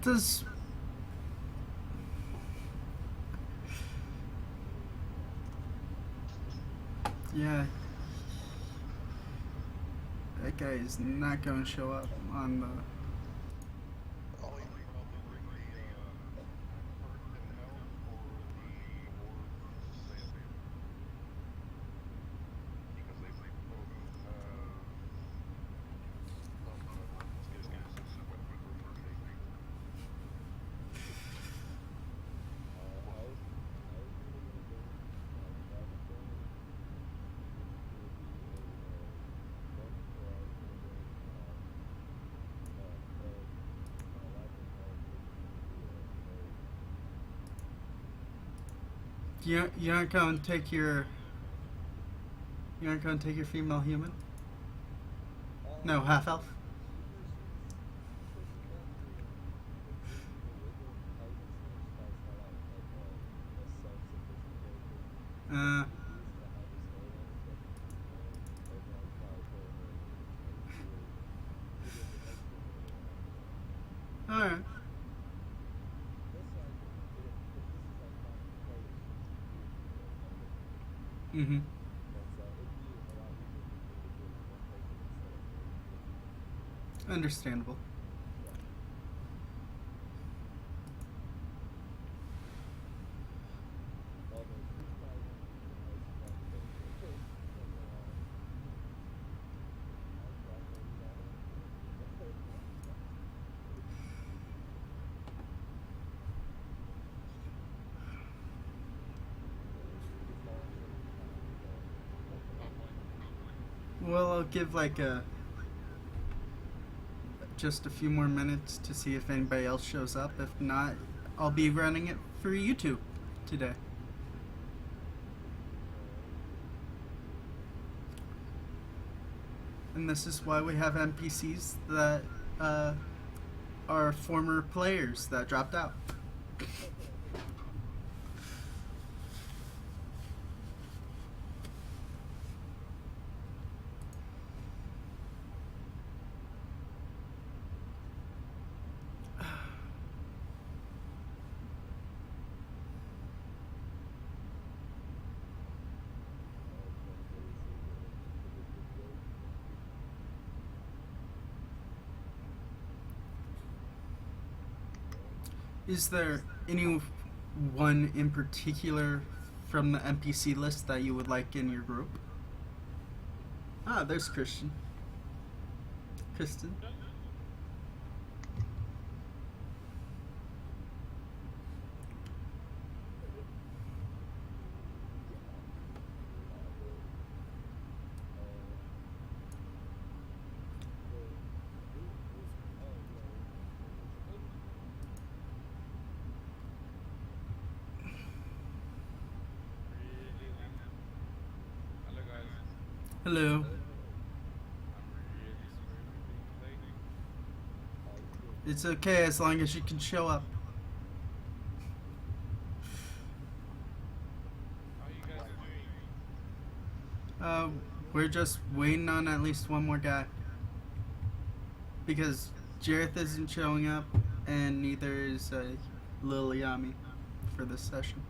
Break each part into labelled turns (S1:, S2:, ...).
S1: Does... Yeah. That guy is not going to show up on the... You aren't going to take your... You aren't going to take your female human? No, half elf. Alright. Mm-hmm. Understandable. Well, I'll give like just a few more minutes to see if anybody else shows up. If not, I'll be running it for YouTube today. And this is why we have NPCs that are former players that dropped out. Is there any one in particular from the NPC list that you would like in your group? Ah, there's Kristen. Kristen. Hello. It's okay as long as you can show up. We're just waiting on at least one more guy. Because Jareth isn't showing up, and neither is Liliami for this session.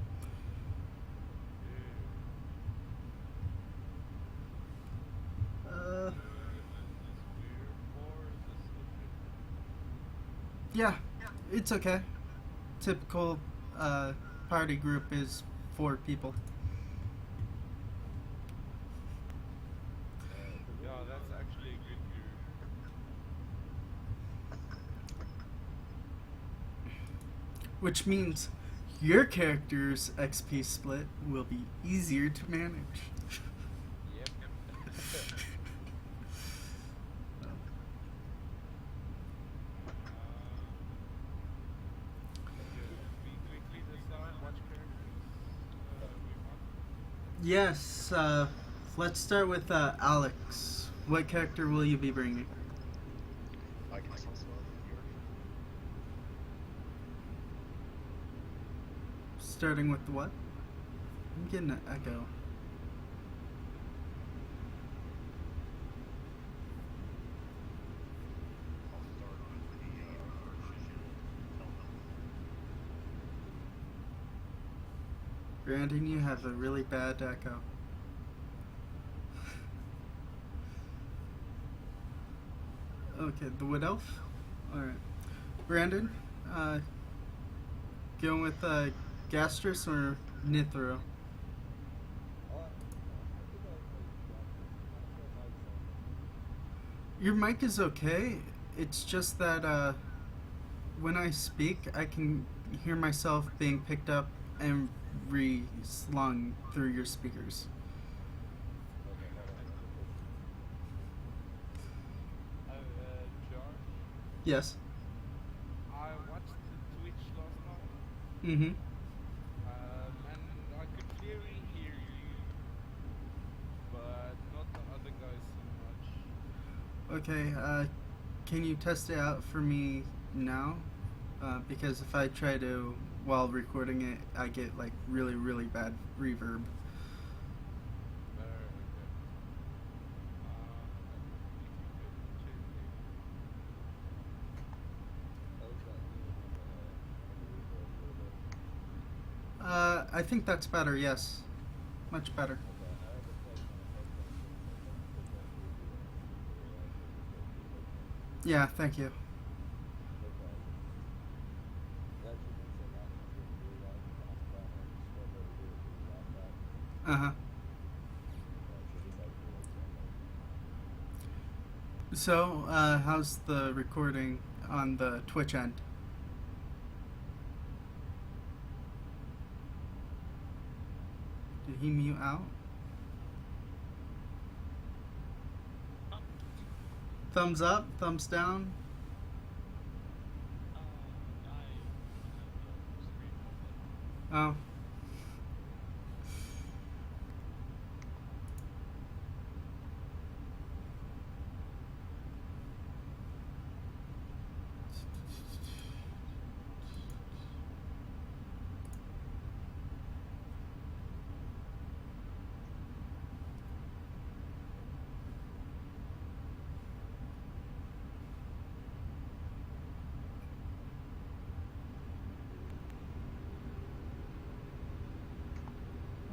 S1: Yeah, it's okay. Typical party group is 4 people.
S2: Yeah, that's actually a good group.
S1: Which means your character's XP split will be easier to manage.
S2: Yep.
S1: Yes, let's start with Alex. What character will you be bringing? Starting with the what? I'm getting an echo. Brandon, you have a really bad echo. Okay, the Wood Elf? Alright. Brandon, going with Gastrus or Nithro? Your mic is okay. It's just that when I speak, I can hear myself being picked up and re-slung through your speakers.
S2: Josh,
S1: Yes.
S2: I watched the Twitch last night,
S1: Mm-hmm.
S2: and I could clearly hear you, but not the other guys so much.
S1: Okay, can you test it out for me now? Because if I try to, while recording it, I get like really, really bad reverb.
S2: Okay.
S1: I think that's better, yes. Much better. Yeah, thank you. Uh-huh. So, how's the recording on the Twitch end? Did he mute out? Thumbs up, thumbs down. Oh.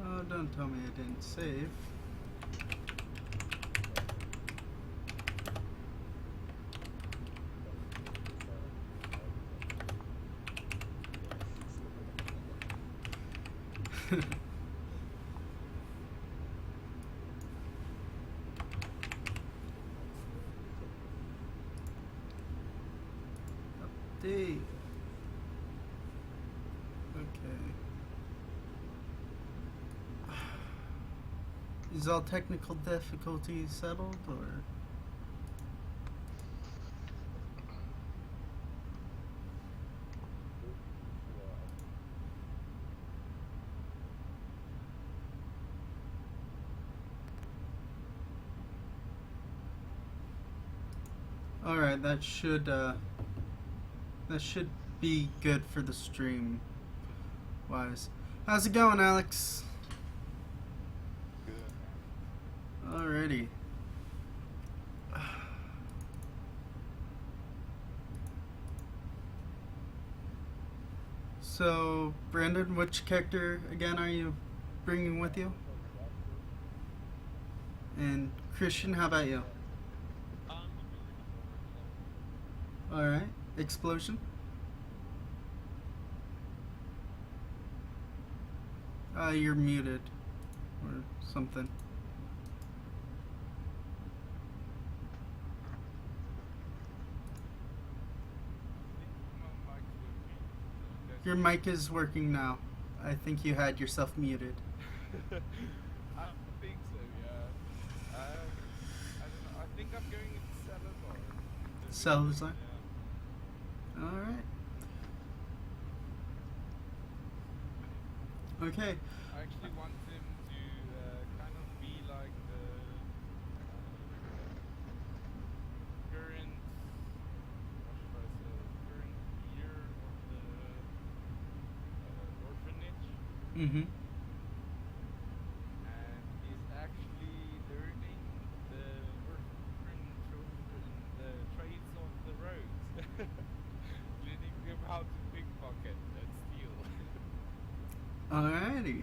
S1: Oh, don't tell me I didn't save. Update. Okay. Is all technical difficulties settled, or? Alright, that should be good for the stream wise. How's it going, Alex?
S2: Good.
S1: Alrighty. So, Brandon, which character again are you bringing with you? And Christian, how about you? Alright. Explosion? You're muted. Or something. Your mic is working now. I think you had yourself muted.
S2: I think so, yeah. I don't know. I think I'm going with Salazar.
S1: Salazar?
S2: Yeah.
S1: Alright. Okay.
S2: I actually want him to kind of be like the current, what should I say, current leader of the orphanage,
S1: Mm-hmm.
S2: and he's actually learning the orphan children the trades of the roads, learning them how to pickpocket and steal.
S1: Alright, Alrighty.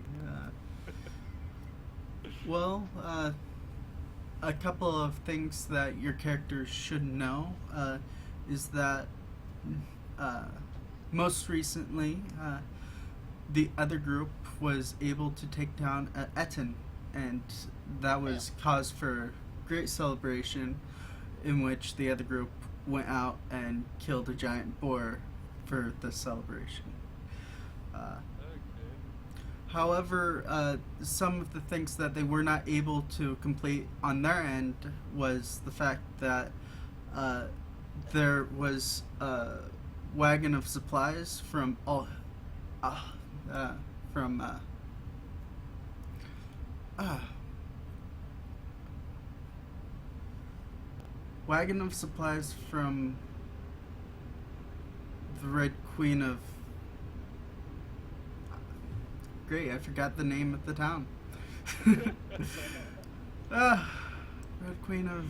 S1: Well, a couple of things that your character should know is that uh, most recently the other group was able to take down Etten, and that was cause for great celebration, in which the other group went out and killed a giant boar for the celebration.
S2: Okay.
S1: However, some of the things that they were not able to complete on their end was the fact that there was a wagon of supplies from all from wagon of supplies from the Red Queen of. Great, I forgot the name of the town. Red Queen of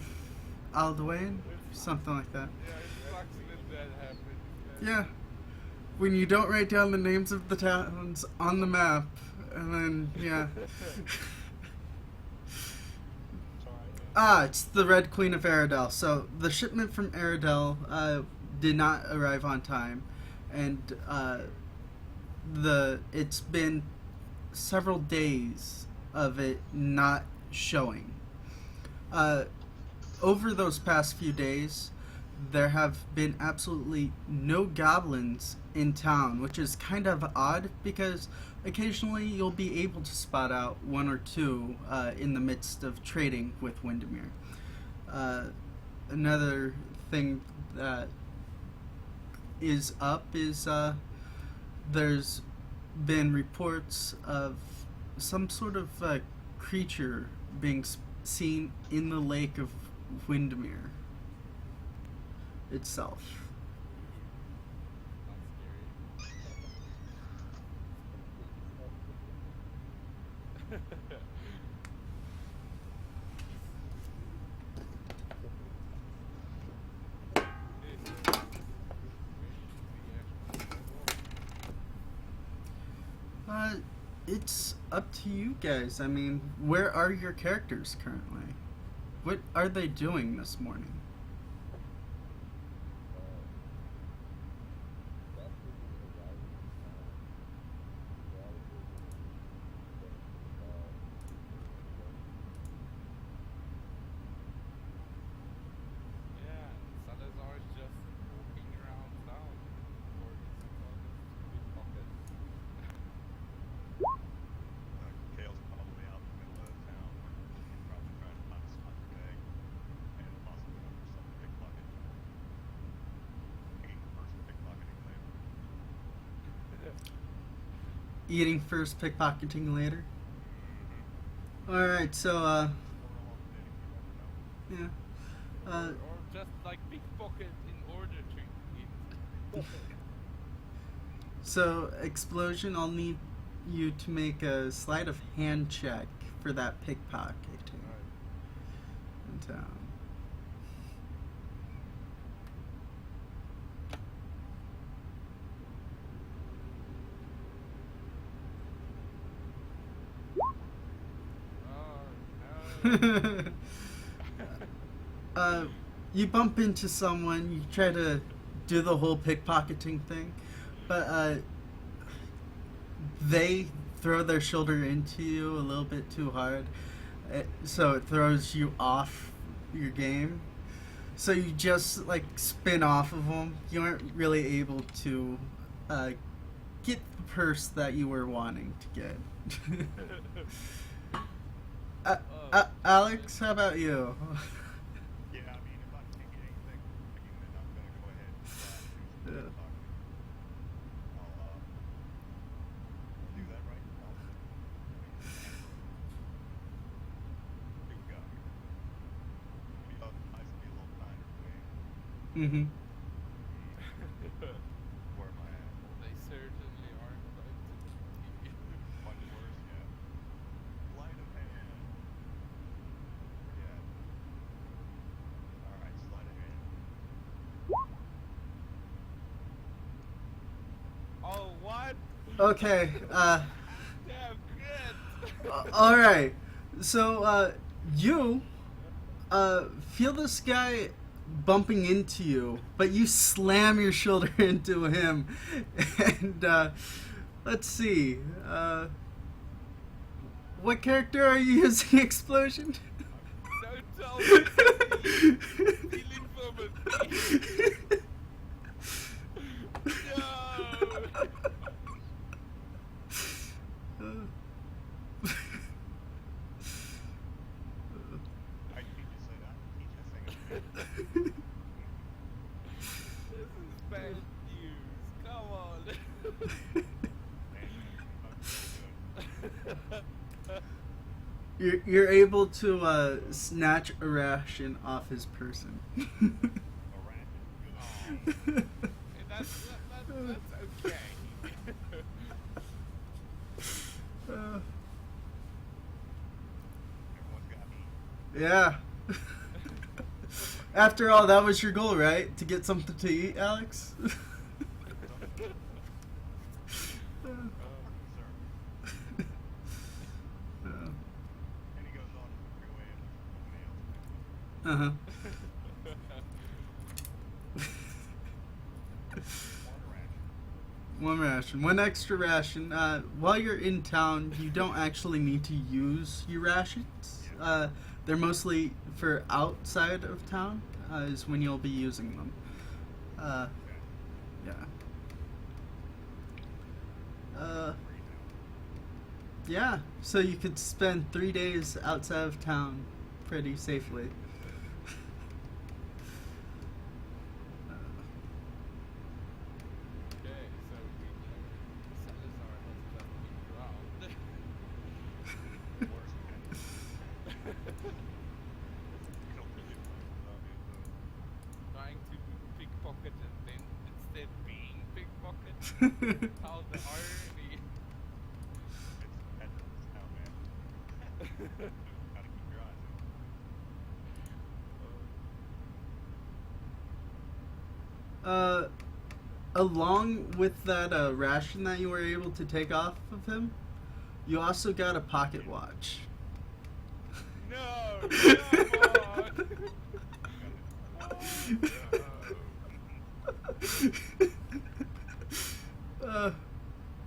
S1: Alduin, something like that.
S2: Yeah, it sucks when that happens.
S1: Yeah, when you don't write down the names of the towns on the map, and then yeah. It's the Red Queen of Aradel. So the shipment from Aradel did not arrive on time, and it's been several days of it not showing. Over those past few days, there have been absolutely no goblins in town, which is kind of odd because occasionally you'll be able to spot out one or two in the midst of trading with Windermere. Another thing that is up is there's been reports of some sort of creature being seen in the lake of Windermere itself.
S2: Not scary.
S1: It's up to you guys. I mean, where are your characters currently? What are they doing this morning?
S2: Yeah, Salazar is just walking around town for his pocket.
S3: Kale's probably out in the middle of town. He's probably trying to find a spot to beg and possibly look for some pickpocket. Eating first, pickpocketing later.
S1: Eating first, pickpocketing later. All right, so yeah.
S2: Or just like pickpocket in order to eat.
S1: So explosion, I'll need you to make a sleight of hand check for that pickpocketing in town. You bump into someone, you try to do the whole pickpocketing thing, but they throw their shoulder into you a little bit too hard, so it throws you off your game. So you just like spin off of them. You aren't really able to get the purse that you were wanting to get. Alex, how about you?
S3: Yeah, I mean, if I can't get anything, then I'm gonna go ahead and do some
S1: Yeah.
S3: pickpocketing. I'll do that right now. Here we go. Nice to be a little kinder to me.
S1: Mm-hmm.
S3: Where am I at?
S2: They certainly aren't going to eat.
S3: Much worse, yeah. Sleight of hand. Yeah. Alright, sleight of hand.
S2: Oh, what?
S1: Okay.
S2: Damn,
S1: All right. So you feel this guy bumping into you, but you slam your shoulder into him, and let's see. What character are you using? Explosion.
S2: Don't tell me it's Steal informant. No.
S3: I teach you say that. Teach us saying it.
S2: This is bad news. Come on.
S1: You're able to snatch a ration off his person.
S2: That's okay.
S3: Everyone's got me.
S1: Yeah. After all, that was your goal, right? To get something to eat, Alex?
S3: Sir. And he goes on to the freeway and nails.
S1: Uh-huh.
S3: One ration.
S1: One ration. One extra ration. While you're in town, you don't actually need to use your rations. They're mostly for outside of town, is when you'll be using them. Yeah. Yeah, so you could spend 3 days outside of town pretty safely.
S2: Okay, so we know Salazar has left me around.
S3: Worse than you don't really love it,
S2: Trying to pickpocket and then instead being pickpocket. How the irony.
S3: It's now, man. Gotta keep your eyes open.
S1: Along with that ration that you were able to take off of him, you also got a pocket watch.
S2: No, come on.
S1: uh,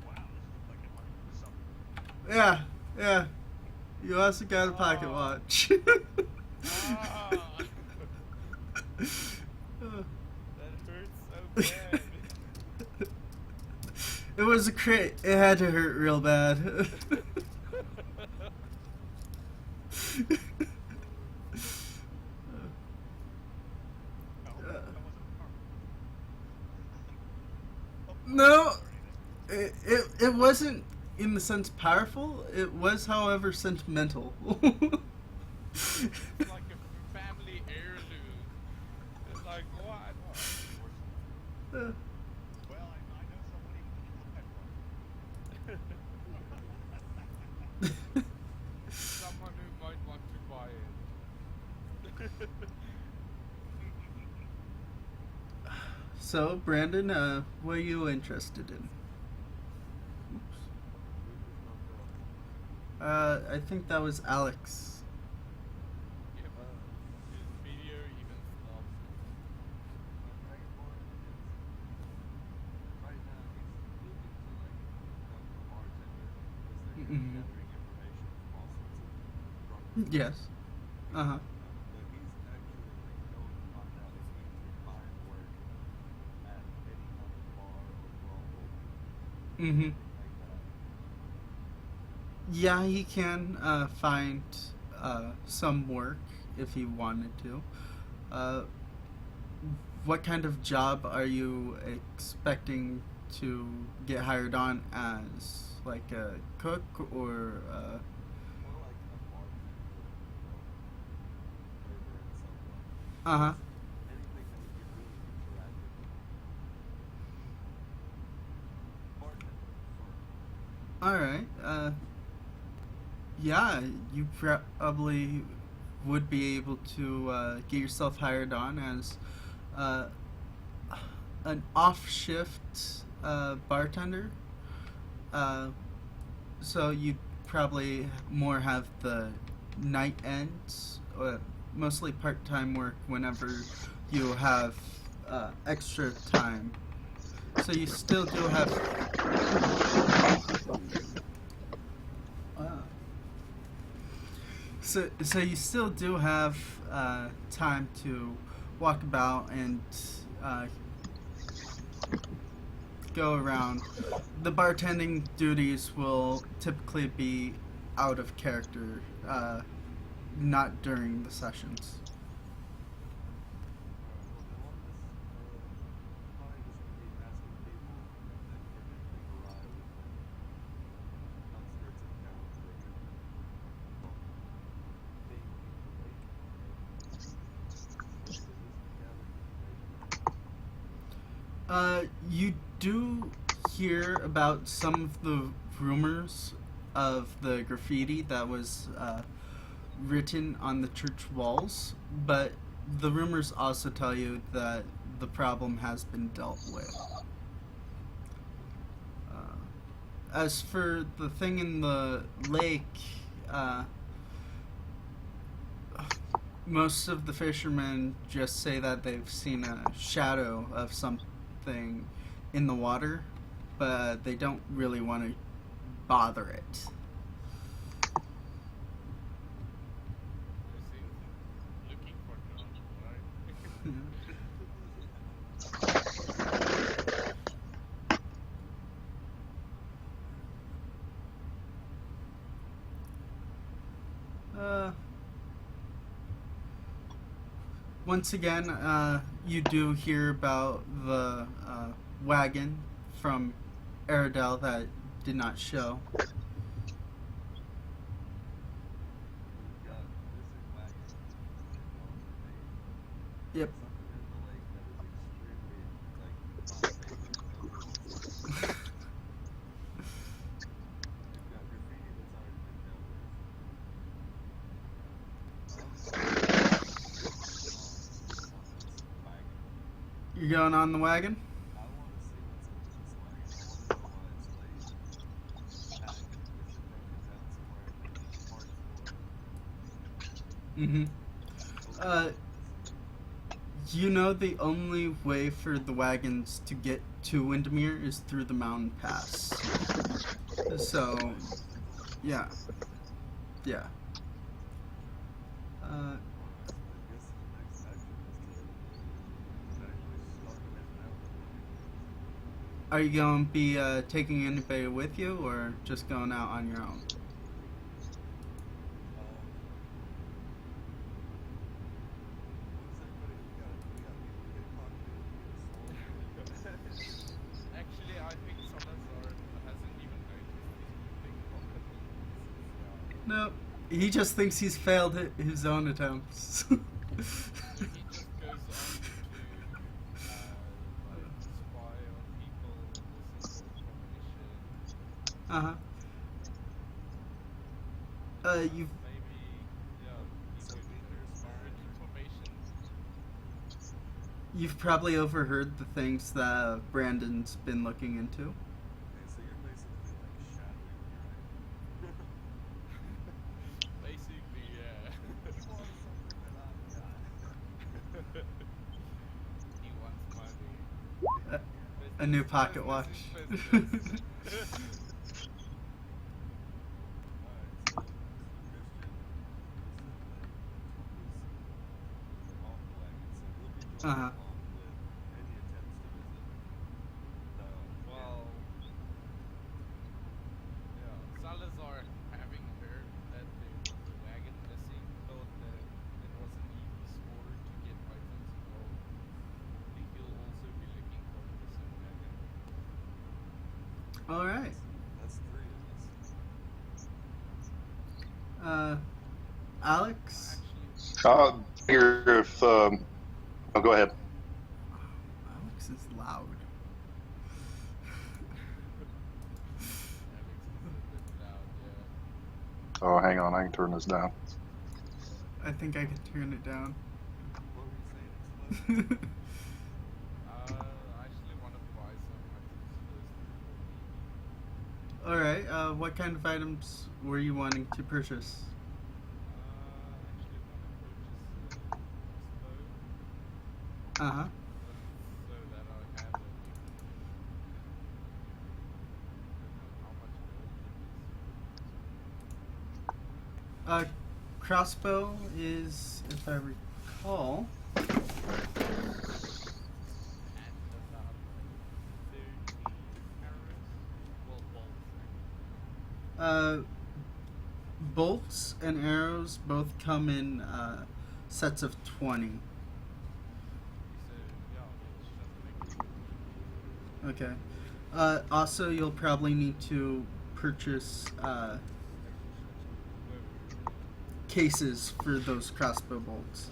S3: Wow, this looks like it might be something.
S1: yeah. You also got a pocket watch.
S2: Ah, that hurts so bad.
S1: It was a crit. It had to hurt real bad. No, it wasn't in the sense powerful. It was, however, sentimental.
S2: It's like a family heirloom. It's like, what?
S3: Well, I know somebody who can that one.
S2: Someone who might want to buy it.
S1: So, Brandon, what are you interested in? Oops. I think that was Alex.
S2: Yep. His video even stopped.
S1: Mhm. Yes. Uh huh. Mm-hmm. Yeah, he can find some work if he wanted to. What kind of job are you expecting to get hired on as? Like a cook or uh-huh. All right. Yeah, you probably would be able to get yourself hired on as uh, an off-shift bartender. So you'd probably more have the night ends, mostly part-time work whenever you have extra time. So you still do have. Wow. So you still do have time to walk about and go around. The bartending duties will typically be out of character, not during the sessions. You do hear about some of the rumors of the graffiti that was written on the church walls, but the rumors also tell you that the problem has been dealt with. As for the thing in the lake, most of the fishermen just say that they've seen a shadow of something in the water, but they don't really want to bother it.
S2: They seem looking for trouble, right?
S1: Once again, you do hear about the wagon from Aradel that did not show. Yep. You're going on the wagon? Mm-hmm. You know the only way for the wagons to get to Windermere is through the mountain pass. So, yeah. Yeah. Are you going to be taking anybody with you, or just going out on your own?
S2: Actually, I think Salazar hasn't even noticed these big pockets.
S1: No, he just thinks he's failed his own attempts.
S2: He just goes on to like spy on people, listen for information.
S1: Uh-huh. You've
S2: Maybe, yeah, he could secret information.
S1: You've probably overheard the things that Brandon's been looking into.
S2: Basically, yeah. He wants money.
S1: A new pocket watch.
S2: Business.
S1: Uh-huh.
S2: Well, yeah, Salazar, having heard that there was a wagon missing, thought that it was an easy score to get items involved. I think he'll also be looking for a missing wagon.
S1: All right.
S4: That's three of us.
S1: Alex?
S5: Here, if oh, go ahead.
S1: Alex is loud.
S2: Alex is a bit loud, yeah.
S5: Oh, hang on, I can turn this down.
S1: I think I can turn it down.
S4: What were you saying?
S2: I actually want to buy some items first before
S1: All right. What kind of items were you wanting to purchase?
S2: Actually want to purchase a crossbow,
S1: Uh huh.
S2: so that I have a weapon. Don't know how much gold it is.
S1: Crossbow is, if I recall,
S2: At about 30 arrows. Well, bolts.
S1: bolts and arrows both come in sets of 20.
S2: So yeah, let's just make it.
S1: Okay. Also, you'll probably need to purchase cases for those crossbow bolts.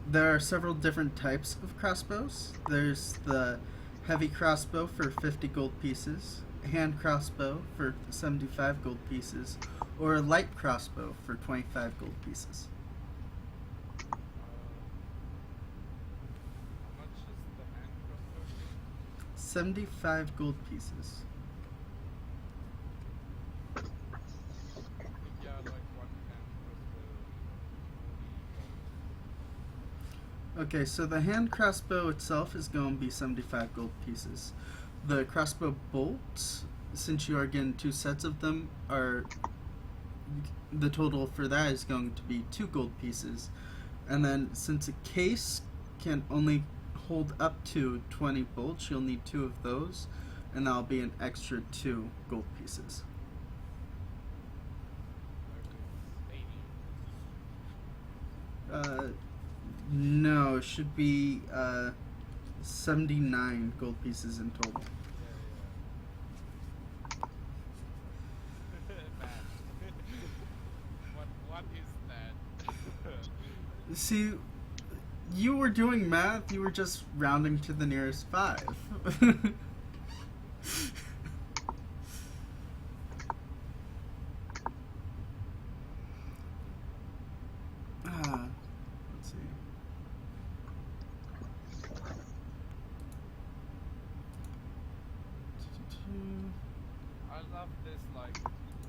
S1: There are several different types of crossbows. There's the heavy crossbow for 50 gold pieces, hand crossbow for 75 gold pieces, or a light crossbow for 25 gold pieces.
S2: How much is the hand crossbow?
S1: 75 gold pieces.
S2: Yeah, like one hand crossbow. 40
S1: Okay, so the hand crossbow itself is going to be 75 gold pieces. The crossbow bolts, since you are getting 2 sets of them, are the total for that is going to be 2 gold pieces. And then since a case can only hold up to 20 bolts, you'll need 2 of those, and that'll be an extra 2 gold pieces.
S2: Like it's 80.
S1: No, it should be 79 gold pieces in total.
S2: Yeah. Math. What is that?
S1: See, you were doing math, you were just rounding to the nearest 5. Let's see.
S2: I love this like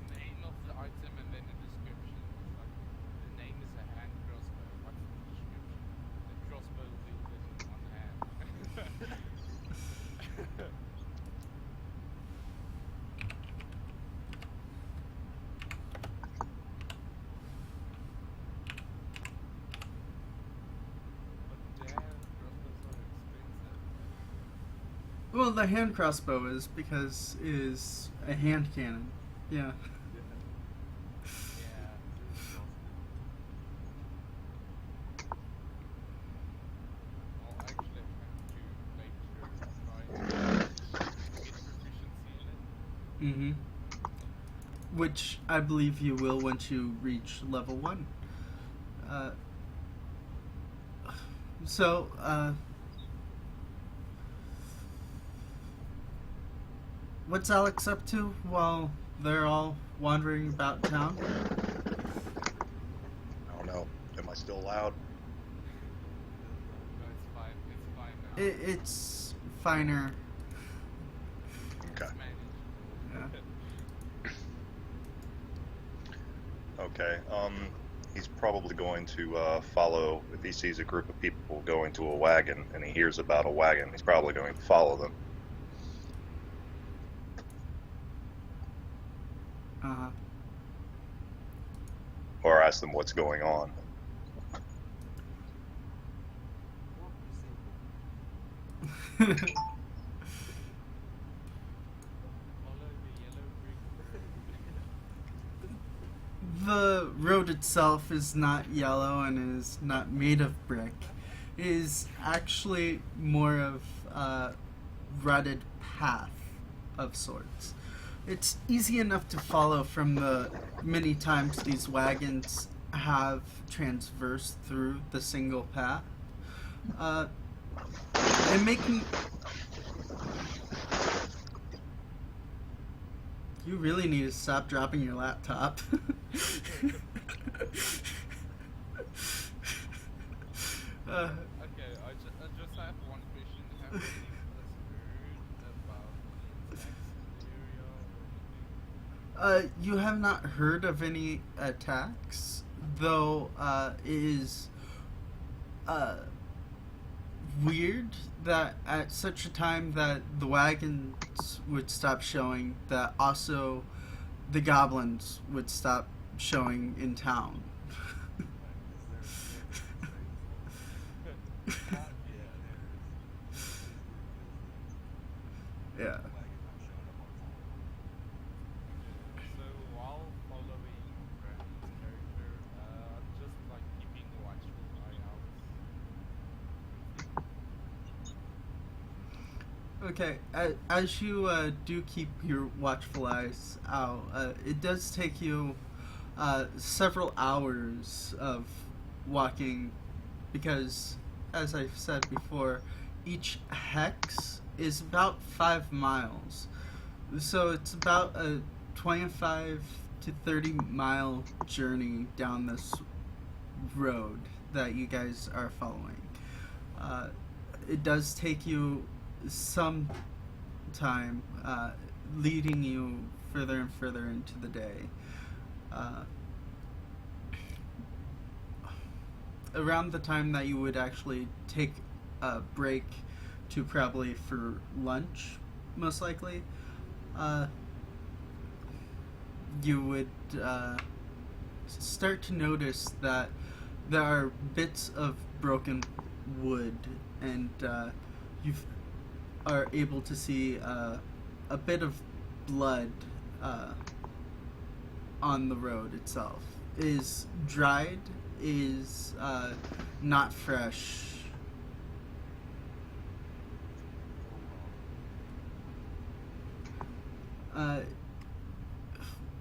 S2: name of the item and then the description. It's like the name is a hand crossbow. What's the description? The crossbow wielded in one hand. But damn, crossbows are expensive.
S1: Well, the hand crossbow is because it is a hand cannon. Yeah.
S2: Yeah. Well, actually, I have to later try and get proficiency in it.
S1: Mm-hmm. Which I believe you will once you reach level 1. So, what's Alex up to while they're all wandering about town?
S5: I don't know. Am I still loud?
S2: No, it's fine. It's fine now.
S1: It's finer.
S5: Okay.
S2: Managed.
S1: Yeah.
S5: Okay. He's probably going to follow. If he sees a group of people going to a wagon and he hears about a wagon, he's probably going to follow them.
S1: Uh-huh.
S5: Or ask them what's going on.
S2: Follow the yellow brick road.
S1: The road itself is not yellow and is not made of brick. It is actually more of a rutted path of sorts. It's easy enough to follow from the many times these wagons have transversed through the single path. And making... You really need to stop dropping your laptop.
S2: Okay, I just have one question. Have any of us heard about the exact scenario
S1: You have not heard of any attacks, though it is weird that at such a time that the wagons would stop showing, that also the goblins would stop showing in town. Yeah.
S2: So while following Brandon's character, just like keeping a watchful eye out.
S1: Okay, as you do keep your watchful eyes out, it does take you several hours of walking because, as I've said before, each hex is about 5 miles. So it's about a 25 to 30 mile journey down this road that you guys are following. It does take you some time, leading you further and further into the day. Around the time that you would actually take a break to probably for lunch, most likely, you would start to notice that there are bits of broken wood, and you are able to see a bit of blood on the road itself. It is dried, is not fresh.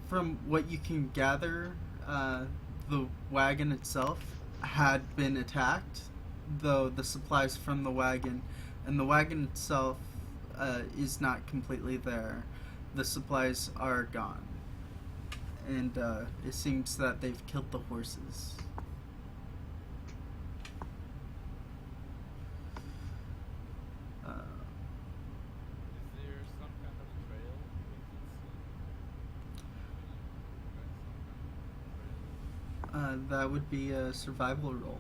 S1: From what you can gather, the wagon itself had been attacked, though the supplies from the wagon and the wagon itself is not completely there. The supplies are gone, and it seems that they've killed the horses.
S2: Is there some kind of trail we can see?
S1: That would be a survival roll.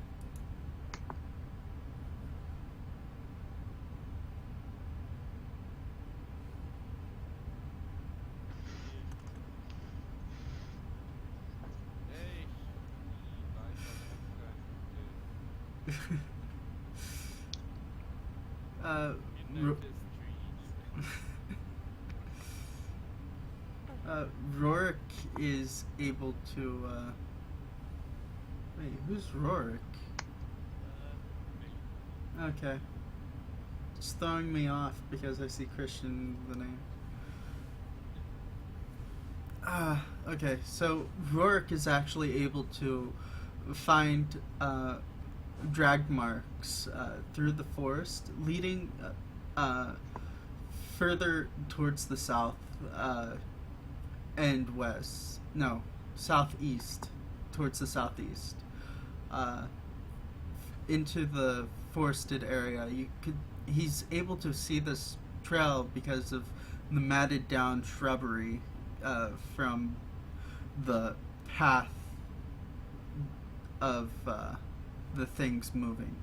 S2: Hey, nice You
S1: Ro-
S2: notice trees.
S1: Rorik is able to. Wait, who's Rorik? Okay. It's throwing me off because I see Christian in the name. Okay, so Rorik is actually able to find drag marks through the forest, leading further towards the south and west. No, southeast, towards the southeast, into the forested area. He's able to see this trail because of the matted down shrubbery from the path of the things moving.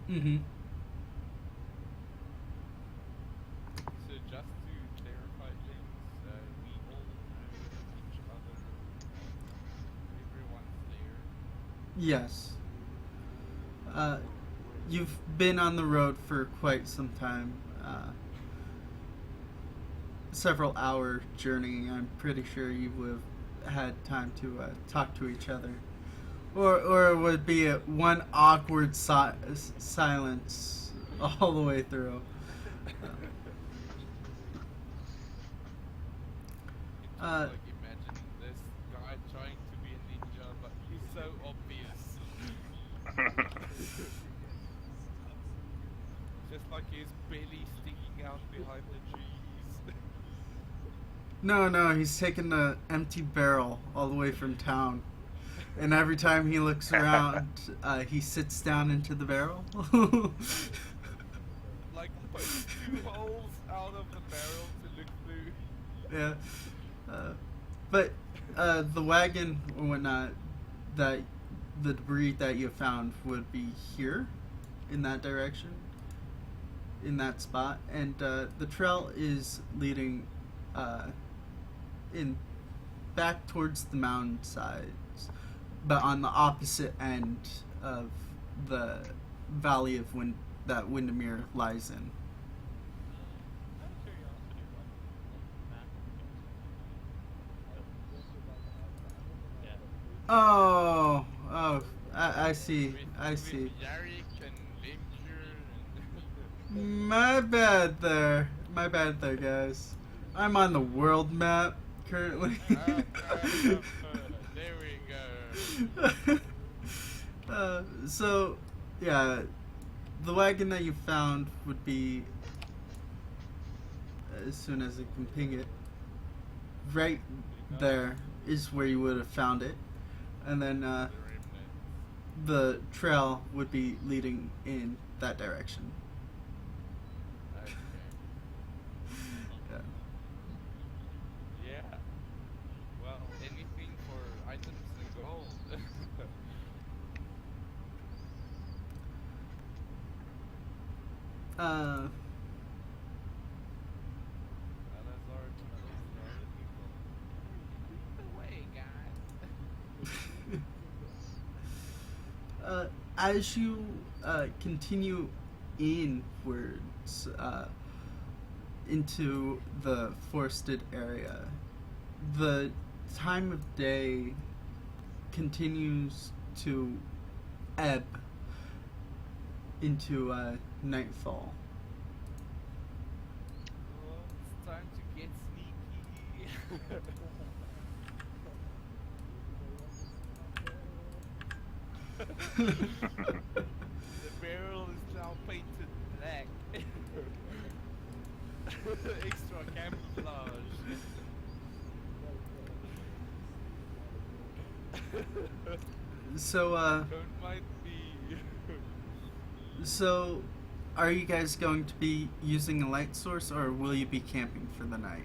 S1: Mm-hmm.
S2: So just to clarify things, we all know each other. Everyone's there.
S1: Yes. You've been on the road for quite some time. Several hour journey. I'm pretty sure you would have had time to talk to each other. Or it would be one awkward silence all the way through.
S2: It's just like imagining this guy trying to be a ninja, but he's so obvious. like his belly sticking out behind the trees.
S1: No, he's taking the empty barrel all the way from town. And every time he looks around, he sits down into the barrel.
S2: Like pokes 2 holes out of the barrel to look through.
S1: Yeah. But the wagon or whatnot, that the debris that you found would be here, in that direction, in that spot. And the trail is leading in back towards the mountain sides, but on the opposite end of the valley of that Windermere lies in.
S6: Out of curiosity, what map yeah.
S1: Oh, I see,
S2: With Yarrick and Limger and
S1: My bad there, guys. I'm on the world map currently.
S2: there we go.
S1: So, yeah, the wagon that you found would be, as soon as I can ping it, right there is where you would have found it. And then the trail would be leading in that direction.
S2: Okay.
S1: Yeah.
S2: Yeah. Well, anything for items and gold. Salazar tells the people, lead the way, guys.
S1: As you continue inwards into the forested area, the time of day continues to ebb into nightfall.
S2: Oh, it's time to get sneaky. The barrel is now painted black. Extra camouflage.
S1: So,
S2: Don't mind me.
S1: so, are you guys going to be using a light source, or will you be camping for the night?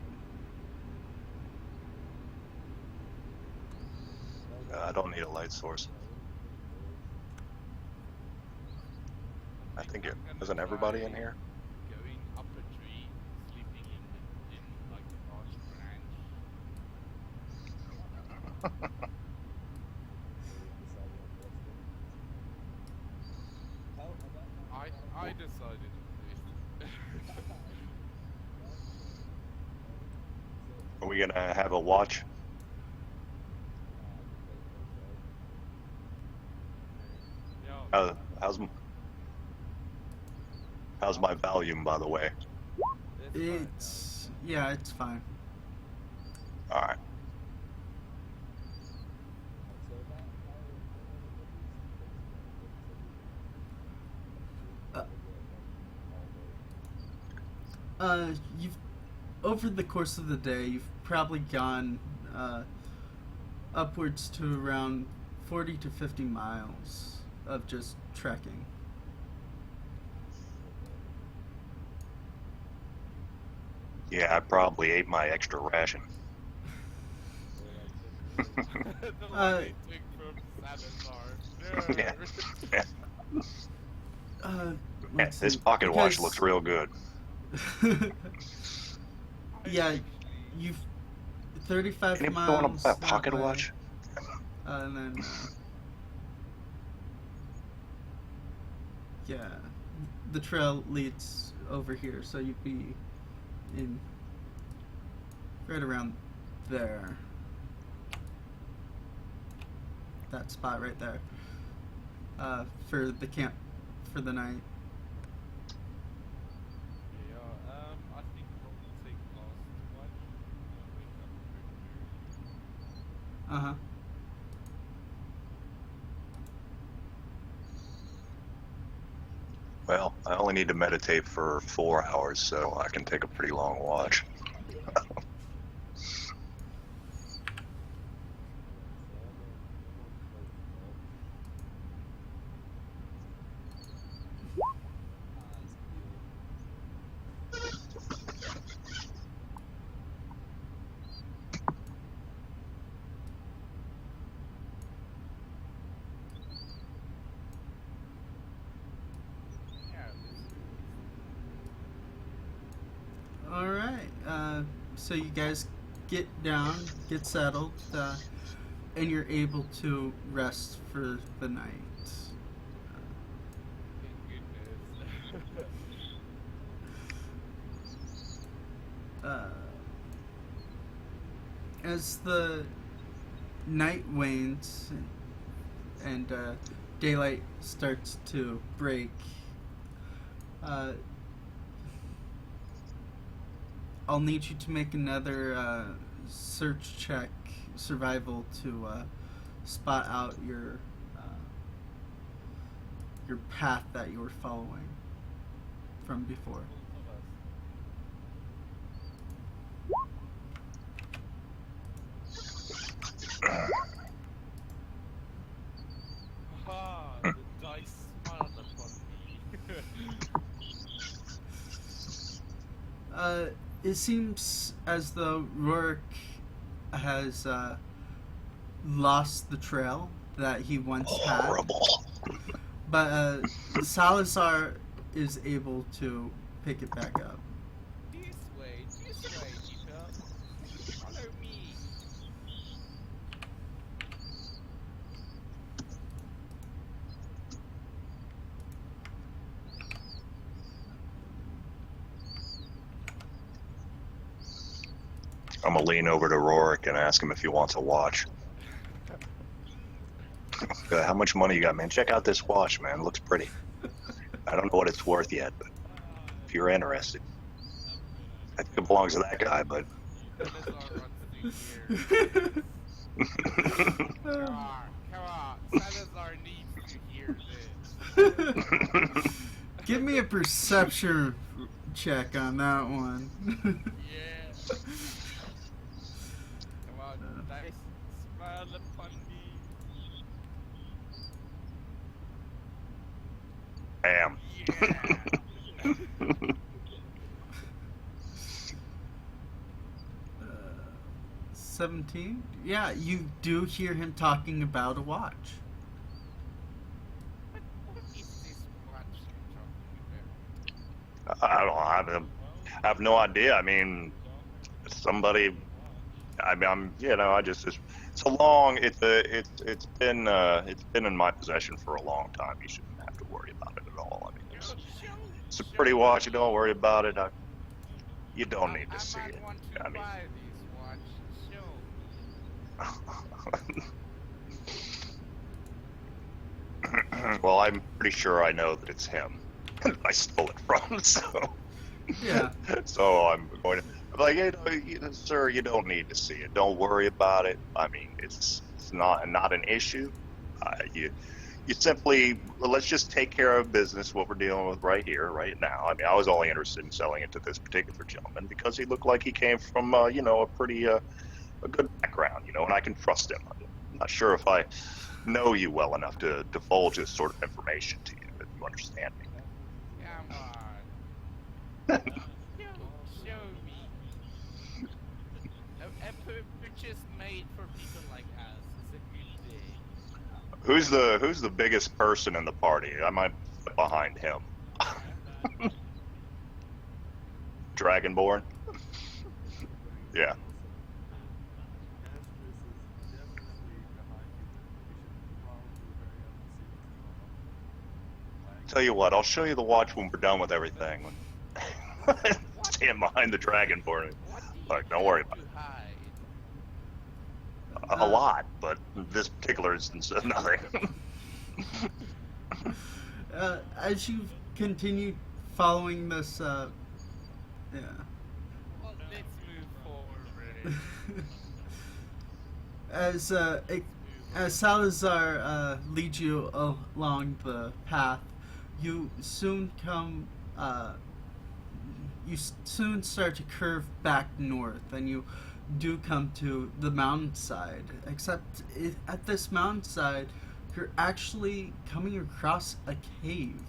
S5: I don't need a light source. I think it isn't everybody in here.
S2: Going up a tree, sleeping in like a large branch. I decided this.
S5: Are we gonna have a watch?
S2: Yeah.
S5: How's my volume, by the way?
S2: It's
S1: It's fine.
S5: All right.
S1: You've over the course of the day, you've probably gone upwards to around 40 to 50 miles of just trekking.
S5: Yeah, I probably ate my extra ration.
S2: the one they took from Salazar.
S5: Yeah.
S2: Yeah.
S5: Yeah,
S1: Let's
S5: this
S1: see,
S5: pocket watch
S1: because-
S5: looks real good.
S1: Yeah, you've 35
S5: Can you
S1: miles.
S5: go on a
S1: that
S5: pocket
S1: way,
S5: watch?
S1: and then yeah, the trail leads over here, so you'd be in right around there. That spot right there. For the camp for the night.
S2: Yeah, I think we'll take last watch. Wake up earlier.
S1: Uh-huh.
S5: Well, I only need to meditate for 4 hours, so I can take a pretty long watch.
S2: Yeah,
S1: All right. So you guys get down, get settled, and you're able to rest for the night.
S2: thank goodness.
S1: As the night wanes and daylight starts to break, I'll need you to make another search check, survival, to spot out your path that you were following from before.
S6: Both of us. Ah, the dice smiled upon me.
S1: It seems as though Rourke has lost the trail that he once had,
S5: Horrible.
S1: but Salazar is able to pick it back up.
S2: This way, Chica. Follow me.
S5: I'm gonna lean over to Rorik and ask him if he wants a watch. How much money you got, man? Check out this watch, man. It looks pretty. I don't know what it's worth yet, but if you're interested, I think it belongs to that guy, but.
S2: Salazar runs through here. Come on. Salazar needs to hear this.
S1: Give me a perception check on that one.
S2: Yeah. Come on, dice, smile upon me.
S5: Damn.
S2: Yeah.
S1: 17? Yeah, you do hear him talking about a watch.
S2: What is this watch you're talking about?
S5: I don't. I have no idea. I mean, somebody. I mean, I just. It's a long. It's been in my possession for a long time. You shouldn't have to worry about it at all. I mean, it's a pretty watch. You don't worry about it. You don't need to see
S2: I
S5: it.
S2: might want to
S5: I mean.
S2: buy this watch. Show me.
S5: Well, I'm pretty sure I know that it's him. I stole it from, so.
S1: Yeah.
S5: So I'm going to, like, sir, you don't need to see it. Don't worry about it. I mean, it's not an issue. You simply, let's just take care of business, what we're dealing with right here, right now. I mean, I was only interested in selling it to this particular gentleman because he looked like he came from, a pretty, a good background, and I can trust him. I'm not sure if I know you well enough to divulge this sort of information to you, if you understand me.
S2: Come on. Show me. A purchase made for people like us is a good day.
S5: Who's the biggest person in the party? I might sit behind him. Dragonborn? Yeah. Tell you what, I'll show you the watch when we're done with everything. Stand behind the Dragonborn.
S2: What do you
S5: Look, don't worry
S2: have
S5: about
S2: to hide?
S5: A lot, but this particular instance, nothing.
S1: As you continue following this, yeah.
S2: Well, let's move forward.
S1: As Salazar leads you along the path, you soon come. Soon start to curve back north, and you do come to the mountainside. Except at this mountainside, you're actually coming across a cave.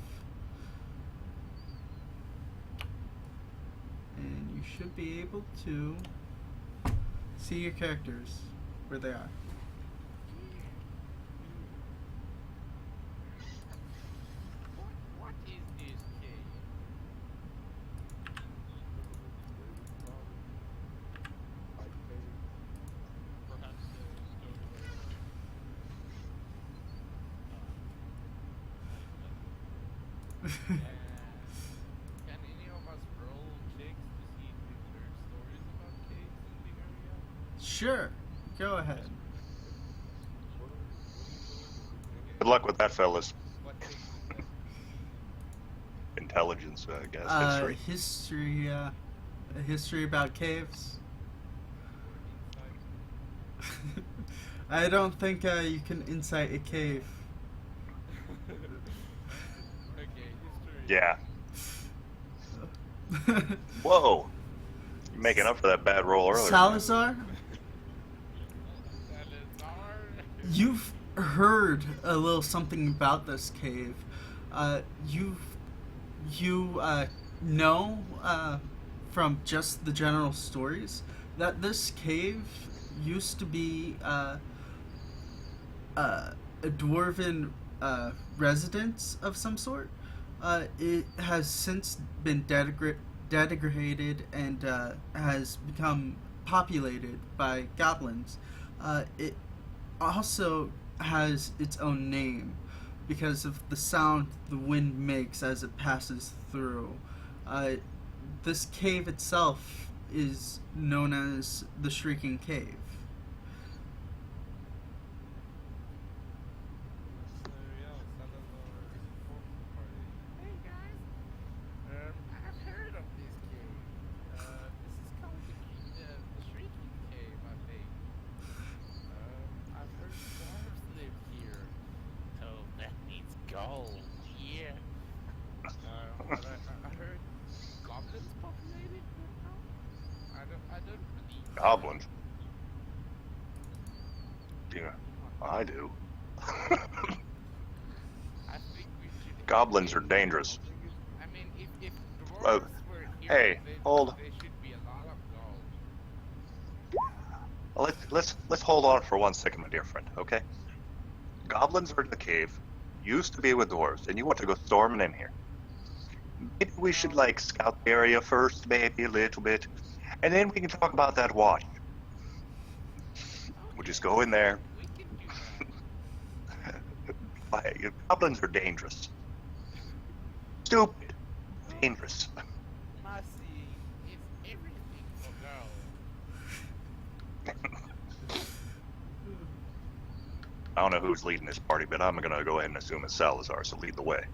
S1: And you should be able to see your characters where they are.
S2: What is this cave?
S6: Perhaps stowed away.
S2: Can any of us roll checks to see if we've heard stories about caves in the area?
S1: Sure, go ahead.
S5: Good luck with that, fellas.
S2: What checks is that?
S5: Intelligence, I guess. History.
S1: History, a history about caves.
S2: Or insight?
S1: I don't think you can insight a cave.
S2: Okay, history.
S5: Yeah. Whoa. You're making up for that bad roll earlier.
S1: Salazar,
S2: Salazar.
S1: you've heard a little something about this cave. You know from just the general stories that this cave used to be a dwarven residence of some sort. It has since been degraded and has become populated by goblins. It also has its own name because of the sound the wind makes as it passes through. This cave itself is known as the Shrieking Cave.
S2: So yeah, Salazar informs the party. Hey guys, I've heard of this cave. This is called the Shrieking Cave, I think. I've heard dwarves live here. Oh, that needs gold. Yeah. But I heard goblins populated now. I don't believe that.
S5: Goblins? Yeah, I do.
S2: I think we should.
S5: Goblins are dangerous.
S2: I mean, if dwarves
S5: Well,
S2: were here,
S5: hey, hold.
S2: there should be a lot of gold.
S5: Let's hold on for 1 second, my dear friend, okay? Goblins are in the cave, used to be with dwarves, and you want to go storming in here. Maybe we should, like, scout the area first, maybe a little bit, and then we can talk about that watch. We'll just go in there.
S2: We can do that.
S5: Goblins are dangerous. Stupid. Dangerous.
S2: Mercy is everything for girls.
S5: I don't know who's leading this party, but I'm gonna go ahead and assume it's Salazar, so lead the way.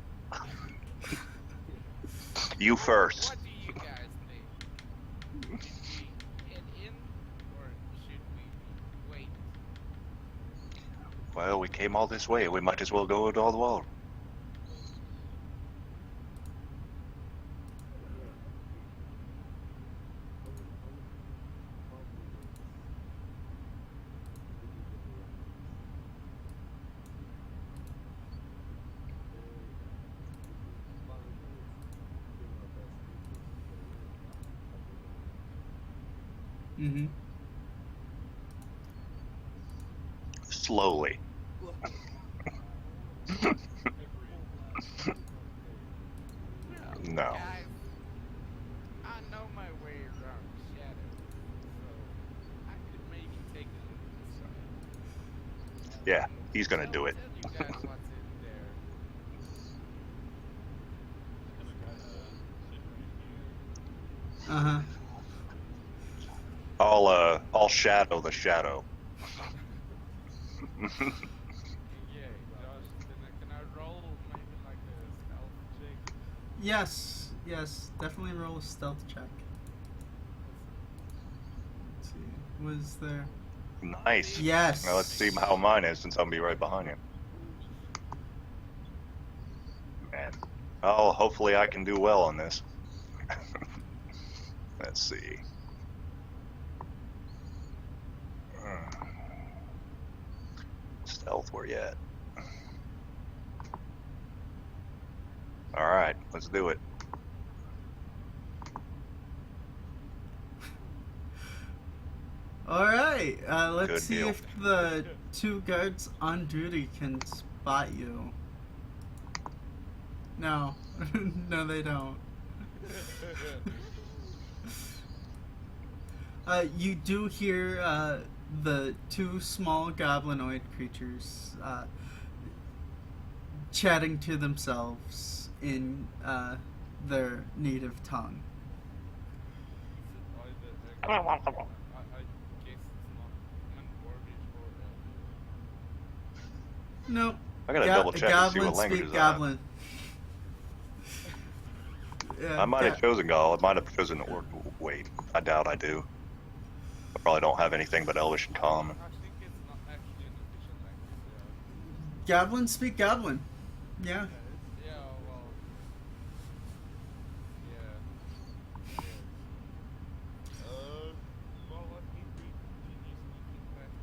S5: You first.
S2: What do you guys think? Should we head in, or should we wait?
S5: Well, we came all this way. We might as well go to all the world.
S1: Mm-hmm.
S5: Slowly. No.
S2: Guys, I know my way around the shadows, so I could maybe take a look this way.
S5: Yeah, he's gonna do it.
S2: I'll tell you guys what's in there.
S1: Uh-huh.
S5: I'll shadow the shadow.
S2: Yeah, Josh, can I roll maybe like a stealth check?
S1: Yes, definitely roll a stealth check. Let's see, was there?
S5: Nice.
S1: Yes.
S5: Now let's see how mine is, since I'll be right behind you. Man, Oh, hopefully I can do well on this. Let's see. Stealth, where you at? Alright, let's do it.
S1: Alright, let's
S5: Good
S1: see
S5: deal.
S1: if the two guards on duty can spot you. No. No, they don't. You do hear the two small goblinoid creatures chatting to themselves in their native tongue.
S2: Is it either I guess it's not Dwarvish or
S1: Nope.
S5: I gotta double check and see what
S1: Goblins
S5: languages
S1: speak
S5: I have.
S1: goblin. Yeah,
S5: I might have chosen Gaul. I might have chosen Orc. Wait, I doubt I do. I probably don't have anything but Elvish and Common.
S2: I think it's not actually an official language.
S1: Goblins speak goblin. Yeah.
S2: Yeah, well. Yeah. Well, let me continue sneaking past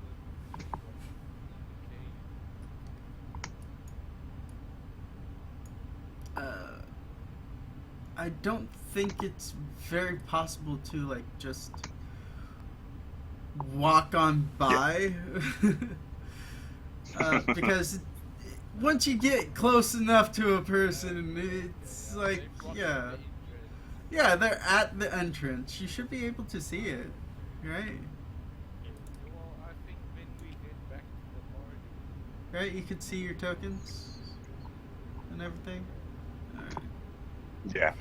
S2: the
S1: I don't think it's very possible to like just walk on by because once you get close enough to a person, it's like yeah, they're at the entrance. You should be able to see it, right?
S2: Well, I think when we get back to the party.
S1: Right? You could see your tokens and everything. All right.
S5: Yeah.
S2: Okay,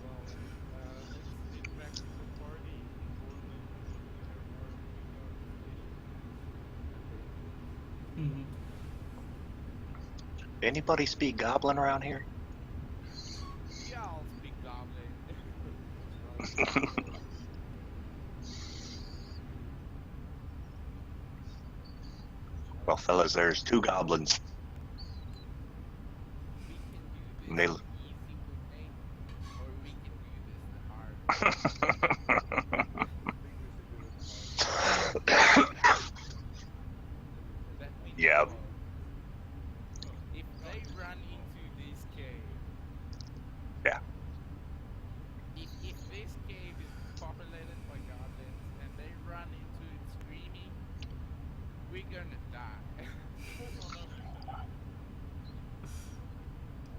S2: well, let's get back to the party. Inform them we are
S1: Mm-hmm.
S5: Anybody speak Goblin around here?
S2: Yeah, I'll speak goblin.
S5: Well, fellas, there's two goblins.
S2: We can do
S5: And
S2: this
S5: they-
S2: easy with name, or we can do this the hard way. That we
S5: Yeah.
S2: know. If they run into this cave,
S5: Yeah.
S2: if this cave is populated by goblins and they run into it screaming, we're gonna die.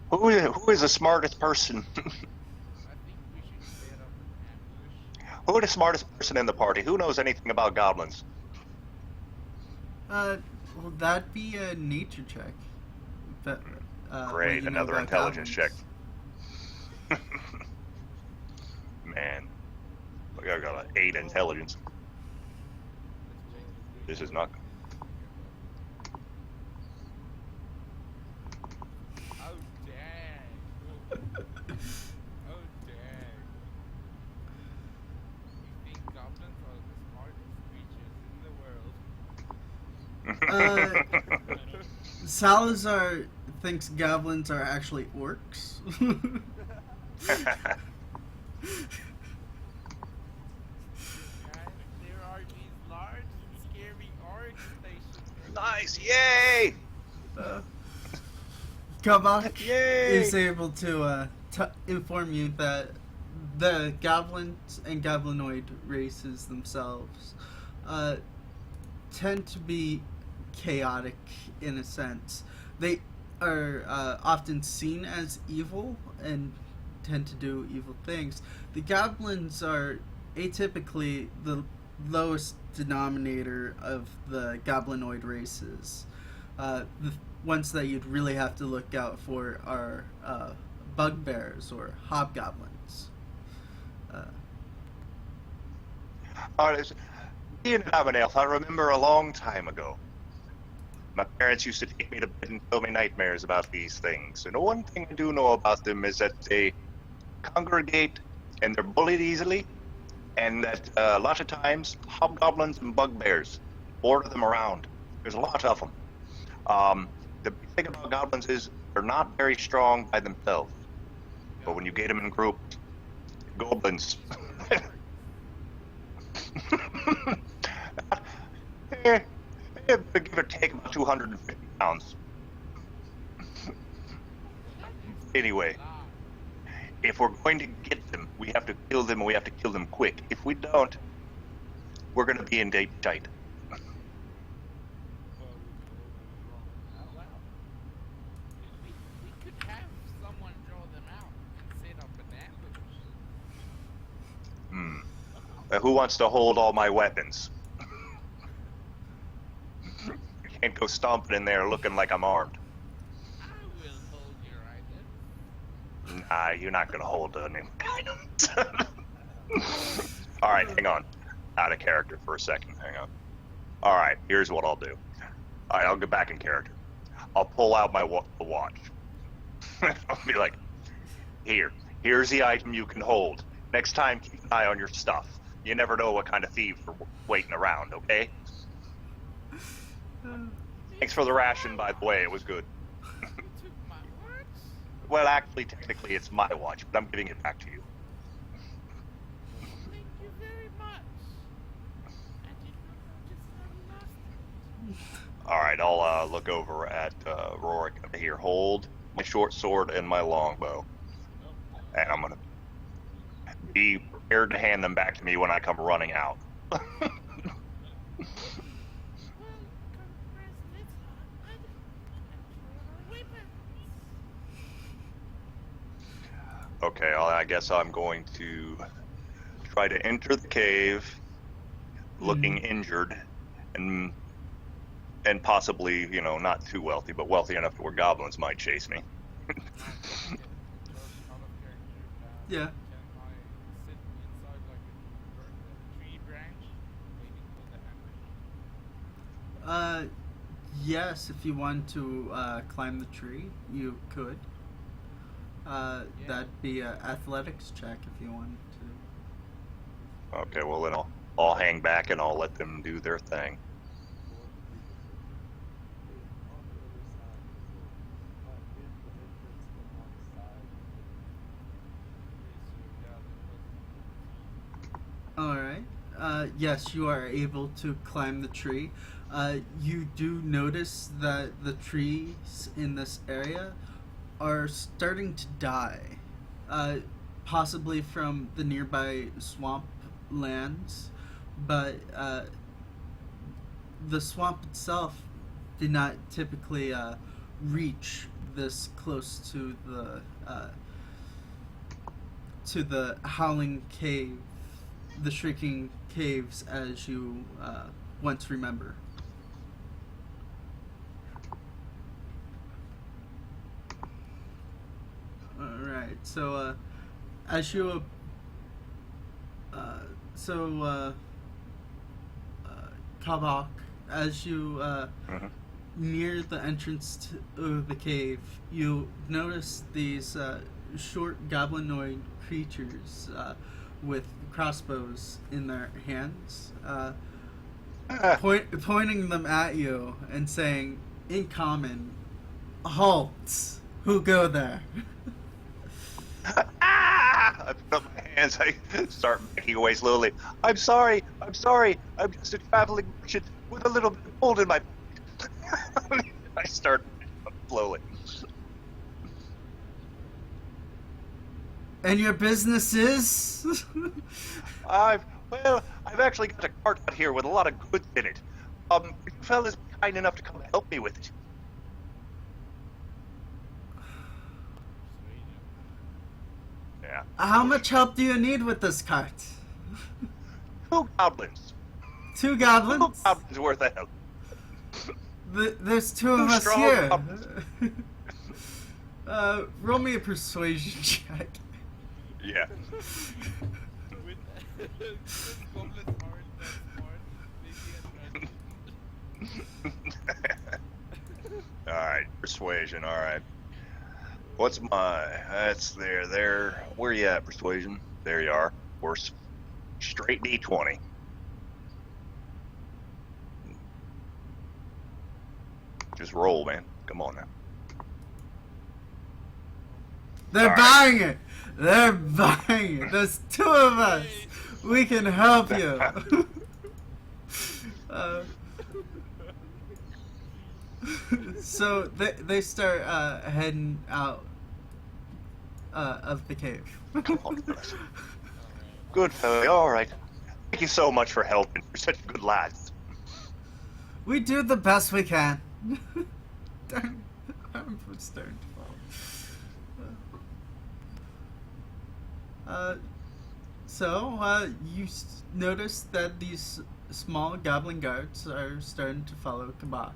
S5: Who is the smartest person?
S2: I think we should set up an ambush.
S5: Who is the smartest person in the party? Who knows anything about goblins?
S1: Well, that'd be a nature check. But, what
S5: Great,
S1: you know
S5: another
S1: about
S5: intelligence
S1: goblins.
S5: check. Man, look, I got an 8 intelligence. This is not.
S2: Oh dang! Oh dang! You think goblins are the smartest creatures in the world?
S1: Salazar thinks goblins are actually orcs.
S2: And there are these large, scary orc stations.
S5: Nice, yay!
S1: Kabak
S5: Yay!
S1: is able to inform you that the goblins and goblinoid races themselves tend to be chaotic in a sense. They are often seen as evil and tend to do evil things. The goblins are atypically the lowest denominator of the goblinoid races. The ones that you'd really have to look out for are bugbears or hobgoblins.
S5: Alright, being I'm an elf, I remember a long time ago. My parents used to take me to bed and tell me nightmares about these things. And the one thing I do know about them is that they congregate and they're bullied easily, and that a lot of times hobgoblins and bugbears order them around. There's a lot of them. The big thing about goblins is they're not very strong by themselves. But when you get them in group, goblins. Give or take about 250 pounds. Anyway, if we're going to get them, we have to kill them, and we have to kill them quick. If we don't, we're going to be in deep tight.
S2: Out loud. We could have someone draw them out and set up an ambush.
S5: Who wants to hold all my weapons? I can't go stomping in there looking like I'm armed.
S2: I will hold your items.
S5: Nah, you're not gonna hold any items. Alright, hang on. Out of character for a second, hang on. Alright, here's what I'll do. Alright, I'll get back in character. I'll pull out my watch. I'll be like, here's the item you can hold. Next time, keep an eye on your stuff. You never know what kind of thieves are waiting around, okay? Thanks for the ration, by the way, it was good.
S2: You took my watch?
S5: Well, actually, technically, it's my watch, but I'm giving it back to you.
S2: Thank you very much. I did not notice I lost it.
S5: Alright, I'll look over at Rorik. Here, hold my short sword and my longbow. And I'm gonna be prepared to hand them back to me when I come running out.
S2: Well, compress little and your weapons.
S5: Okay, I guess I'm going to try to enter the cave looking injured and possibly, you know, not too wealthy, but wealthy enough to where goblins might chase me.
S1: Yeah.
S2: Can I sit inside like a tree branch waiting for the ambush?
S1: Yes, if you want to climb the tree, you could. That'd be an athletics check if you wanted to.
S5: Okay, well then I'll hang back and I'll let them do their thing.
S1: Alright. Yes, you are able to climb the tree. You do notice that the trees in this area are starting to die. Possibly from the nearby swamp lands, but the swamp itself did not typically reach this close to the howling cave, the shrieking caves, as you once remember. Alright, so as you Kabak, as you near the entrance to the cave, you notice these short goblinoid creatures with crossbows in their hands, pointing them at you and saying, in common, "Halt! Who go there?"
S5: I put up my hands. I start making away slowly. I'm sorry. I'm just a traveling merchant with a little bit of gold in my pocket. I start slowly.
S1: And your business is?
S5: I've actually got a cart out here with a lot of goods in it. You fellas be kind enough to come help me with it. Yeah.
S1: How much help do you need with this cart?
S5: 2 goblins.
S1: 2
S5: 2
S1: goblins?
S5: goblins worth of help.
S1: There's 2 of
S5: 2
S1: us
S5: strong
S1: here.
S5: goblins.
S1: Roll me a persuasion check.
S5: Yeah.
S2: With goblins aren't that smart, maybe
S5: Alright, persuasion, alright. What's my... That's there. Where you at, persuasion? There you are. Of course. Straight D20. Just roll, man. Come on now.
S1: They're
S5: All right.
S1: buying it. They're buying it. There's two of us. We can help you. uh, so they start heading out of the cave.
S5: Come on, fellas.
S6: Alright.
S5: Good fella. All right. Thank you so much for helping. You're such good lads.
S1: We do the best we can. Darn, I'm starting to fall. So you notice that these small goblin guards are starting to follow Kabak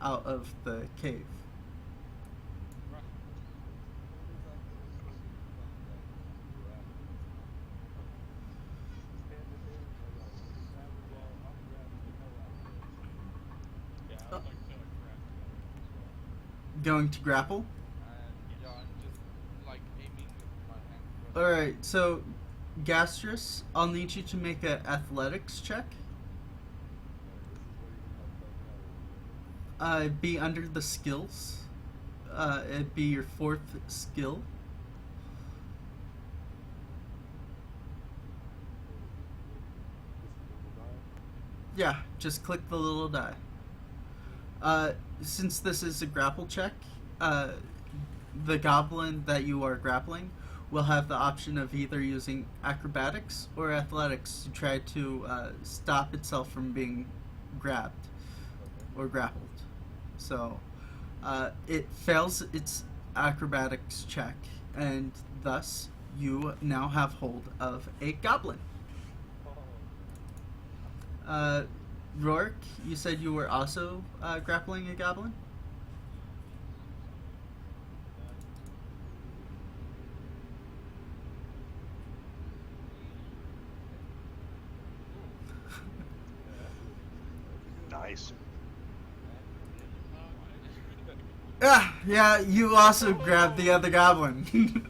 S1: out of the cave.
S6: Yeah, I'd like to grab
S1: Going to grapple?
S2: And yeah, I'm just like aiming with my hand.
S1: Alright, so Gastrus, I'll need you to make an athletics check. Be under the skills. It'd be your fourth skill. Yeah, just click the little die. Since this is a grapple check, the goblin that you are grappling will have the option of either using acrobatics or athletics to try to stop itself from being grabbed or grappled. So it fails its acrobatics check, and thus you now have hold of a goblin. Rourke, you said you were also grappling a goblin?
S5: Nice.
S1: Yeah, you also grabbed the other goblin.
S2: Crit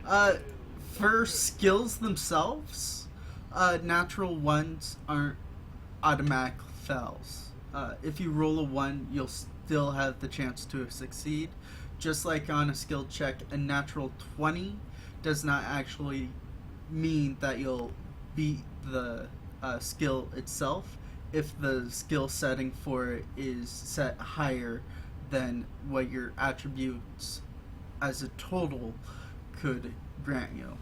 S2: fail.
S1: For skills themselves, natural ones aren't automatic fails. If you roll a 1, you'll still have the chance to succeed. Just like on a skill check, a natural 20 does not actually mean that you'll beat the skill itself if the skill setting for it is set higher than what your attributes as a total could grant you.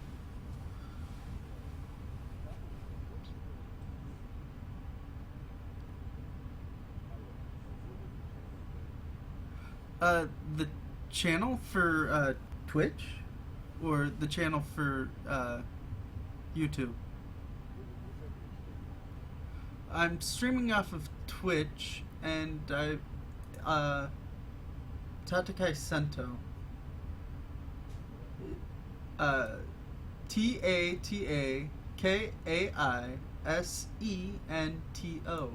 S1: The channel for Twitch or the channel for YouTube? I'm streaming off of Twitch, and Tatakai Sento. TATAKAISENTO.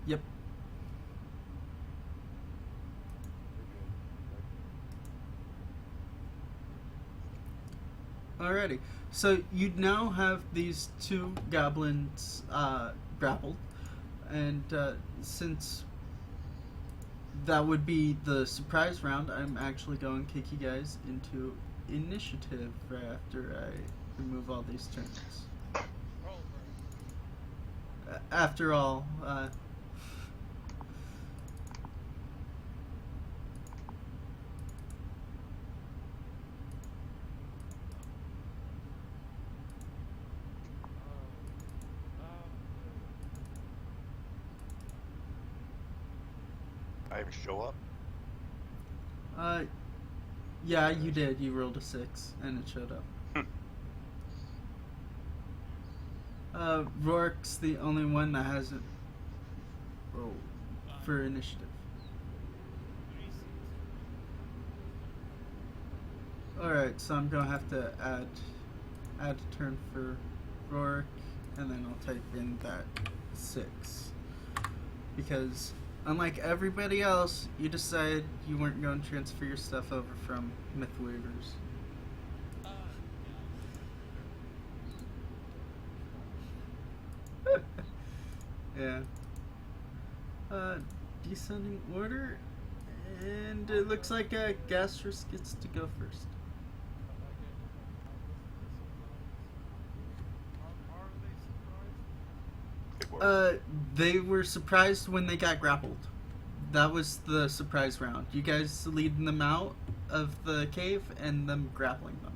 S1: Yep. Alrighty. So you now have these two goblins grappled, and since that would be the surprise round, I'm actually going to kick you guys into initiative right after I remove all these turns.
S6: Roll for it.
S1: After all,
S5: I show up.
S1: yeah, you did. You rolled a 6, and it showed up. Rourke's the only one that hasn't rolled for initiative.
S6: 3 6.
S1: Alright, so I'm gonna have to add a turn for Rourke, and then I'll type in that 6. Because unlike everybody else, you decided you weren't going to transfer your stuff over from Mythweavers.
S6: Yeah.
S1: Yeah. Descending order, and it looks like Gastrus gets to go first.
S2: Are they surprised?
S5: They were.
S1: They were surprised when they got grappled. That was the surprise round. You guys leading them out of the cave and them grappling them.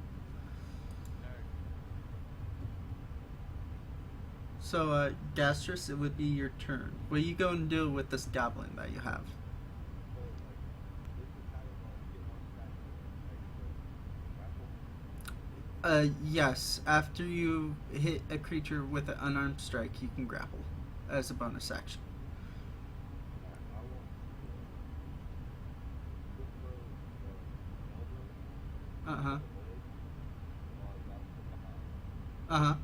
S1: So, Gastrus, it would be your turn. What are you going to do with this goblin that you have? Yes. After you hit a creature with an unarmed strike, you can grapple as a bonus action. Uh-huh. Uh-huh.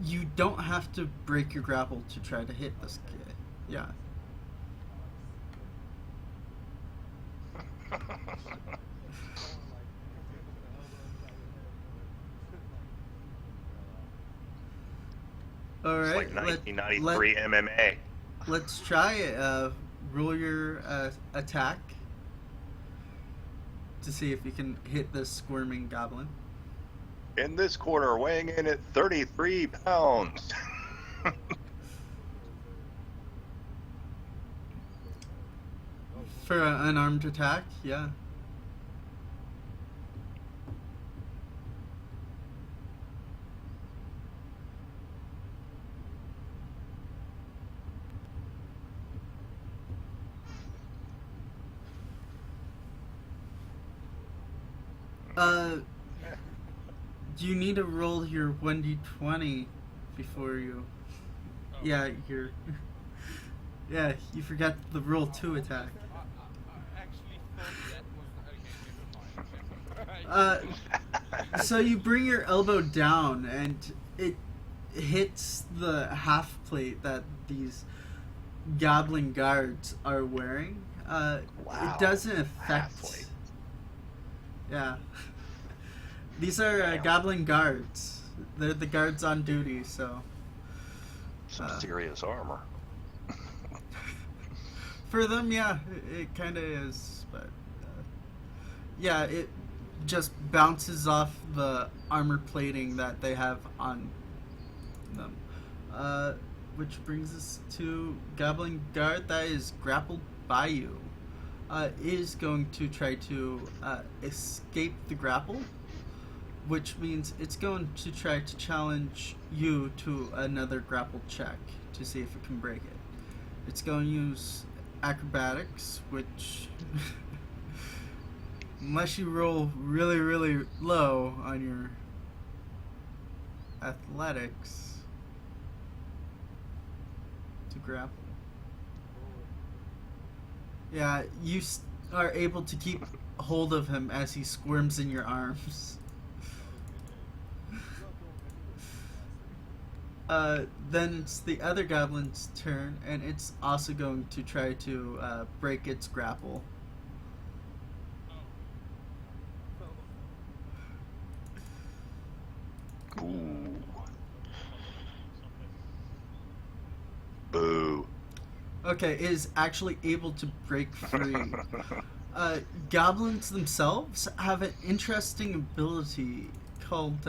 S1: You don't have to break your grapple to try to hit this kid. Yeah. All
S5: It's
S1: right.
S5: like 1993 MMA.
S1: Let's try it. Roll your attack to see if you can hit this squirming goblin.
S5: In this corner, weighing in at 33 pounds.
S1: For an unarmed attack, yeah. You need to roll your 1d20 before you.
S2: Oh.
S1: Yeah, you're. Yeah, you forgot the roll 2 attack.
S2: I actually thought that was okay. Never mind.
S1: So you bring your elbow down and it hits the half plate that these goblin guards are wearing.
S5: Wow.
S1: It doesn't affect.
S5: Half-plate.
S1: Yeah. These are
S5: Damn.
S1: goblin guards. They're the guards on duty, so.
S5: Some serious armor.
S1: For them, yeah, it kind of is, but yeah, it just bounces off the armor plating that they have on them. Which brings us to Goblin Guard that is grappled by you. Is going to try to escape the grapple, which means it's going to try to challenge you to another grapple check to see if it can break it. It's going to use acrobatics, which unless you roll really, really low on your athletics to grapple. Yeah, you are able to keep hold of him as he squirms in your arms. Then it's the other goblin's turn, and it's also going to try to break its grapple.
S5: Ooh. Boo.
S1: Okay, it is actually able to break free. Goblins themselves have an interesting ability called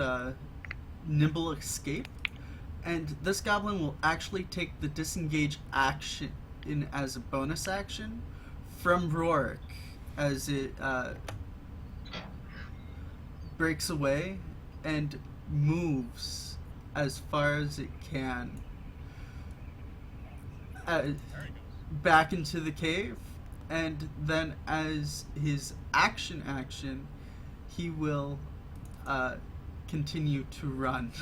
S1: Nimble Escape, and this goblin will actually take the disengage action in as a bonus action from Rorik as it breaks away and moves as far as it can back into the cave, and then as his action he will continue to run.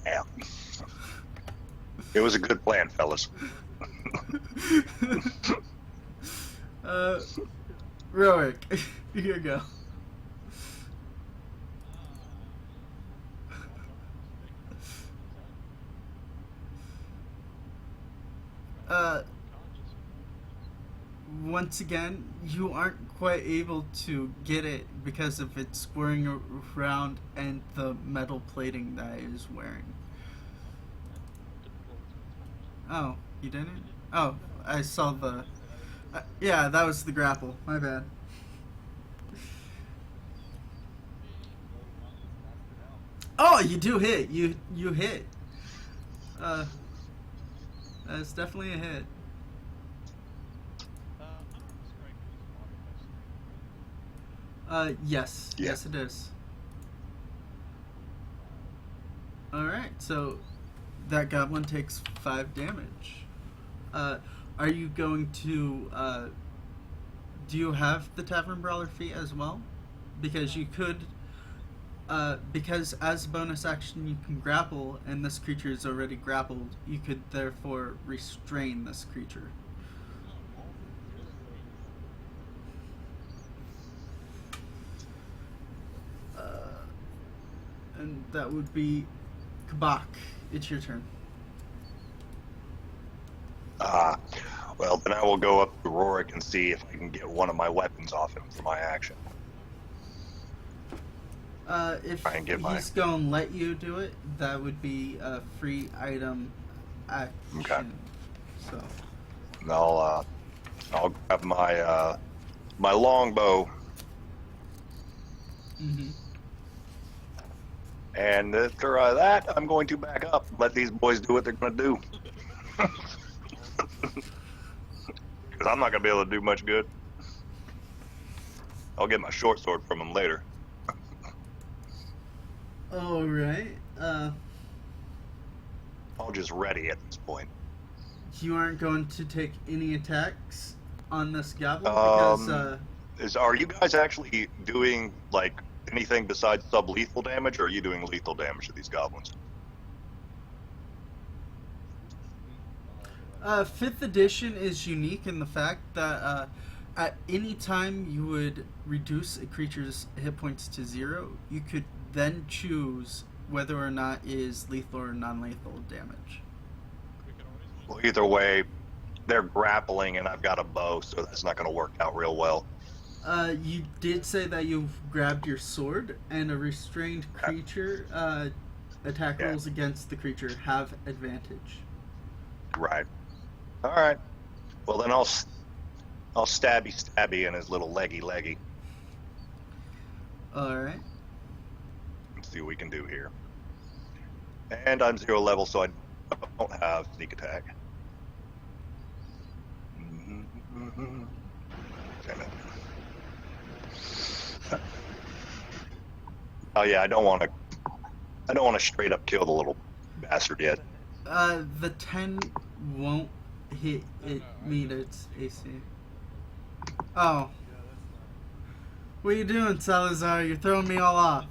S5: Yeah. It was a good plan, fellas.
S1: Rorik, here you go. Once again, you aren't quite able to get it because of its squaring around and the metal plating that it is wearing. Oh, you didn't? Oh, I saw the... yeah, that was the grapple. My bad. Oh, you do hit. You hit. That's definitely a hit. Yes.
S5: Yeah.
S1: Yes, it is. Alright, so that goblin takes 5 damage. Are you going to, do you have the Tavern Brawler feat as well? Because you could, because as a bonus action you can grapple, and this creature is already grappled, you could therefore restrain this creature. And that would be Kabak. It's your turn.
S5: Well, then I will go up to Rorik and see if I can get one of my weapons off him for my action.
S1: If
S5: Try and get
S1: he's going to let you do it, that would be a free item action.
S5: Okay.
S1: So.
S5: And I'll grab my my longbow,
S1: Mm-hmm.
S5: and after that, I'm going to back up. Let these boys do what they're going to do. Because I'm not going to be able to do much good. I'll get my short sword from them later.
S1: All right.
S5: I'll just ready at this point.
S1: You aren't going to take any attacks on this goblin because
S5: Are you guys actually doing like anything besides sub-lethal damage, or are you doing lethal damage to these goblins?
S1: 5th edition is unique in the fact that at any time you would reduce a creature's hit points to 0, you could then choose whether or not it is lethal or non-lethal damage.
S5: Well, either way, they're grappling, and I've got a bow, so that's not going to work out real well.
S1: You did say that you've grabbed your sword, and a restrained creature attack
S5: Yeah.
S1: rolls against the creature have advantage.
S5: Right. All right. Well, then I'll stabby in his little leggy.
S1: All right.
S5: Let's see what we can do here. And I'm 0 level, so I don't have sneak attack. Damn it. Oh yeah, I don't want to straight up kill the little bastard yet.
S1: The 10 won't hit it meet its AC. Oh. What are you doing, Salazar? You're throwing me all off.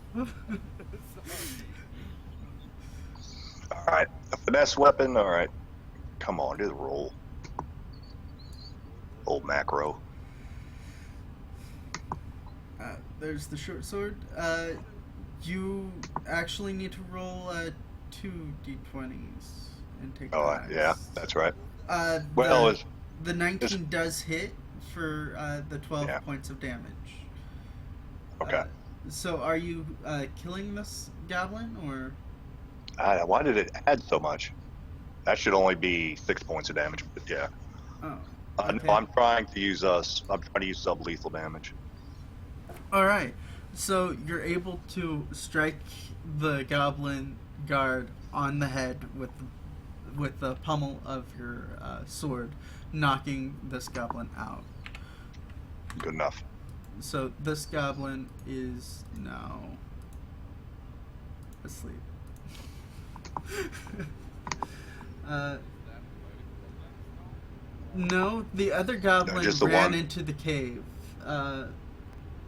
S5: All right, a finesse weapon. All right, come on, do the roll. Old macro.
S1: There's the short sword. You actually need to roll 2 d20s and take.
S5: Oh,
S1: the
S5: yeah,
S1: dice.
S5: that's right.
S1: Well, the 19 does hit for the 12
S5: Yeah.
S1: points of damage.
S5: Okay.
S1: So are you killing this goblin, or?
S5: Why did it add so much? That should only be 6 points of damage, but yeah.
S1: Oh.
S5: No, I'm trying to use sub-lethal damage.
S1: All right. So you're able to strike the goblin guard on the head with the pommel of your sword, knocking this goblin out.
S5: Good enough.
S1: So this goblin is now asleep. No, the other goblin
S5: just the
S1: ran
S5: one.
S1: into the cave.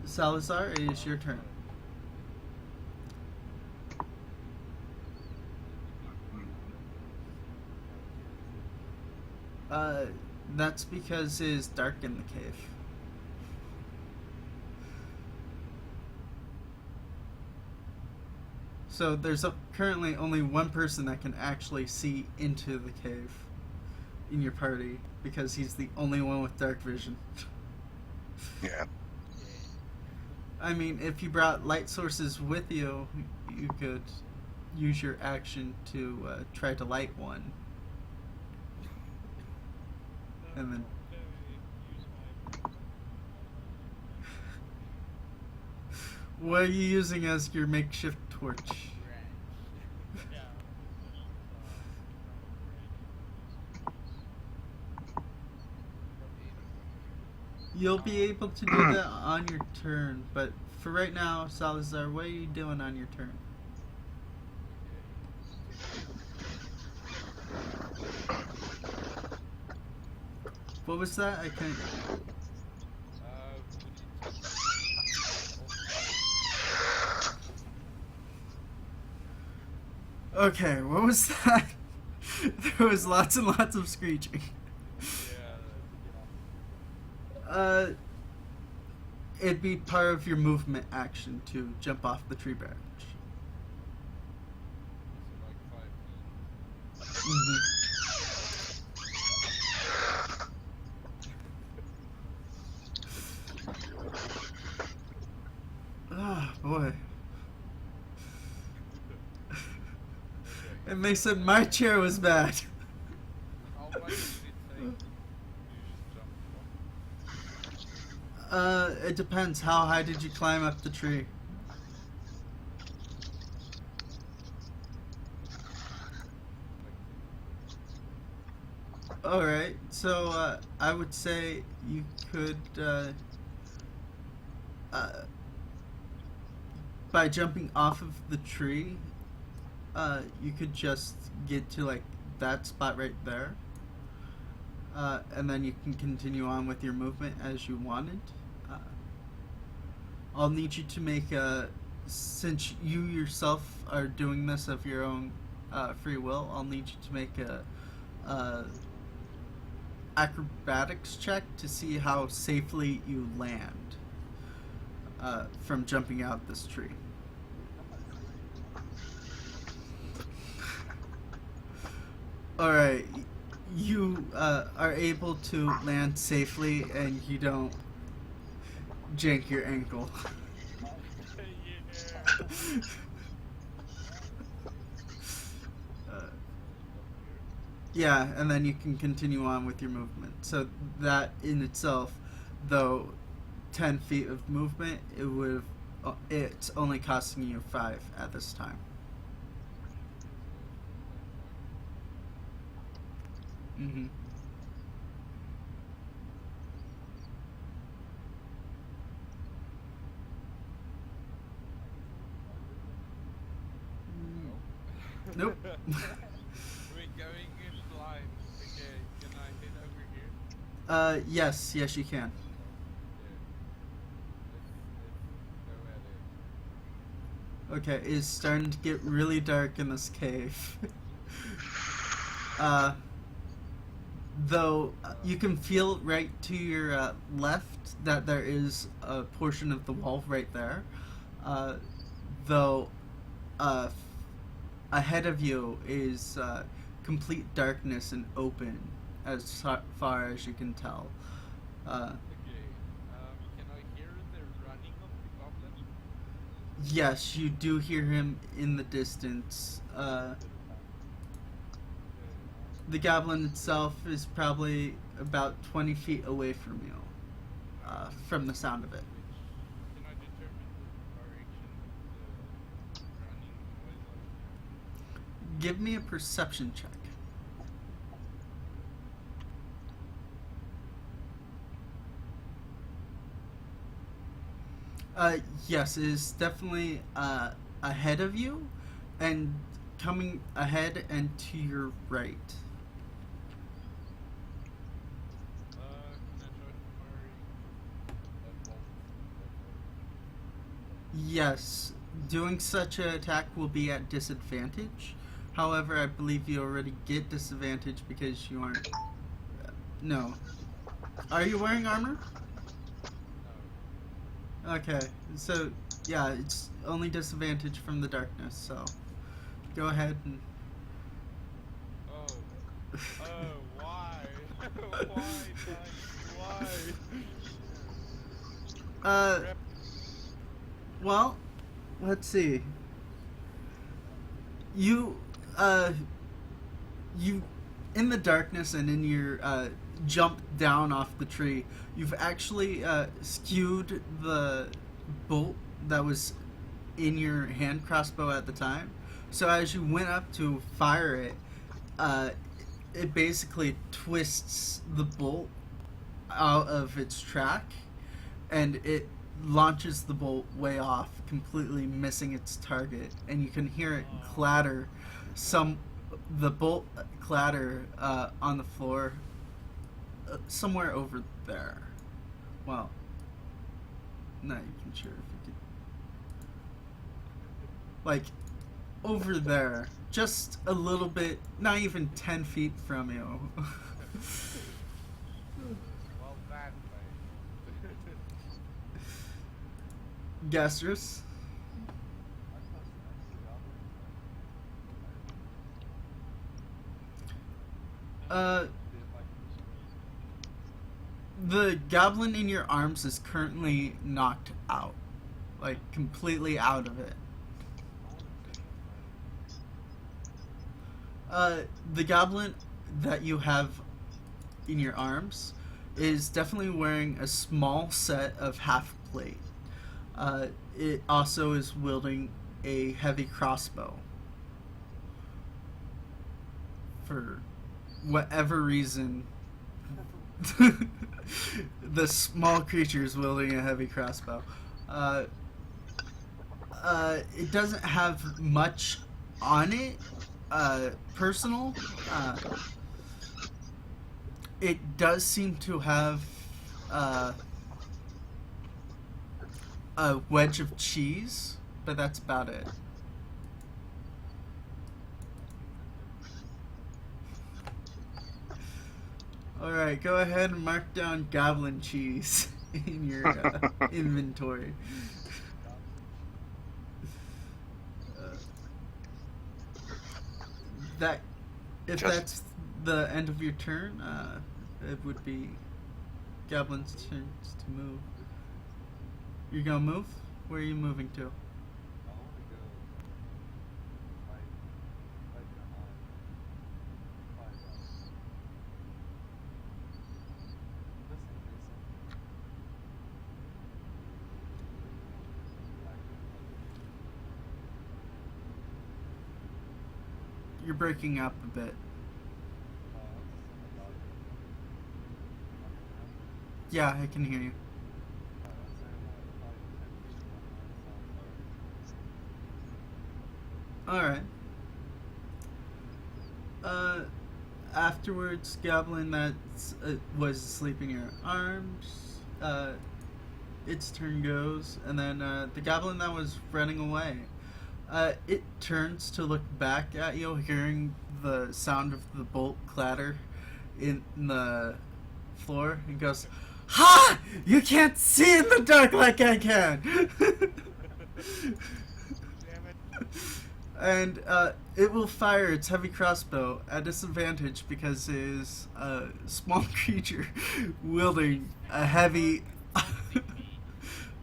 S1: Salazar, it is your turn. That's because it is dark in the cave. So there's currently only one person that can actually see into the cave in your party, because he's the only one with dark vision.
S5: Yeah.
S1: I mean, if you brought light sources with you, you could use your action to try to light one. And then-
S6: Okay, use my.
S1: What are you using as your makeshift torch?
S2: Right.
S6: Yeah.
S1: You'll be able to do that on your turn, but for right now, Salazar, what are you doing on your turn? What was that? I can't.
S2: Would you
S1: Okay, what was that? There was lots and lots of screeching. It'd be part of your movement action to jump off the tree branch.
S2: So like 5 feet.
S1: Mhm. Oh boy. And they said my chair was bad.
S2: How much did it take? You just jump off.
S1: It depends. How high did you climb up the tree? Alright, so I would say you could, by jumping off of the tree, you could just get to like that spot right there. And then you can continue on with your movement as you wanted. I'll need you to make a, since you yourself are doing this of your own free will, I'll need you to make a acrobatics check to see how safely you land from jumping out this tree. Alright, you are able to land safely and you don't jank your ankle. Yeah, and then you can continue on with your movement. So that in itself, though 10 feet of movement, it's only costing you 5 at this time. Mm-hmm. Nope.
S2: We're going in blind. Okay, can I head over here?
S1: Yes, you can.
S2: Yeah. Let's go at it.
S1: Okay, it's starting to get really dark in this cave. Though you can feel right to your left that there is a portion of the wall right there. Though ahead of you is complete darkness and open as far as you can tell.
S2: Okay. Can I hear the running of the goblin?
S1: Yes, you do hear him in the distance. The goblin itself is probably about 20 feet away from you, from the sound of it.
S2: Can I determine the direction of the running noise?
S1: Give me a perception check. Yes, it is definitely ahead of you, and coming ahead and to your right.
S2: Can I try firing a bolt?
S1: Yes, doing such an attack will be at disadvantage. However, I believe you already get disadvantage because you aren't. No. Are you wearing armor?
S2: No.
S1: Okay, so yeah, it's only disadvantage from the darkness, so go ahead and.
S2: Oh. Oh, why? Why, guys? Why? Rip.
S1: Well, let's see. You, you, in the darkness and in your jump down off the tree, you've actually skewed the bolt that was in your hand crossbow at the time. So as you went up to fire it, it basically twists the bolt out of its track, and it launches the bolt way off, completely missing its target, and you can hear it clatter. The bolt clatter on the floor, somewhere over there. Well, not even sure if you could, like, over there, just a little bit, not even 10 feet from you.
S2: Well, that way.
S1: Gastrus. The goblin in your arms is currently knocked out, like completely out of it. The goblin that you have in your arms is definitely wearing a small set of half plate. It also is wielding a heavy crossbow. For whatever reason, the small creature is wielding a heavy crossbow. It doesn't have much on it, personal. It does seem to have a wedge of cheese, but that's about it. Alright, go ahead and mark down goblin cheese in your inventory. That, if
S5: Just-
S1: that's the end of your turn, it would be goblin's turns to move. You're gonna move? Where are you moving to? You're breaking up a bit. Yeah, I can hear you. Alright. Afterwards, goblin that was asleep in your arms, its turn goes, and then the goblin that was running away, it turns to look back at you, hearing the sound of the bolt clatter in the floor, and goes, "Ha! You can't see in the dark like I can!"
S2: Damn it.
S1: And it will fire its heavy crossbow at disadvantage because it is a small creature wielding a heavy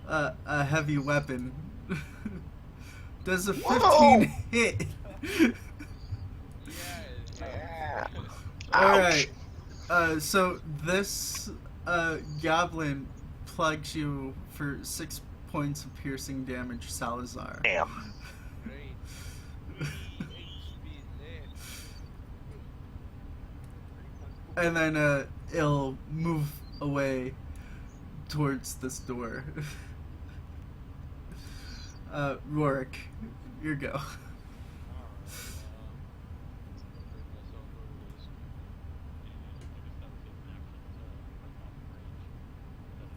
S1: a heavy weapon. Does a 15
S5: Whoa!
S1: hit?
S2: Yeah.
S1: Alright. So this goblin plugs you for 6 points of piercing damage, Salazar.
S5: Damn.
S2: Great. HP lit.
S1: And then it'll move away towards this door. Rorik, your go.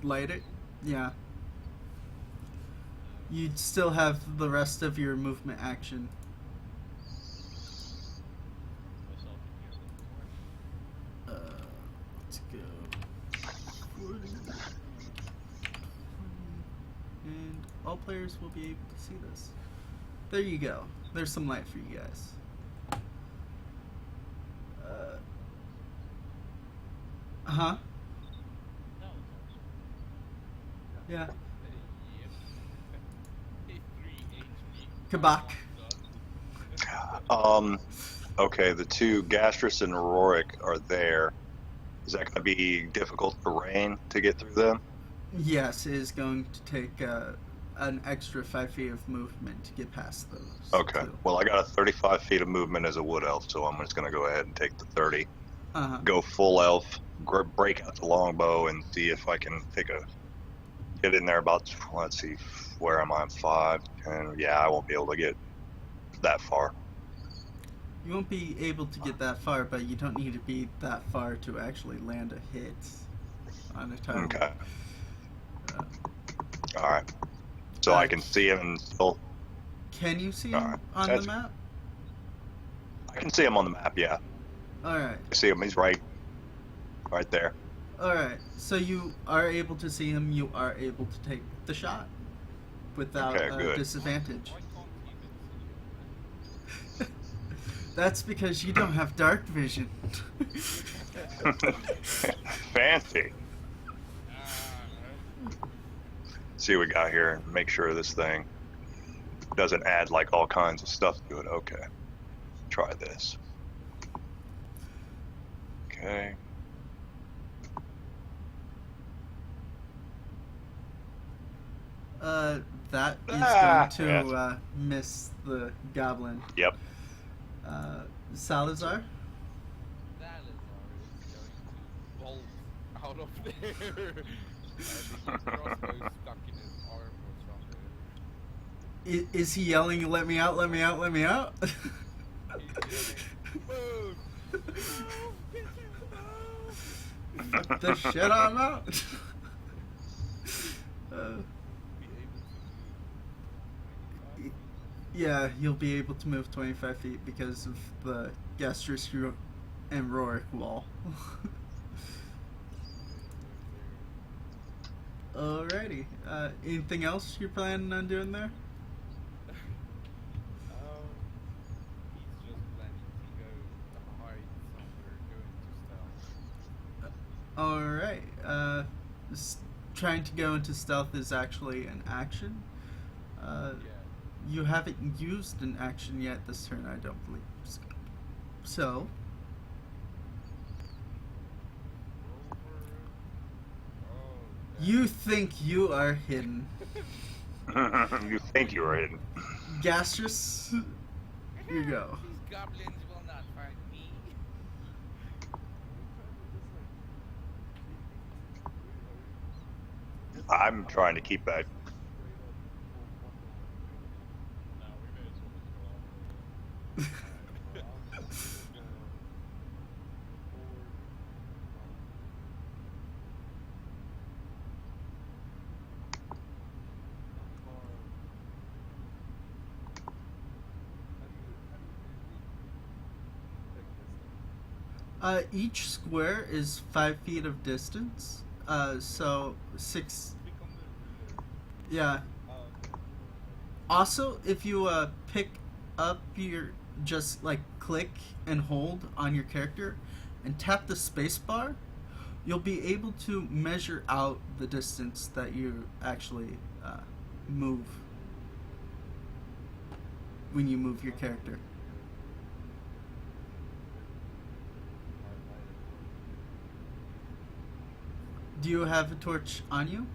S1: Light it? Yeah. You'd still have the rest of your movement action. Let's go. 40, 20, and all players will be able to see this. There you go. There's some light for you guys. Huh? Yeah. Kabak.
S5: Okay, the two Gastrus and Rorik are there. Is that going to be difficult for Rain to get through them?
S1: Yes, it is going to take an extra 5 feet of movement to get past those.
S5: Okay.
S1: two.
S5: Well, I got a 35 feet of movement as a wood elf, so I'm just going to go ahead and take the 30.
S1: Uh-huh.
S5: Go full elf, break out the longbow, and see if I can get in there about, let's see, where am I? I'm 5, and yeah, I won't be able to get that far.
S1: You won't be able to get that far, but you don't need to be that far to actually land a hit on a target.
S5: Okay. All right. So I can see him and still.
S1: Can you see him
S5: Alright,
S1: on the
S5: that's-
S1: map?
S5: I can see him on the map. Yeah,
S1: Alright.
S5: I see him. He's right there.
S1: Alright. So you are able to see him, you are able to take the shot without
S5: Okay, good.
S1: disadvantage.
S2: Why can't he even see you?
S1: That's because you don't have dark vision.
S5: Fancy.
S2: Ah,
S5: See what we got here and make sure this thing doesn't add like all kinds of stuff to it. Okay. Try this. Okay.
S1: That is
S5: Ah,
S1: going
S5: yeah.
S1: to miss the goblin.
S5: Yep.
S1: Salazar?
S2: Salazar is going to bolt out of there. And his crossbow stuck in his arm or something.
S1: Is he yelling, "Let me out, let me out, let me out"?
S2: He's yelling, "Move! Move! Bitches, move!"
S1: The shit I'm out.
S2: Be able to move 25 feet.
S1: Yeah, you'll be able to move 25 feet because of the Gastrus and Rorik wall. Alrighty. Anything else you're planning on doing there?
S2: He's just planning to go hide somewhere, go into stealth.
S1: Alright. Trying to go into stealth is actually an action.
S2: Yeah.
S1: You haven't used an action yet this turn, I don't believe. So,
S2: Roll for it. Oh,
S1: you think you are hidden.
S5: You think you're in.
S1: Gastrus, here you go.
S2: These goblins will not find me.
S5: I'm trying to keep that.
S6: No, we may as well just go all the way.
S1: Each square is 5 feet of distance. So 6.
S6: Become the ruler.
S1: Yeah. Also, if you pick up your, just like click and hold on your character and tap the space bar, you'll be able to measure out the distance that you actually move when you move your character. Do you have a torch on you?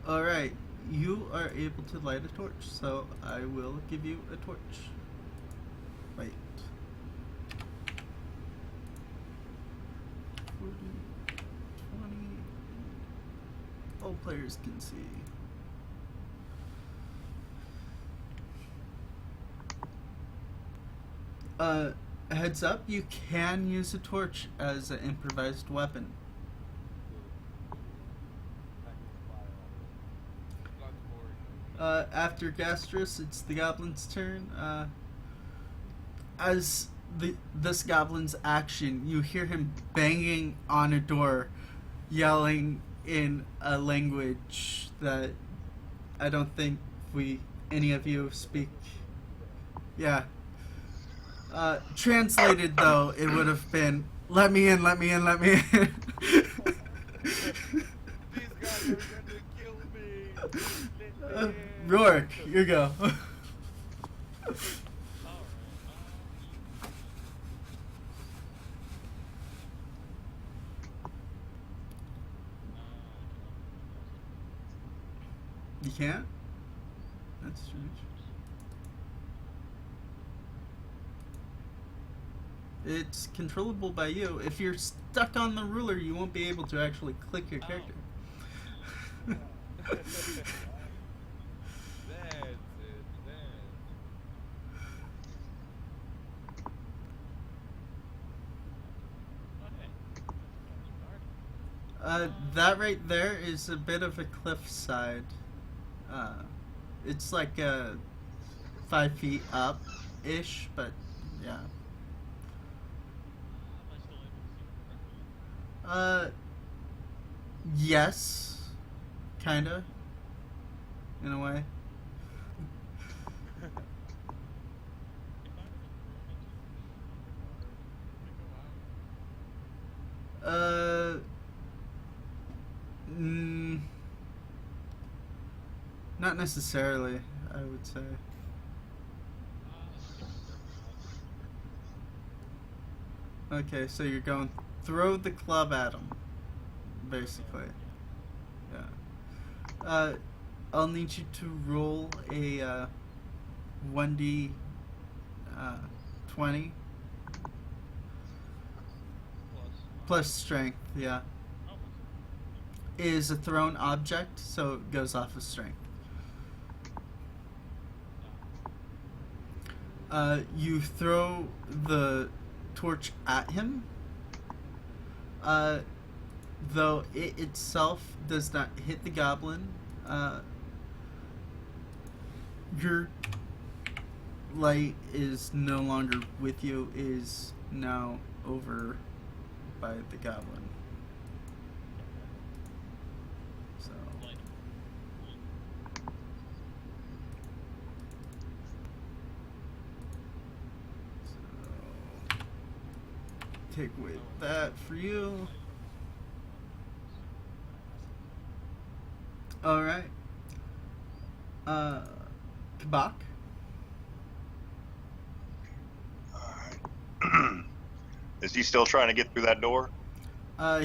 S1: Alright, you are able to light a torch, so I will give you a torch. Wait. 40, 20. All players can see. Heads up, you can use a torch as an improvised weapon.
S2: Bloodborne.
S1: After Gastrus, it's the goblin's turn. As this goblin's action, you hear him banging on a door, yelling in a language that I don't think any of you speak. Yeah. Translated though, it would have been, "Let me in, let me in, let me in."
S2: These guys are gonna kill me. Let me in.
S1: Rourke, you go.
S6: Alright,
S1: You can't? That's strange. It's controllable by you. If you're stuck on the ruler, you won't be able to actually click your character.
S2: That's it. Then.
S1: That right there is a bit of a cliffside. It's like 5 feet up ish, but yeah.
S6: am I still able to see correctly?
S1: Yes, kinda, in a way.
S6: If I were to throw into the car, would it go out?
S1: Mm, not necessarily, I would say. Okay, so you're going throw the club at him, basically. Yeah. I'll need you to roll a 1d 20 plus strength. Yeah,
S6: Oh,
S1: is a thrown object, so it goes off of strength. You throw the torch at him. Though it itself does not hit the goblin. Your light is no longer with you, is now over by the goblin. So,
S6: like,
S1: take away that for you. Alright. Kabak?
S5: Alright. Is he still trying to get through that door?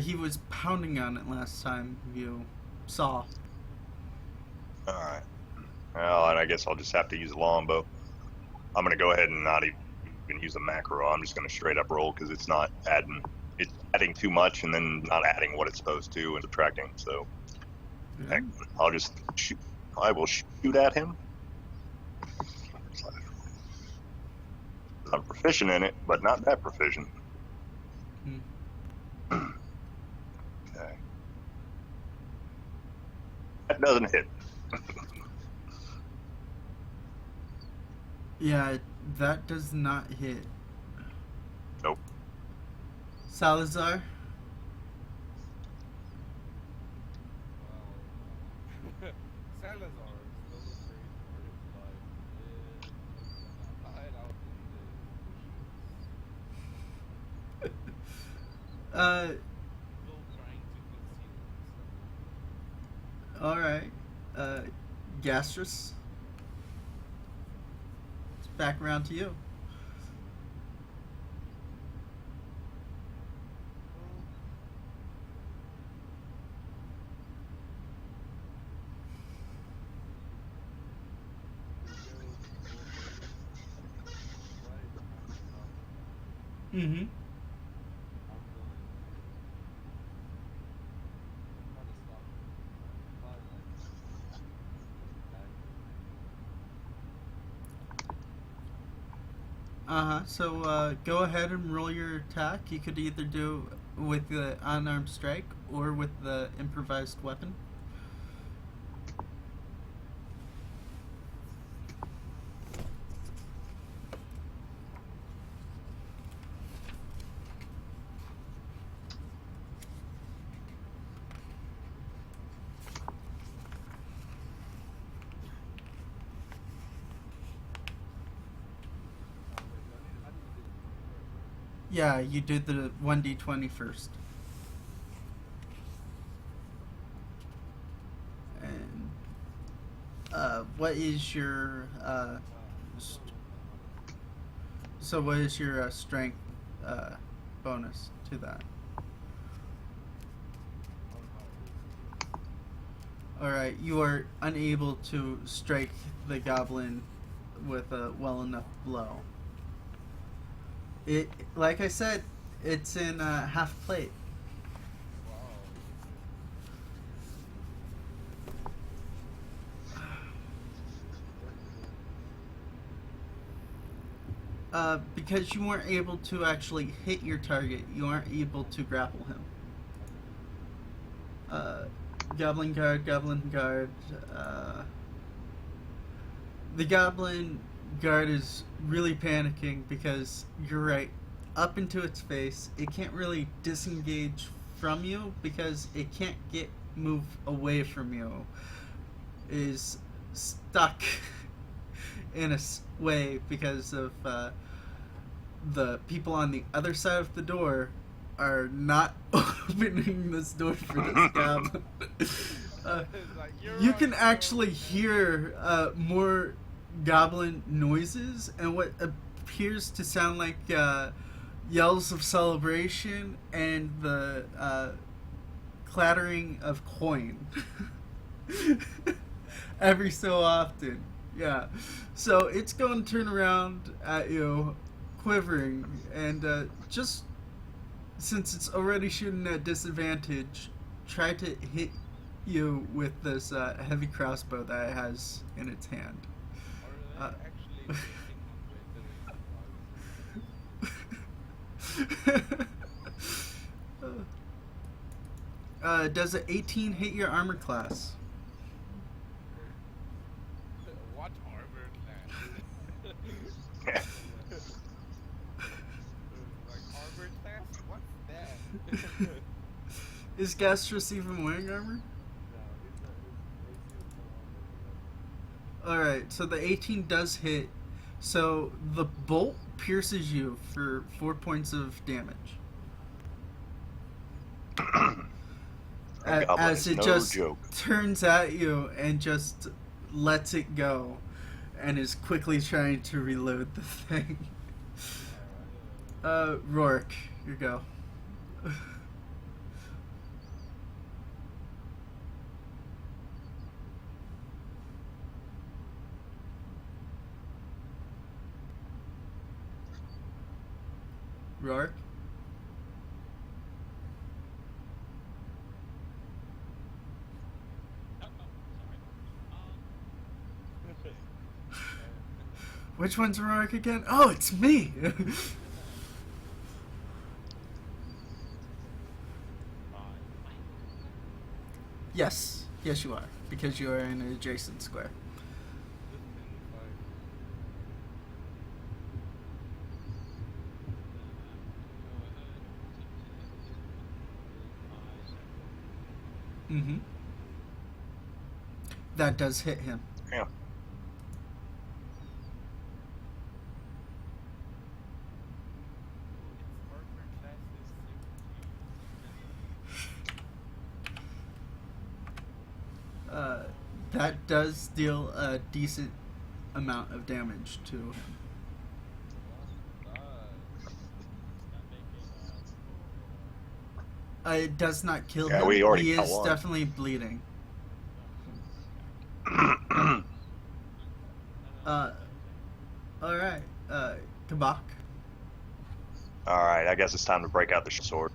S1: He was pounding on it last time you saw.
S5: Alright. Well, and I guess I'll just have to use a longbow. I'm gonna go ahead and not even use a macro. I'm just gonna straight up roll because it's not adding. It's adding too much and then not adding what it's supposed to and subtracting. So
S1: Yeah.
S5: heck, I'll just shoot. I will shoot at him. I'm proficient in it, but not that proficient.
S1: Hmm.
S5: Okay. That doesn't hit.
S1: Yeah, that does not hit.
S5: Nope.
S1: Salazar?
S2: Wow. Salazar is still afraid for his life. Is gonna hide out in the bushes. Still trying to conceal himself.
S1: Alright. Gastrus? It's back around to you. Mm-hmm. So, go ahead and roll your attack. You could either do with the unarmed strike or with the improvised weapon. Yeah, you did the 1d20 first. And what is your st- so what is your strength bonus to that? Alright, you are unable to strike the goblin with a well enough blow. It, like I said, it's in half plate. Because you weren't able to actually hit your target, you aren't able to grapple him. Goblin guard, goblin guard. The goblin guard is really panicking because you're right up into its face. It can't really disengage from you because it can't move away from you. It is stuck in a way because of the people on the other side of the door are not opening this door for this goblin. You can actually hear more goblin noises and what appears to sound like yells of celebration and the clattering of coin every so often. Yeah. So it's going to turn around at you, quivering, and just since it's already shooting at disadvantage, try to hit you with this heavy crossbow that it has in its hand.
S2: Are they actually thinking
S1: Does an 18 hit your armor class?
S2: what armor class? Like armor class? What's that?
S1: Is Gastrus even wearing armor? Alright, so the 18 does hit. So the bolt pierces you for 4 points of damage.
S5: Goblin
S1: As
S5: is
S1: it
S5: no
S1: just
S5: joke.
S1: turns at you and just lets it go and is quickly trying to reload the thing. Rourke, you go. Rourke? Which one's Rourke again? Oh, it's me! Yes. Yes, you are. Because you are in an adjacent square. Mm-hmm. That does hit him.
S5: Yeah.
S1: That does deal a decent amount of damage to him. It does not kill
S5: Yeah,
S1: him.
S5: we already
S1: He is
S5: got one.
S1: definitely bleeding. Alright, Kabak.
S5: Alright, I guess it's time to break out the sword.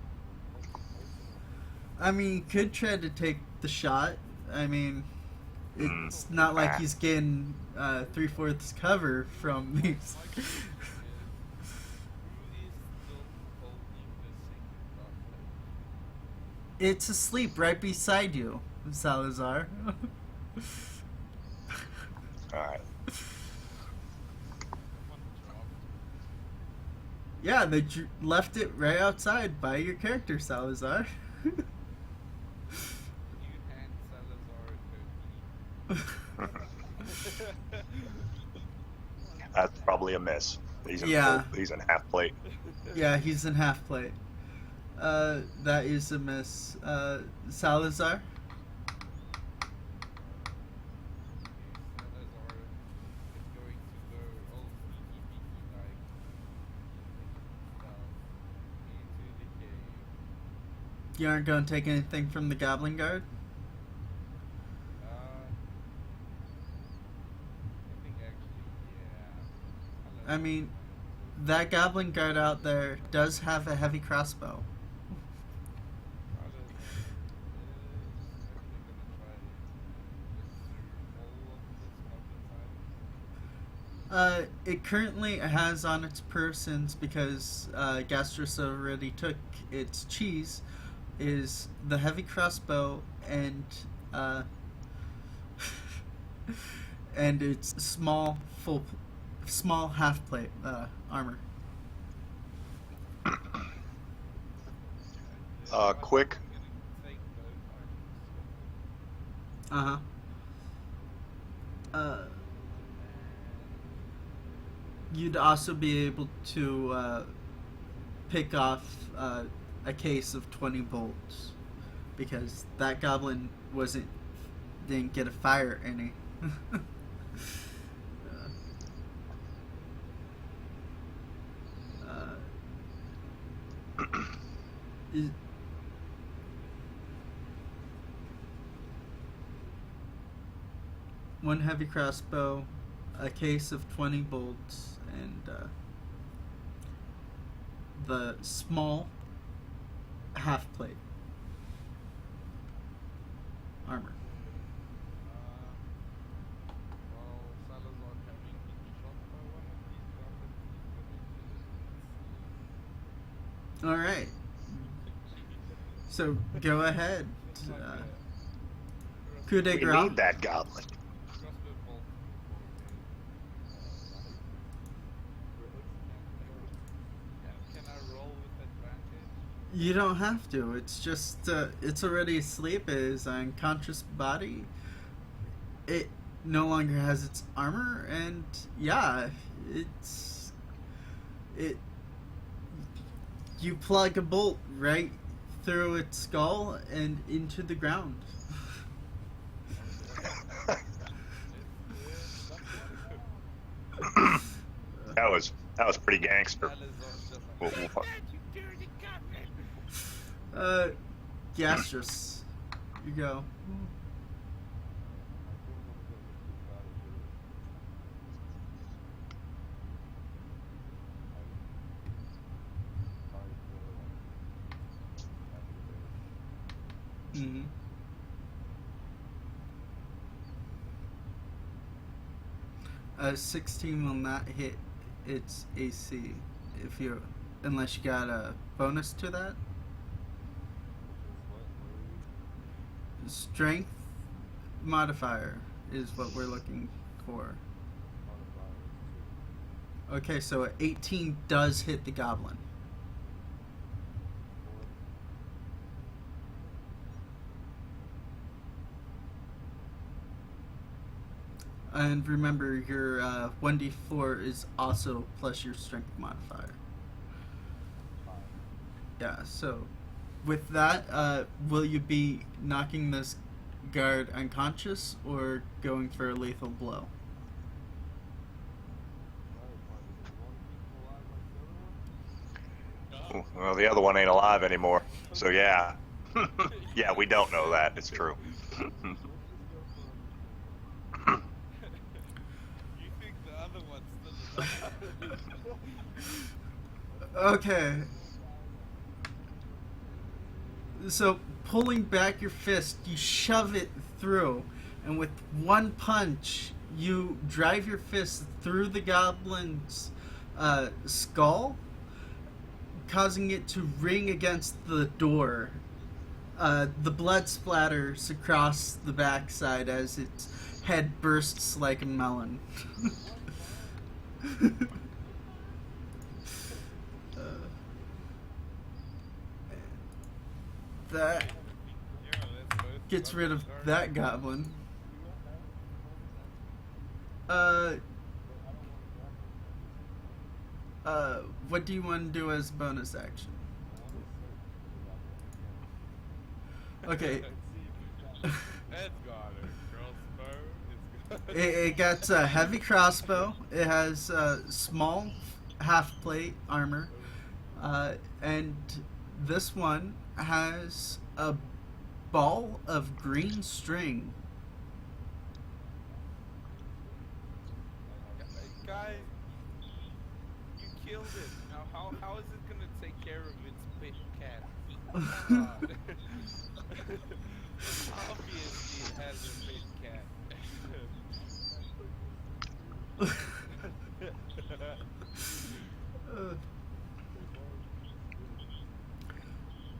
S1: I mean, he could try to take the shot. I mean, it's not like he's getting 3/4 cover from these. It's asleep right beside you, Salazar.
S5: Alright.
S1: Yeah, they left it right outside by your character, Salazar.
S2: You hand Salazar a cookie.
S5: That's probably a miss. He's in
S1: Yeah.
S5: he's in half plate.
S1: Yeah, he's in half plate. That is a miss. Salazar?
S2: Salazar
S1: You aren't going to take anything from the Goblin Guard?
S2: I think actually, yeah.
S1: I mean, that Goblin Guard out there does have a heavy crossbow. It currently has on its persons, because Gastrus already took its cheese, is the heavy crossbow and and its small half plate armor.
S5: Quick.
S1: You'd also be able to pick off a case of 20 bolts, because that goblin didn't get a fire any. Is, one heavy crossbow, a case of 20 bolts, and the small half plate armor.
S2: Well, Salazar having been shot by one of these goblins, he's gonna
S1: All right. So go ahead. Coup de
S5: We
S1: grace.
S5: need that goblin.
S2: crossbow bolt. Can I roll with advantage?
S1: You don't have to. It's just it's already asleep. It is an unconscious body. It no longer has its armor, and yeah, it. You plug a bolt right through its skull and into the ground.
S5: That was pretty gangster.
S2: Salazar's just
S5: We'll-
S2: like,
S5: we'll-
S2: you dirty goblin!
S1: Gastrus, you go. Mm-hmm. A 16 will not hit its AC unless you got a bonus to that. Strength modifier is what we're looking for. Okay, so a 18 does hit the goblin. And remember, your 1d4 is also plus your strength modifier. Yeah, so with that, will you be knocking this guard unconscious or going for a lethal blow?
S5: Well, the other one ain't alive anymore. So yeah. Yeah, we don't know that. It's true.
S2: You think the other one's still alive?
S1: Okay. So, pulling back your fist, you shove it through, and with one punch, you drive your fist through the goblin's skull, causing it to ring against the door. The blood splatters across the backside as its head bursts like a melon. That
S2: Yeah, let's both
S1: gets rid of
S2: guard.
S1: that goblin. What do you want to do as bonus action? Okay.
S2: It's got a crossbow. It's got
S1: It got a heavy crossbow. It has small half plate armor, and this one has a ball of green string.
S2: Guys, you killed it. Now, how is it gonna take care of its pit cat? Come on. Obviously, it has a pit cat.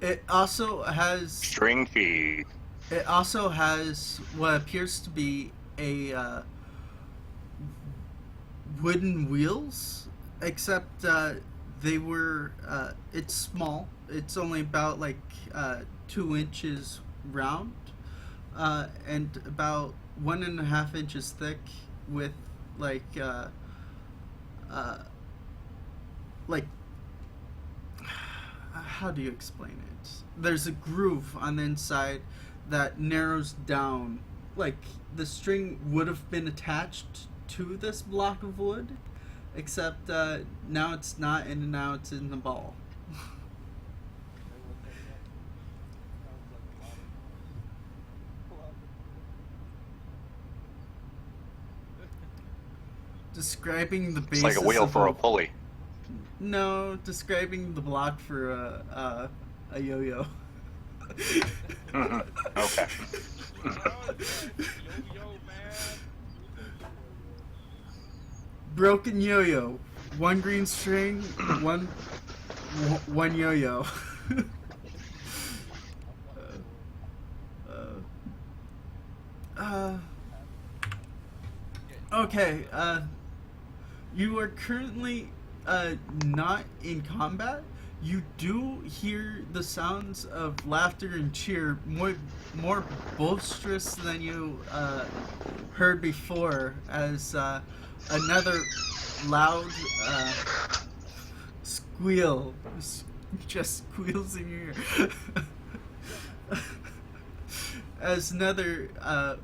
S1: It also has
S5: String key.
S1: It also has what appears to be a wooden wheels, except they were. It's small. It's only about like 2 inches round, and about 1.5 inches thick, with like like how do you explain it? There's a groove on the inside that narrows down. Like the string would have been attached to this block of wood, except now it's not, and now it's in the ball. Describing the
S5: It's
S1: basis
S5: like a wheel
S1: of
S5: for a pulley.
S1: No, describing the block for a yo-yo.
S5: Mhm. Okay.
S2: Yo, man.
S1: Broken yo-yo. 1 green string, one yo-yo. Okay, you are currently not in combat. You do hear the sounds of laughter and cheer, more boisterous than you heard before, as another loud squeal just squeals in your ear. As another,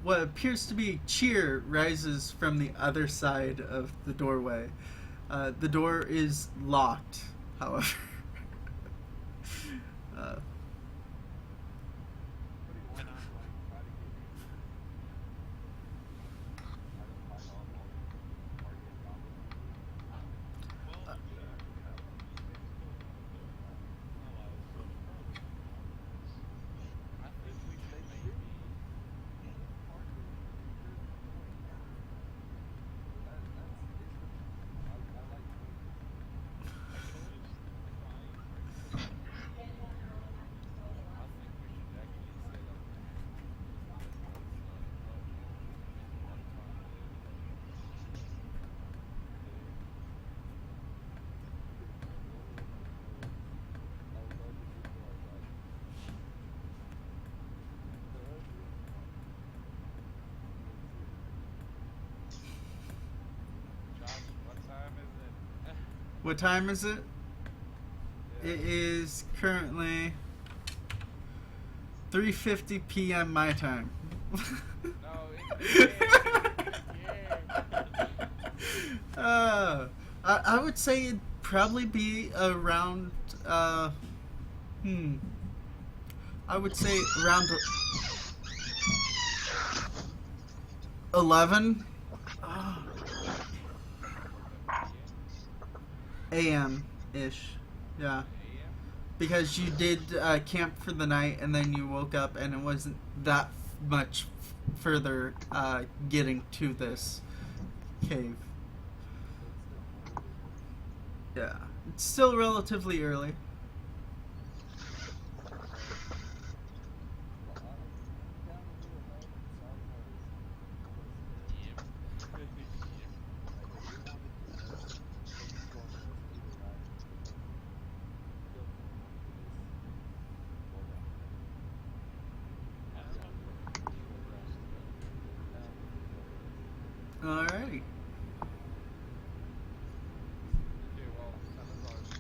S1: what appears to be cheer rises from the other side of the doorway. The door is locked, however.
S2: I think we should maybe. I think we should actually set up. Josh, what time is it?
S1: What time is it?
S2: Yeah.
S1: It is currently 3:50 p.m. my time.
S2: No, it's
S1: I would say it'd probably be around I would say around 11 a.m. ish. Yeah. Because you did camp for the night, and then you woke up, and it wasn't that much further getting to this cave. Yeah, it's still relatively early. Alrighty.
S2: Okay, well, Salazar's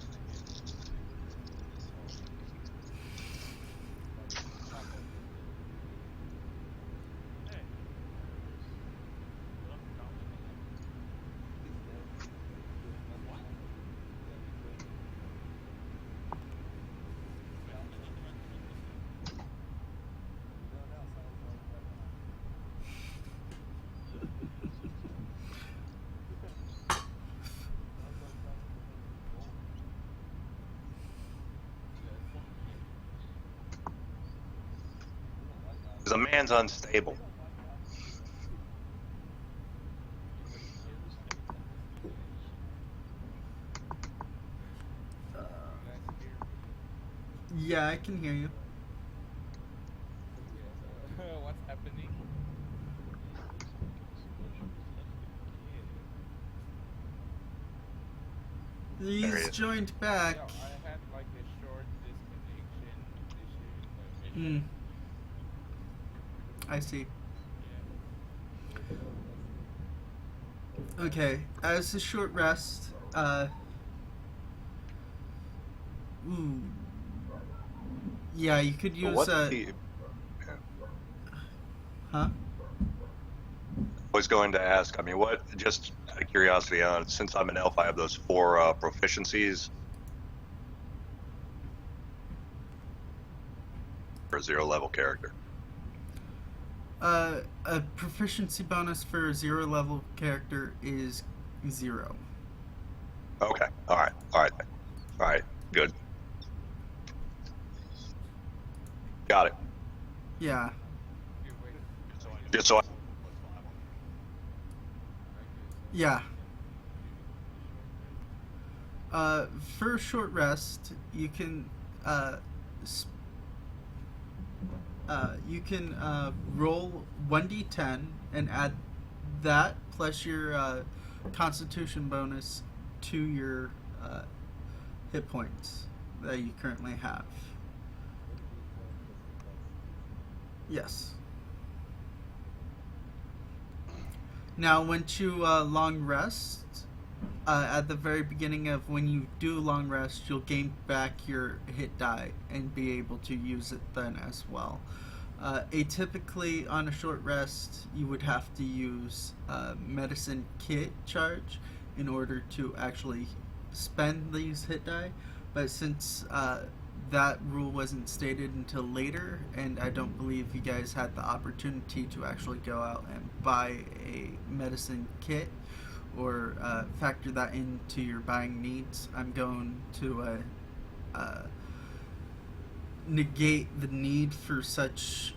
S5: the man's unstable.
S1: Uh,
S2: You guys hear me?
S1: yeah, I can hear you.
S2: Yeah. What's happening?
S5: There he
S1: He's
S5: is.
S1: joined back.
S2: Yeah, I had like a short disconnection issue in the
S1: Hmm.
S2: mission.
S1: I see.
S2: Yeah.
S1: Okay, as a short rest, ooh, yeah, you could use
S5: What
S1: huh?
S5: I was going to ask, I mean, what, just out of curiosity, since I'm an elf, I have those 4 proficiencies for a 0 level character.
S1: A proficiency bonus for a 0 level character is 0.
S5: Okay, alright, good. Got it.
S1: Yeah.
S2: Okay, wait.
S5: Just so I,
S2: Okay, so
S1: Yeah.
S2: short
S1: For a short rest, you can roll 1d10 and add that plus your Constitution bonus to your hit points that you currently have. Yes. Now, once you long rest, at the very beginning of when you do long rest, you'll gain back your hit die and be able to use it then as well. Atypically, on a short rest, you would have to use medicine kit charge in order to actually spend these hit die. But since that rule wasn't stated until later, and I don't believe you guys had the opportunity to actually go out and buy a medicine kit or factor that into your buying needs, I'm going to negate the need for such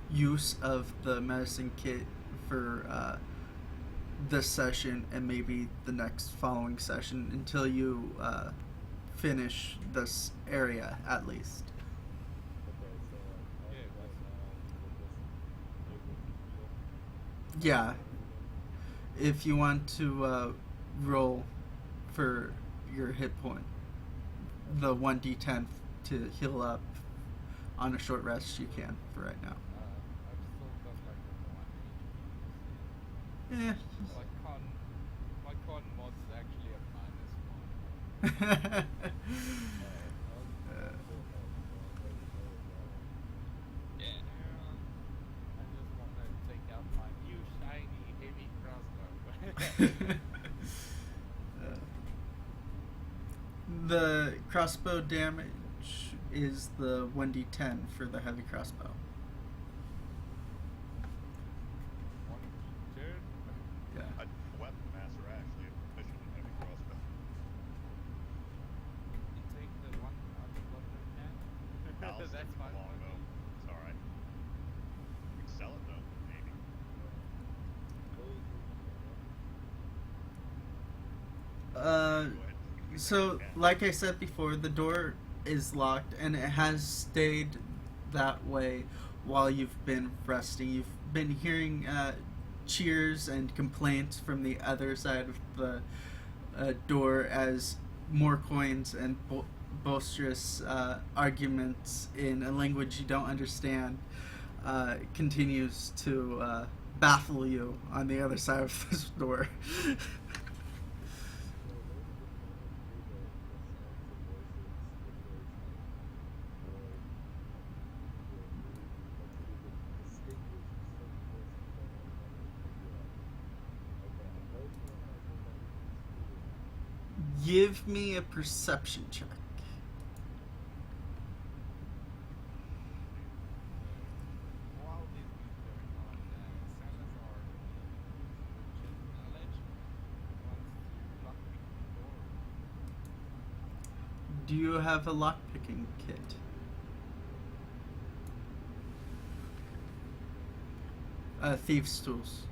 S1: use of the medicine kit for this session and maybe the next following session until you finish this area at least.
S2: Yeah, that's
S1: Yeah. If you want to roll for your hit point, the 1d10 to heal up on a short rest, you can for right now.
S2: I've still got like 1
S1: Yeah.
S2: My con mod's actually a -1. Yeah. I just want to take out my new shiny heavy crossbow.
S1: The crossbow damage is the 1d10 for the heavy crossbow.
S2: 1d10.
S1: Yeah.
S3: A weapon master actually efficient in heavy crossbow.
S2: You take the one out of what I
S3: I'll
S2: can.
S3: stick
S2: That's
S3: with
S2: fine.
S3: the longbow. It's alright. We can sell it though, maybe. Go ahead.
S1: So, like I said before, the door is locked and it has stayed that way while you've been resting. You've been hearing cheers and complaints from the other side of the door as more coins and boisterous arguments in a language you don't understand continues to baffle you on the other side of this door. Give me a perception check.
S2: While this is going on, Salazar, with knowledge, wants to lockpick the door.
S1: Do you have a lockpicking kit? thieves' tools.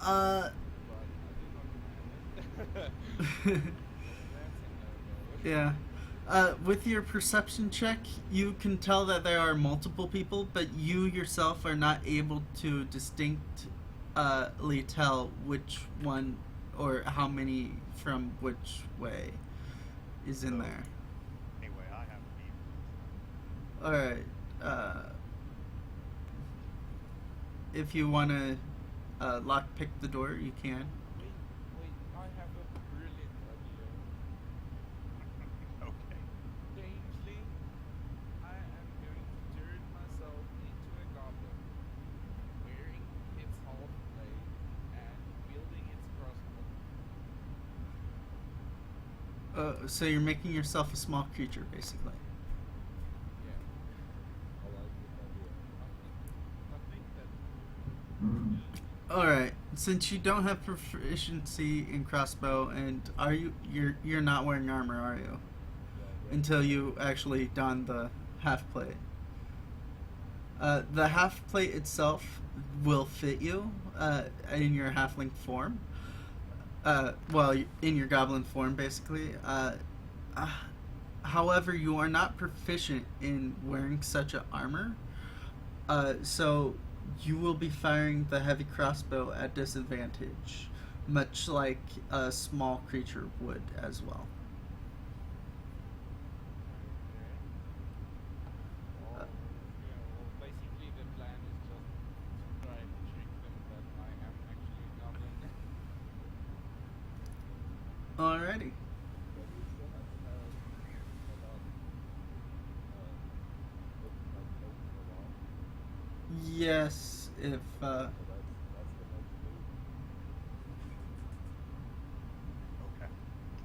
S1: Uh,
S2: But I do not mind it. That's a no-no.
S1: yeah. With your perception check, you can tell that there are multiple people, but you yourself are not able to distinctly tell which one or how many from which way is in
S3: So-
S1: there.
S3: Anyway, I have to be.
S1: Alright. If you want to lockpick the door, you can.
S2: Wait, I have a brilliant idea.
S3: Okay.
S2: Strangely, I am going to turn myself into a goblin, wearing its half blade and wielding its crossbow.
S1: So you're making yourself a small creature, basically.
S2: Yeah.
S6: I like this idea.
S2: I think that
S1: Alright. Since you don't have proficiency in crossbow, and you're not wearing armor, are you?
S6: Yeah,
S1: Until you actually don the half plate. The half plate itself will fit you in your halfling form. In your goblin form, basically. However, you are not proficient in wearing such an armor, so you will be firing the heavy crossbow at disadvantage, much like a small creature would as well.
S2: well, basically the plan is just to try and trick them that I am actually a goblin.
S1: Alrighty.
S6: but we still have to have about looking like taking it off.
S1: Yes, if
S6: So that's the next move.
S3: Okay.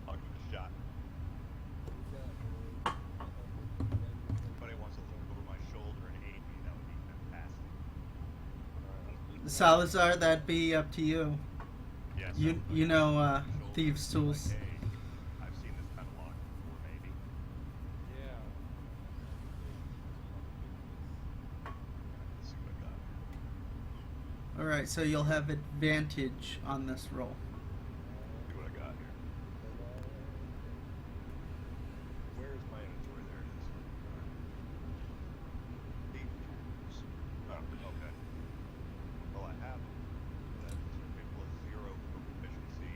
S3: I'll give it a shot.
S6: Who's got
S3: If anybody wants to look over my shoulder and aid me, that would be fantastic.
S1: Salazar, that'd be up to you.
S3: Yes.
S1: You know thieves' tools.
S3: Like, hey, I've seen this kind of lock before, maybe.
S2: Yeah.
S3: Let's see what I got here.
S1: Alright, so you'll have advantage on this roll.
S3: See what I got here. Where's my inventory? There it is. Thief tools. Oh, okay. Well, I have them. That's a +0 for proficiency,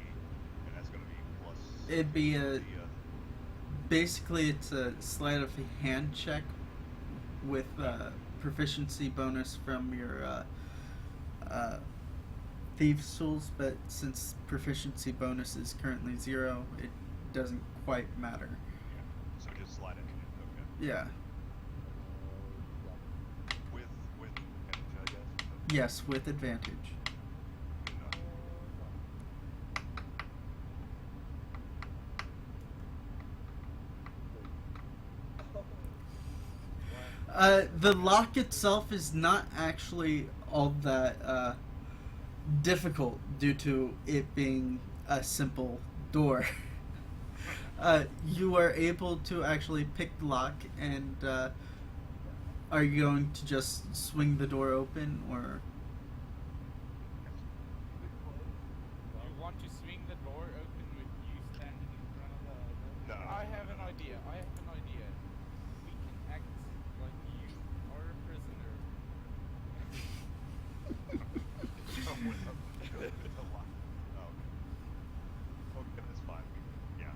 S3: and that's going to be plus.
S1: It'd be a-
S3: the,
S1: Basically, it's a sleight of hand check with proficiency bonus from your thieves' tools, but since proficiency bonus is currently 0, it doesn't quite matter.
S3: yeah. So just slide it in. Okay.
S1: Yeah.
S3: With advantage, I guess.
S1: Yes, with advantage.
S3: Good enough.
S1: The lock itself is not actually all that difficult due to it being a simple door. You are able to actually pick the lock, and are you going to just swing the door open, or?
S2: You want to swing the door open with you standing in front of the...
S3: No.
S2: I have an idea. We can act like you are a prisoner.
S3: With a lock. Oh, okay. Okay, that's fine. Yeah.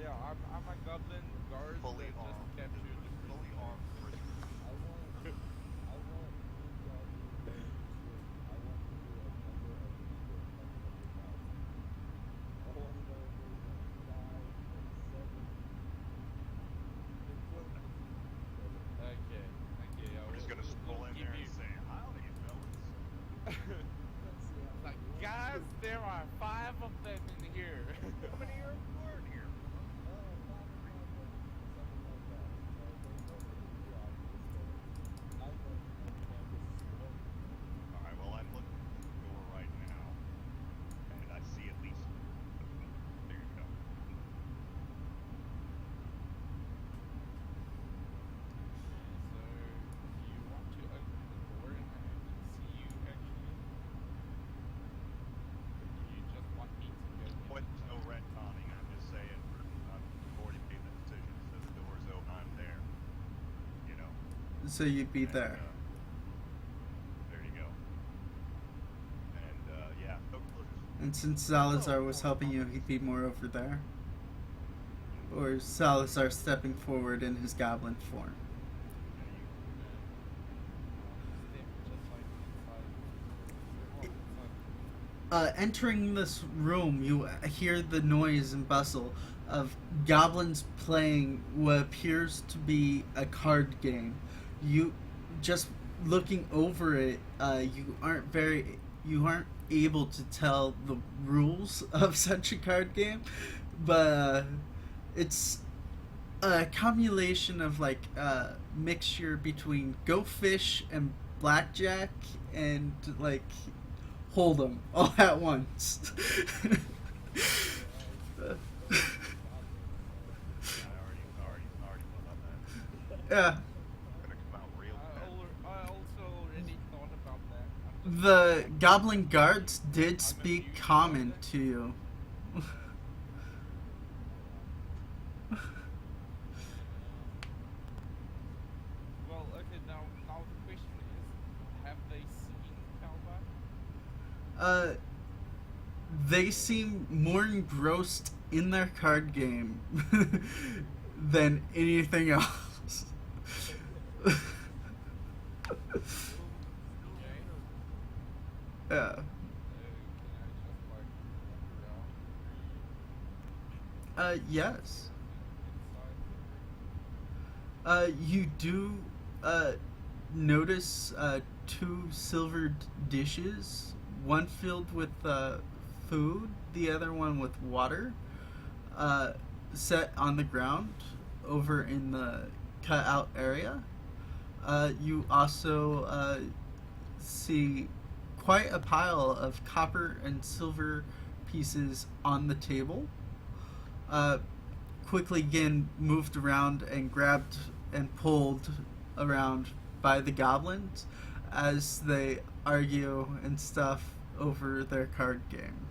S2: Yeah, I'm a goblin guard
S3: Fully
S2: that
S3: armed.
S2: just captured the
S3: Fully
S2: prisoner.
S3: armed prisoner.
S6: I want you guys to learn to I want to do a number of people coming up your house. I want to know if there's like 5 or 7
S2: Okay, yeah.
S3: We're just gonna stroll in
S2: give
S3: there
S2: you-
S3: and say, "Howdy, fellas."
S2: Like, guys, there are 5 of them in here.
S3: How many are born here? All right. Well, I'm looking at the door right now, and I see at least. There you go.
S1: So you'd be
S3: And,
S1: there.
S3: there you go. And yeah, no closures.
S1: And since Salazar was helping you, he'd be more over there. Or is Salazar stepping forward in his goblin form?
S2: Step just like inside.
S1: Entering this room, you hear the noise and bustle of goblins playing what appears to be a card game. You just looking over it, you aren't able to tell the rules of such a card game, but it's a combination of like mixture between Go Fish and Blackjack and like Hold'em all at once.
S3: I already thought about that.
S1: Yeah,
S3: Gonna come out real
S2: I also already thought about that.
S1: the goblin guards did speak common to you.
S2: Well, okay, now the question is, have they seen Calvin?
S1: They seem more engrossed in their card game than anything else.
S2: Okay.
S1: Yeah.
S2: Can I just like walk around
S1: Yes.
S2: inside?
S1: You do notice two silver dishes, one filled with food, the other one with water, set on the ground over in the cutout area. You also see quite a pile of copper and silver pieces on the table. Quickly again moved around and grabbed and pulled around by the goblins as they argue and stuff over their card game.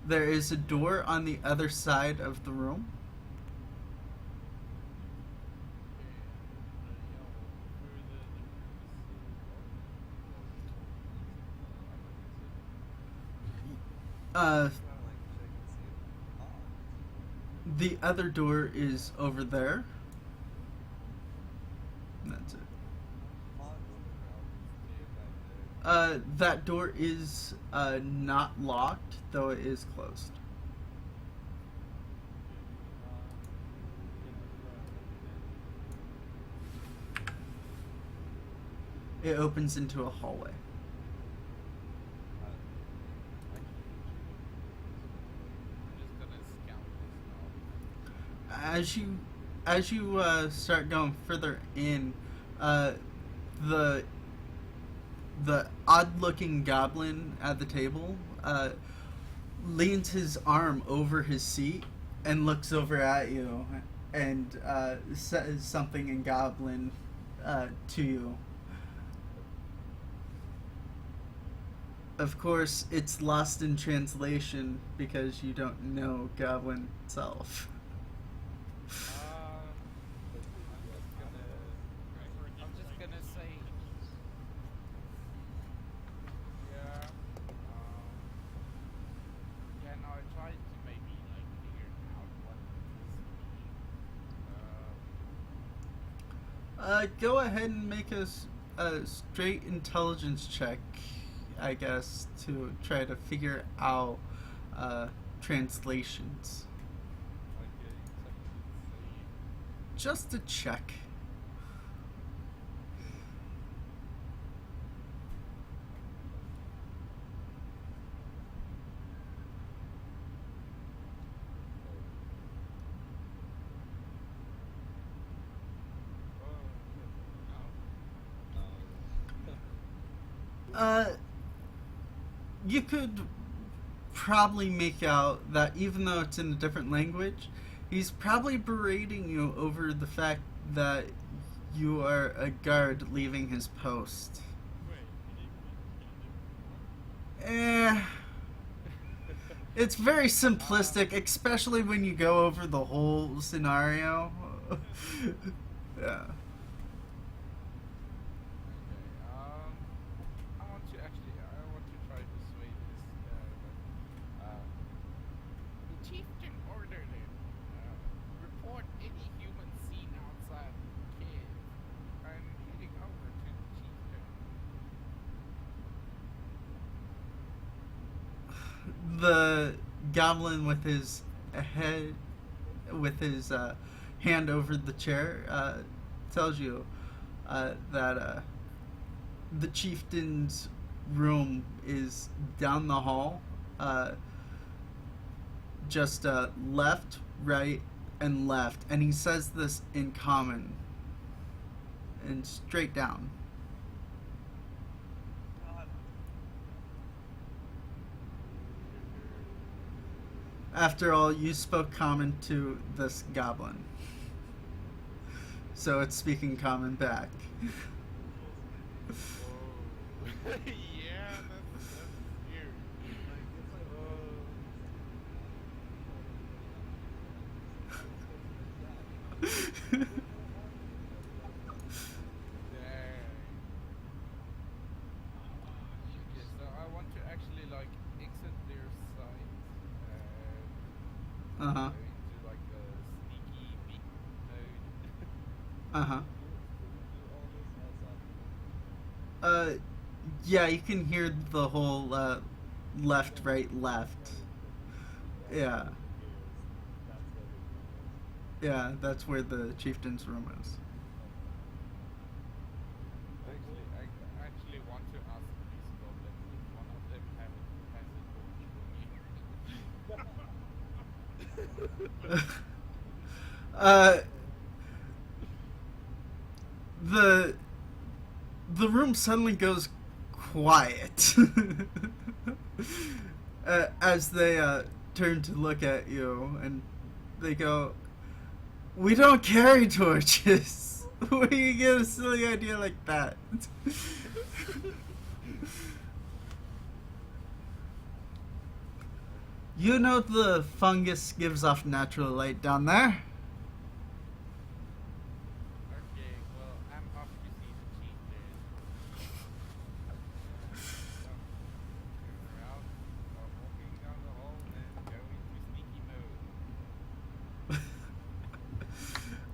S1: There is a door on the other side of the room. The other door is over there. That's it. That door is not locked, though it is closed. It opens into a hallway.
S2: I'm just gonna scout this now.
S1: As you start going further in, the odd-looking goblin at the table leans his arm over his seat and looks over at you and says something in goblin to you. Of course, it's lost in translation because you don't know goblin itself.
S2: I'm just gonna say, yeah, yeah. No, I tried to maybe like figure out what this means.
S1: Go ahead and make a straight intelligence check, I guess, to try to figure out translations. Just a check. You could probably make out that even though it's in a different language, he's probably berating you over the fact that you are a guard leaving his post. It's very simplistic, especially when you go over the whole scenario. Yeah.
S2: Okay, I want to actually, I want to try to sway this guy, the chieftain ordered it. Report any human seen outside the cave. I'm heading over to the chieftain.
S1: The goblin with his head, with his hand over the chair, tells you that the chieftain's room is down the hall, just left, right, and left. And he says this in common and straight down.
S3: God.
S1: After all, you spoke common to this goblin. So it's speaking common back.
S2: Whoa. Yeah, that's scary.
S6: Like, it's like,
S2: Dang. Okay, so I want to actually like exit their site and
S1: Uh-huh.
S2: go into like a sneaky peek mode.
S1: Uh-huh.
S6: you all this as
S1: Yeah, you can hear the whole left, right, left. Yeah. Yeah, that's where the chieftain's room is.
S2: Actually, I actually want to ask these goblins if one of them has a torch for me.
S1: The room suddenly goes quiet as they turn to look at you, and they go, "We don't carry torches." Where do you get a silly idea like that? You know the fungus gives off natural light down there?
S2: Okay, well, I'm off to see the chief then. Turn around, start walking down the hall, and go into sneaky mode.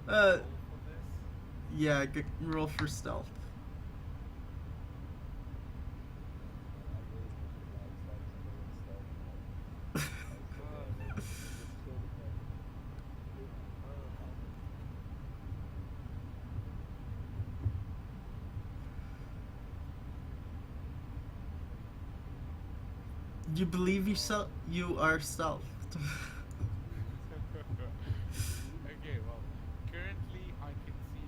S1: Uh,
S2: Roll for this.
S1: yeah, roll for stealth. You believe you are stealthed.
S2: Okay, well, currently I can see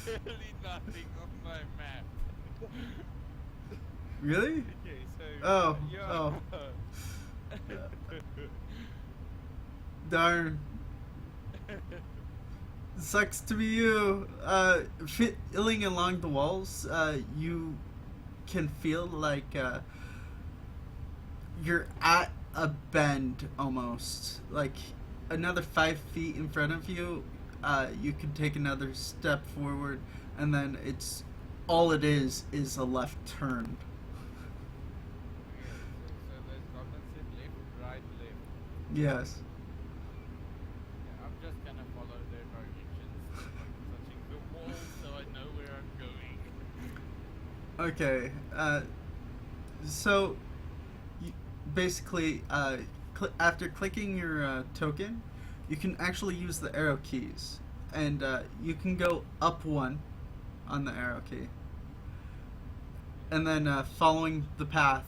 S2: literally nothing on my map.
S1: Really?
S2: Okay, so
S1: Oh,
S2: yeah.
S1: oh. Darn. Sucks to be you. Feeling along the walls, you can feel like you're at a bend almost. Like another 5 feet in front of you, you can take another step forward, and then it's all it is a left turn.
S2: Okay, so those goblins said left, right, left.
S1: Yes.
S2: Yeah, I'm just gonna follow their directions, like touching the wall, so I know where I'm going.
S1: Okay. So, basically, after clicking your token, you can actually use the arrow keys, and you can go up 1 on the arrow key, and then following the path,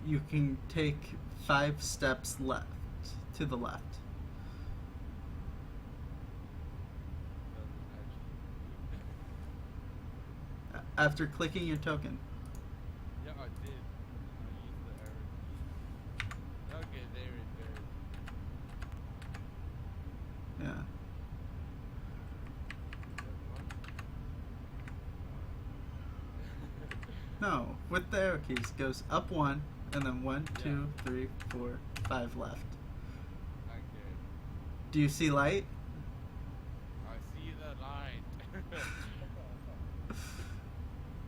S1: you can take 5 steps left to the left. After clicking your token.
S2: Yeah, I did. I used the arrow key. Okay, there it is.
S1: Yeah. No, with the arrow keys, goes up 1, and then one,
S2: Yeah.
S1: 2, 3, 4, 5 left.
S2: Okay.
S1: Do you see light?
S2: I see the light.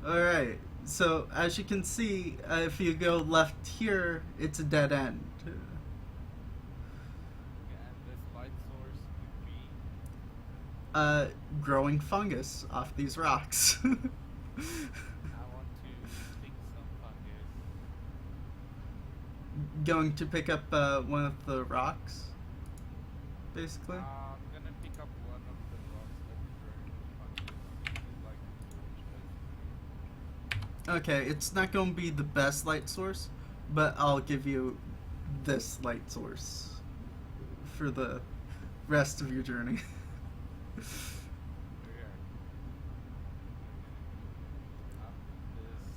S1: Alright, so as you can see, if you go left here, it's a dead end.
S2: Okay, and this light source would be.
S1: Growing fungus off these rocks.
S2: I want to pick some fungus.
S1: Going to pick up one of the rocks, basically.
S2: I'm gonna pick up one of the rocks that grow fungus. Like
S1: Okay, it's not going to be the best light source, but I'll give you this light source for the rest of your journey.
S2: yeah. Up this.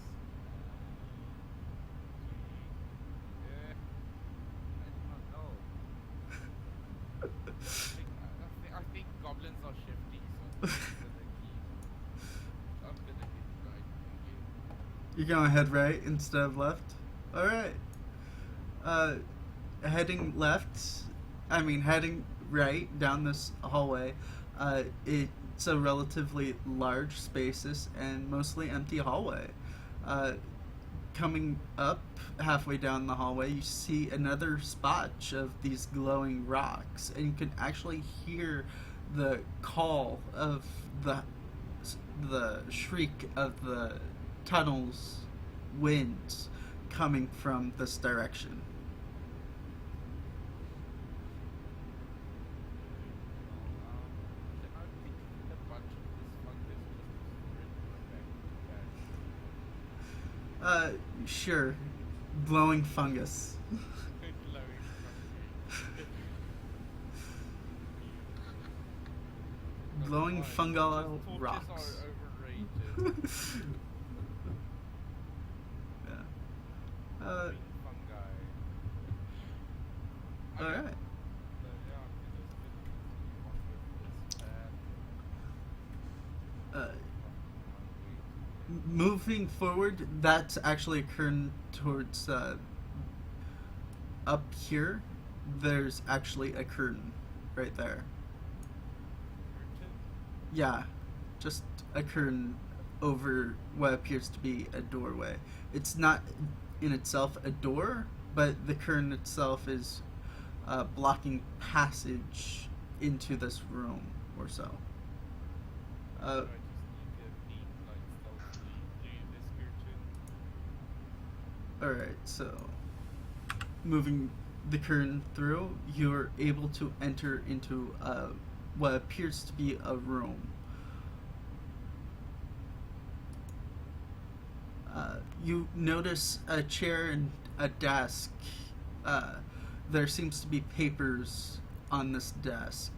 S2: I do not know. I think goblins are shifty, so I'm gonna hit right again.
S1: You're going to head right instead of left? Alright. Heading right down this hallway, it's a relatively large, spacious, and mostly empty hallway. Coming up halfway down the hallway, you see another spotch of these glowing rocks, and you can actually hear the call of the shriek of the tunnel's winds coming from this direction.
S2: Can I pick a bunch of this fungus just to store it in my bag?
S1: Sure. Glowing fungus.
S2: Glowing fungus.
S1: Glowing
S2: Torches
S1: fungal rocks.
S2: are overrated.
S1: Yeah.
S2: Glowing fungi.
S1: Alright.
S2: So yeah, I'm gonna continue on with this path.
S1: Moving forward, that's actually occurring towards up here. There's actually a curtain right there. Yeah, just a curtain over what appears to be a doorway. It's not in itself a door, but the curtain itself is blocking passage into this room or so.
S2: I just need to peek like stealthily through this curtain.
S1: Alright, so moving the curtain through, you're able to enter into what appears to be a room. You notice a chair and a desk. There seems to be papers on this desk.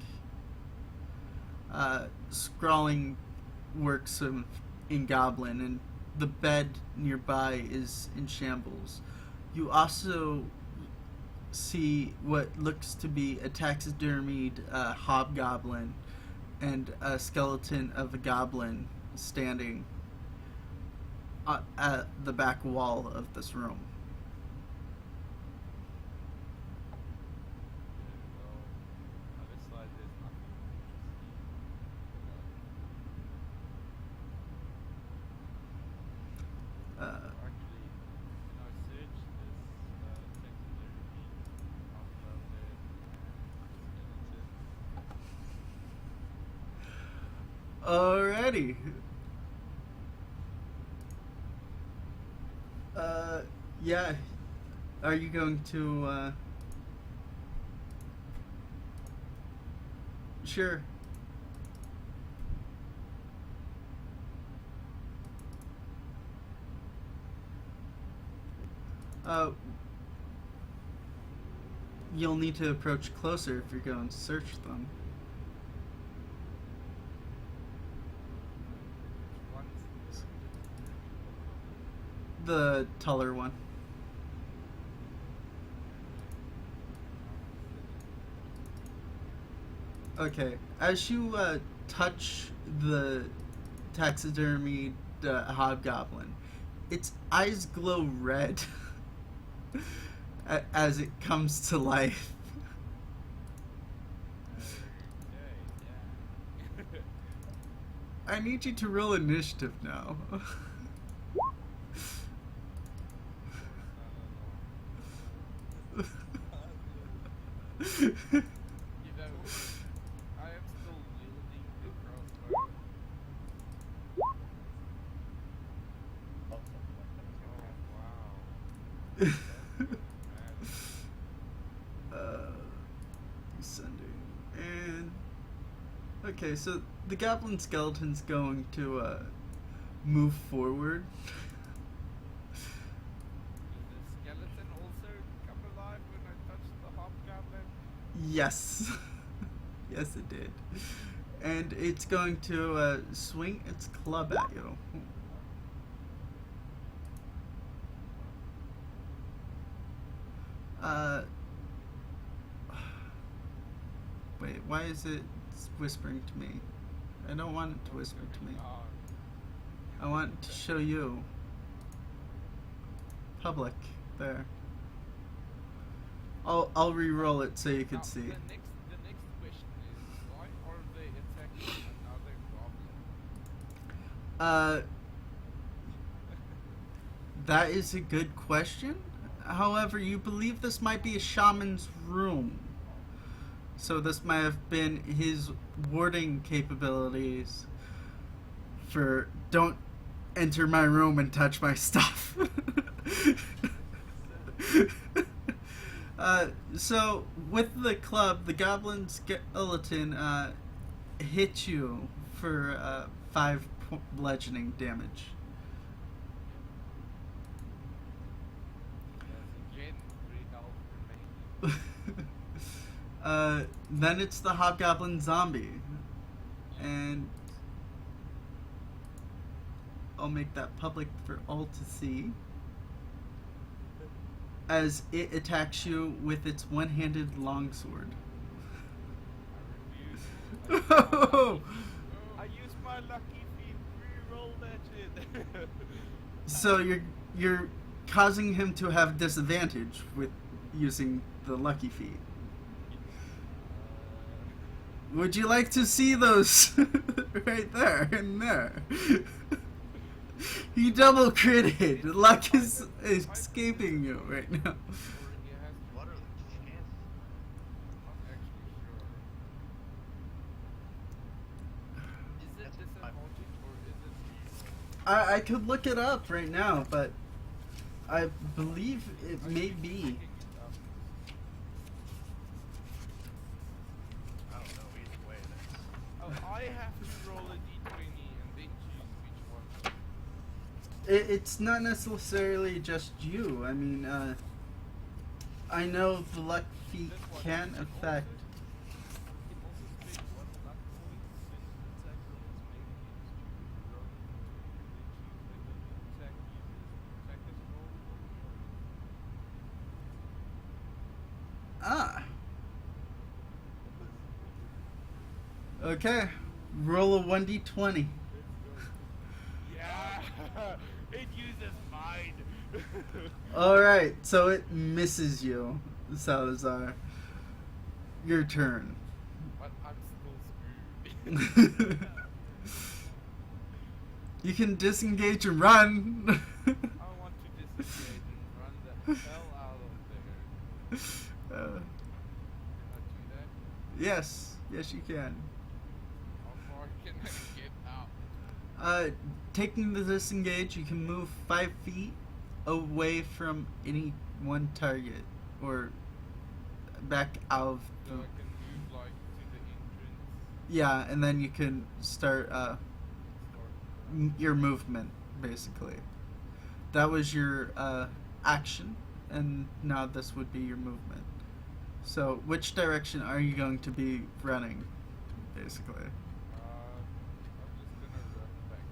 S1: Scrawling works in Goblin, and the bed nearby is in shambles. You also see what looks to be a taxidermied hobgoblin and a skeleton of a goblin standing at the back wall of this room.
S2: Well, on this side there's nothing to see.
S1: Uh,
S2: Actually, can I search this taxidermy hobgoblin and skeleton?
S1: Alrighty. Yeah. Are you going to, Sure. You'll need to approach closer if you're going to search them.
S2: Which one's
S1: The taller one. Okay, as you touch the taxidermied hobgoblin, its eyes glow red. as it comes to life.
S2: Okay, yeah.
S1: I need you to roll initiative now.
S2: You know, I am still wielding the crossbow. Oh wow. That's good, man.
S1: Descending. And okay, so the goblin skeleton's going to move forward.
S2: Does the skeleton also come alive when I touch the hobgoblin?
S1: Yes. Yes, it did. And it's going to swing its club at you. Wait, why is it whispering to me? I don't want it to whisper to me. I want it to show you. Public. There. I'll re-roll it so you can
S2: Now,
S1: see.
S2: The next question is, why are they attacking another goblin?
S1: That is a good question. However, you believe this might be a shaman's room. So this might have been his warding capabilities for don't enter my room and touch my stuff. So with the club, the goblin skeleton hit you for 5 bludgeoning damage.
S2: There's again 3 health remaining.
S1: Then it's the hobgoblin zombie, and I'll make that public for all to see. As it attacks you with its one-handed longsword.
S2: I refuse. I used my lucky feet. Re-roll that shit.
S1: So you're causing him to have disadvantage with using the lucky feat. Would you like to see those right there and there? He double critted. Luck is escaping you right now.
S2: Or he has to.
S3: What are the chances?
S2: I'm not actually sure. Is it
S3: That's
S2: disadvantage or is it reroll?
S1: I could look it up right now, but I believe it may be.
S2: Looking it up.
S3: I don't know either way. That's
S2: Oh, I have to roll a d20 and then choose which one.
S1: It's not necessarily just you. I mean, I know the luck feat
S2: This one,
S1: can
S2: it
S1: affect.
S2: It also spends 1 luck point when an attack rolls make against you. Roll it and then choose whether the attack uses attacker's roll or yours.
S1: Ah. Okay. Roll a 1d20.
S2: Yeah, it uses mine.
S1: Alright, so it misses you, Salazar. Your turn.
S2: But I'm still screwed.
S1: You can disengage and run.
S2: I want to disengage and run the hell out of there.
S1: Uh,
S2: Can I do that?
S1: yes, yes you can.
S2: How far can I get out?
S1: Taking the disengage, you can move 5 feet away from any one target, or back out of
S2: So
S1: the...
S2: I can move like to the entrance.
S1: Yeah, and then you can start
S2: Start.
S1: your movement, basically. That was your action, and now this would be your movement. So, which direction are you going to be running, basically?
S2: I'm just gonna run back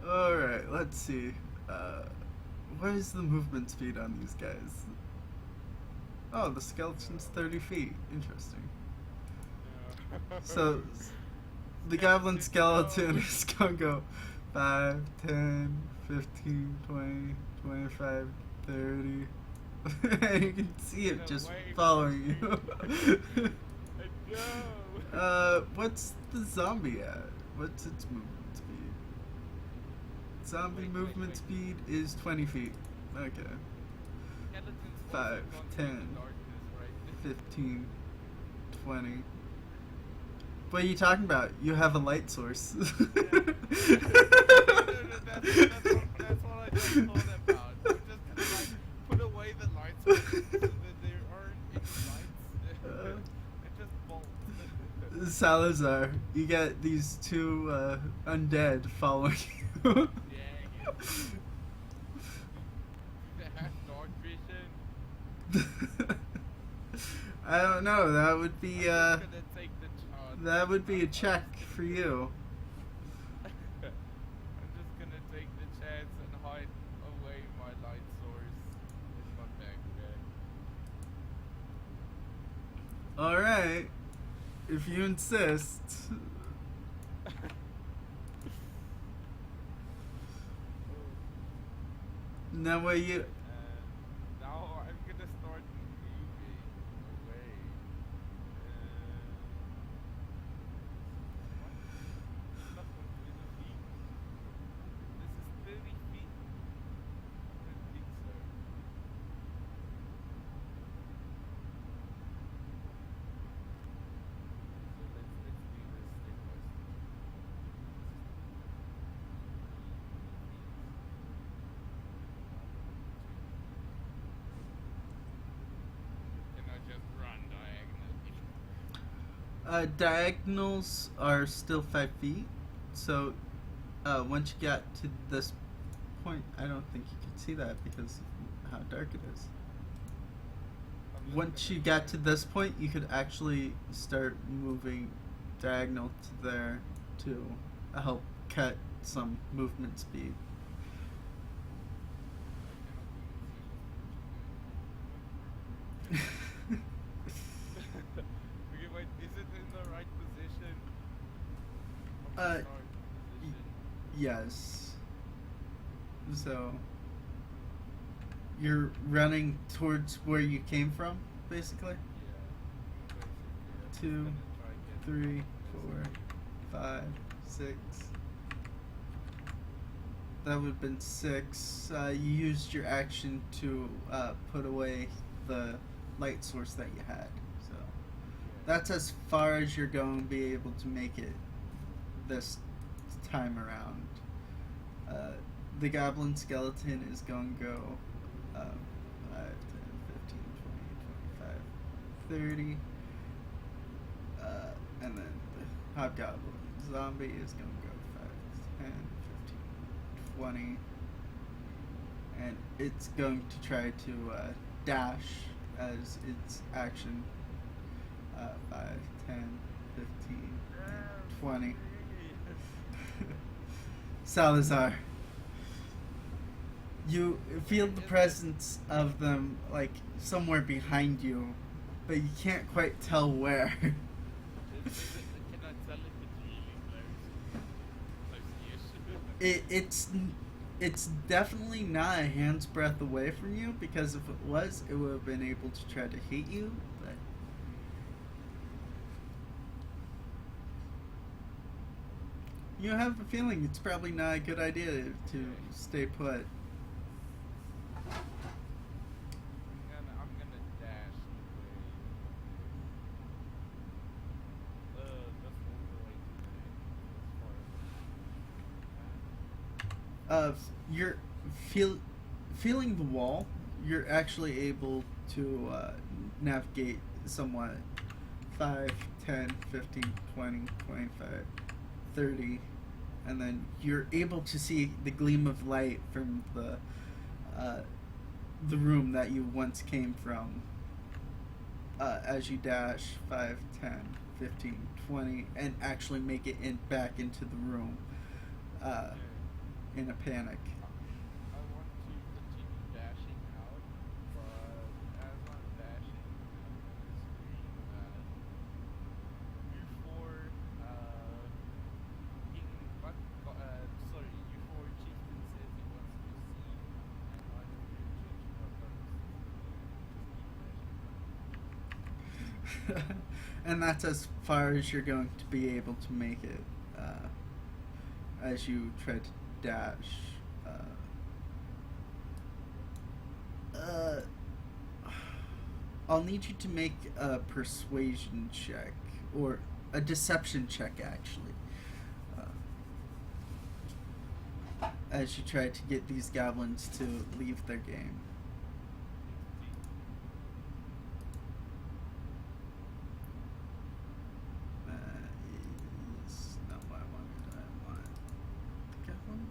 S1: Alright, let's see. What is the movement speed on these guys? Oh, the skeleton's 30 feet. Interesting.
S2: towards
S1: So, The goblin skeleton is gonna go 5, 10, 15, 20, 25, 30. And you can see it
S2: Get
S1: just
S2: away
S1: following
S2: from
S1: you.
S2: No.
S1: What's the zombie at? What's its movement speed? Zombie
S2: Wait,
S1: movement
S2: wait.
S1: speed is 20 feet. Okay.
S2: Skeletons
S1: 5,
S2: also can't see
S1: 10,
S2: the darkness, right?
S1: 15, 20. What are you talking about? You have a light source.
S2: No, that's what I just thought about. I'm just gonna like put away the lights so that there aren't any lights. It just bolts.
S1: Salazar, you get these two undead following you.
S2: Yeah. They have dark vision.
S1: I don't know. That would be
S2: I'm just gonna take the chance.
S1: that would be a check for you.
S2: I'm just gonna take the chance and hide away my light source in my backpack.
S1: All right, if you insist. Now, what you?
S2: And now I'm gonna start moving away. What? Stuck on 20 feet? This is 30 feet? I don't think so. So let's do this step by step. Can I just run diagonally?
S1: Diagonals are still 5 feet, so once you get to this point, I don't think you can see that because of how dark it is.
S2: I'm just
S1: Once
S2: gonna
S1: you get
S2: try-
S1: to this point, you could actually start moving diagonal to there to help cut some movement speed.
S2: Okay, wait, is it in the right position? From the
S1: Uh,
S2: start position?
S1: Yes. So you're running towards where you came from, basically.
S2: Yeah. Basically, I'm just
S1: 2,
S2: gonna try get
S1: 3,
S2: this
S1: 4, 5, 6. That would have been 6. You used your action to put away the light source that you had. So that's as far as you're going to be able to make it this time around. The goblin skeleton is going to go 5, 10, 15, 20, 25, 30. And then the hobgoblin zombie is going to go 5, 10, 15, 20. And it's going to try to dash as its action. 5, 10, 15, 20. Salazar, you feel the presence of them like somewhere behind you, but you can't quite tell where.
S2: Can I tell if it's really close? Close-ish.
S1: It's definitely not a hand's breadth away from you, because if it was, it would have been able to try to hit you. But you have a feeling it's probably not a good idea to stay put.
S2: I'm gonna dash away. Just all the way to the as far as
S1: You're feeling the wall. You're actually able to navigate somewhat. 5, 10, 15, 20, 25, 30, and then you're able to see the gleam of light from the room that you once came from as you dash 5, 10, 15, 20, and actually make it back into the room in a panic.
S2: I want to continue dashing out, but as I'm dashing, I'm gonna scream move forward,
S1: And that's as far as you're going to be able to make it as you try to dash. I'll need you to make a persuasion check, or a deception check, actually, as you try to get these goblins to leave their game. Is not what I wanted. I want the goblin.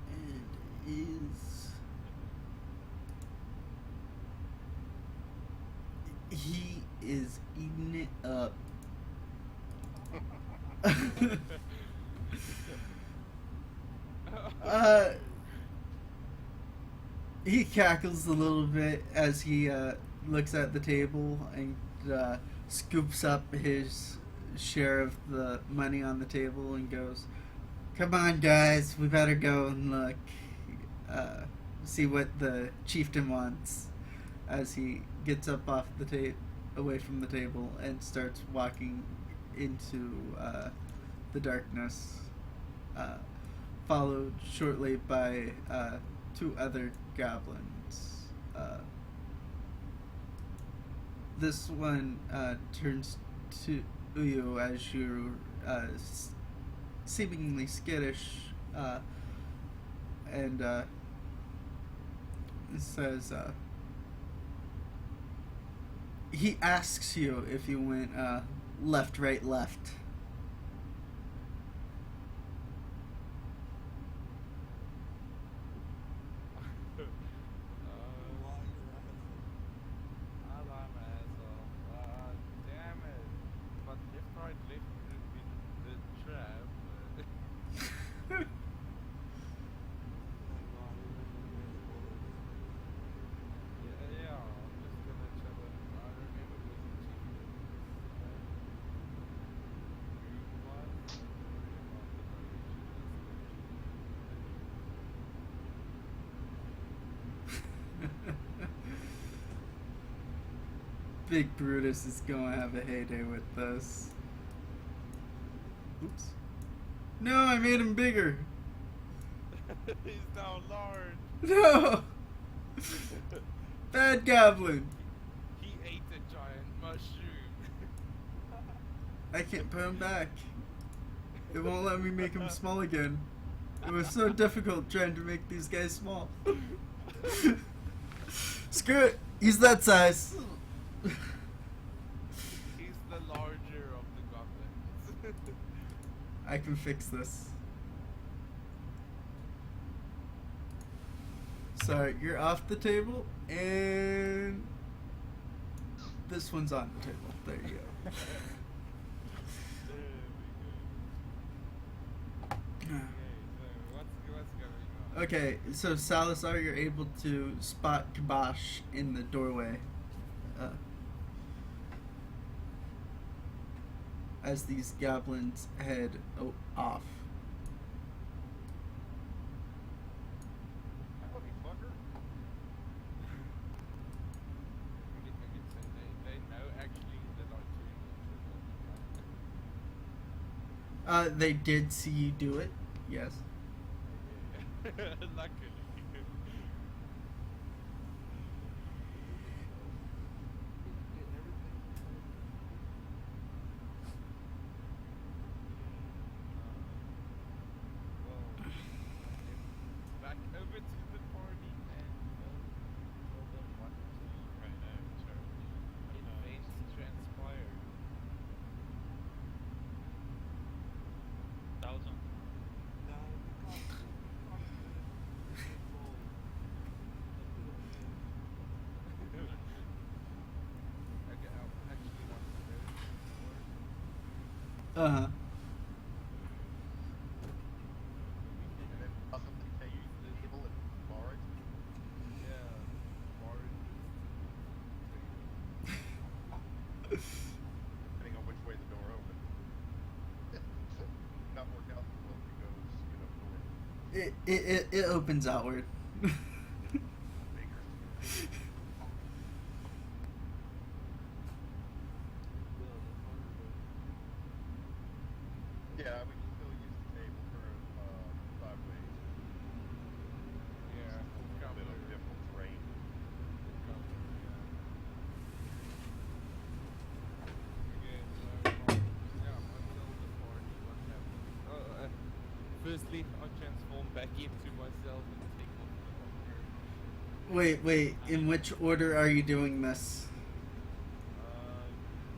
S1: And is he is eating it up. He cackles a little bit as he looks at the table and scoops up his share of the money on the table and goes, "Come on, guys, we better go and look, see what the chieftain wants." As he gets up off the away from the table and starts walking into the darkness, followed shortly by 2 other goblins. This one turns to you as you're seemingly skittish, and says, he asks you if you went left, right, left.
S2: I'm an asshole. Damn it. But left, right, left would have been the trap. Yeah, I'm just gonna tell him. I remember when the chief
S1: Big Brutus is gonna have a heyday with this. Oops. No, I made him bigger.
S2: He's now large.
S1: No! Bad goblin.
S2: He ate a giant mushroom.
S1: I can't put him back. It won't let me make him small again. It was so difficult trying to make these guys small. Screw it. He's that size.
S2: He's the larger of the goblins.
S1: I can fix this. Sorry, you're off the table, and this one's on the table. There you go.
S2: What's going on?
S1: Okay, so Salazar, you're able to spot Kibosh in the doorway. As these goblins head off.
S3: Howdy, fucker.
S2: We can say they know actually that I'm doing it.
S1: They did see you do it, yes.
S2: Luckily. Back over to the party and tell them what to do right now. Events transpire. Okay, I actually want to go to
S1: Uh-huh.
S3: And then possibly take the table and bar it.
S2: yeah,
S3: Depending on which way the door opens. Not work out well if it goes, north.
S1: It opens outward.
S3: Bigger. Yeah, we can still use the table for 5 ways.
S2: Yeah,
S3: A little bit of different terrain.
S2: Firstly, I transform back into myself and take off the armor.
S1: Wait. In which order are you doing this?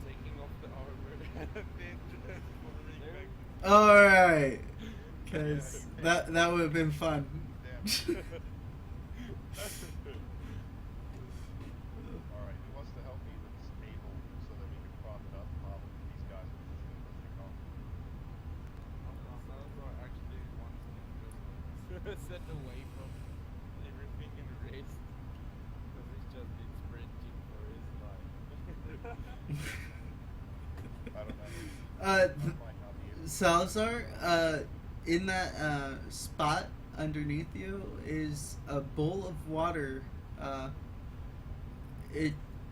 S2: Taking off the armor and then transforming back.
S1: All right. Cause that would have been fun.
S3: Damn. Alright, who wants to help me with this table so that we can prop it up while these guys are just listening off?
S2: Salazar actually wants to just set away from everything and rest because he's just been sprinting for his life.
S3: I don't know.
S1: Uh,
S3: Might not be able to.
S1: Salazar, in that spot underneath you is a bowl of water.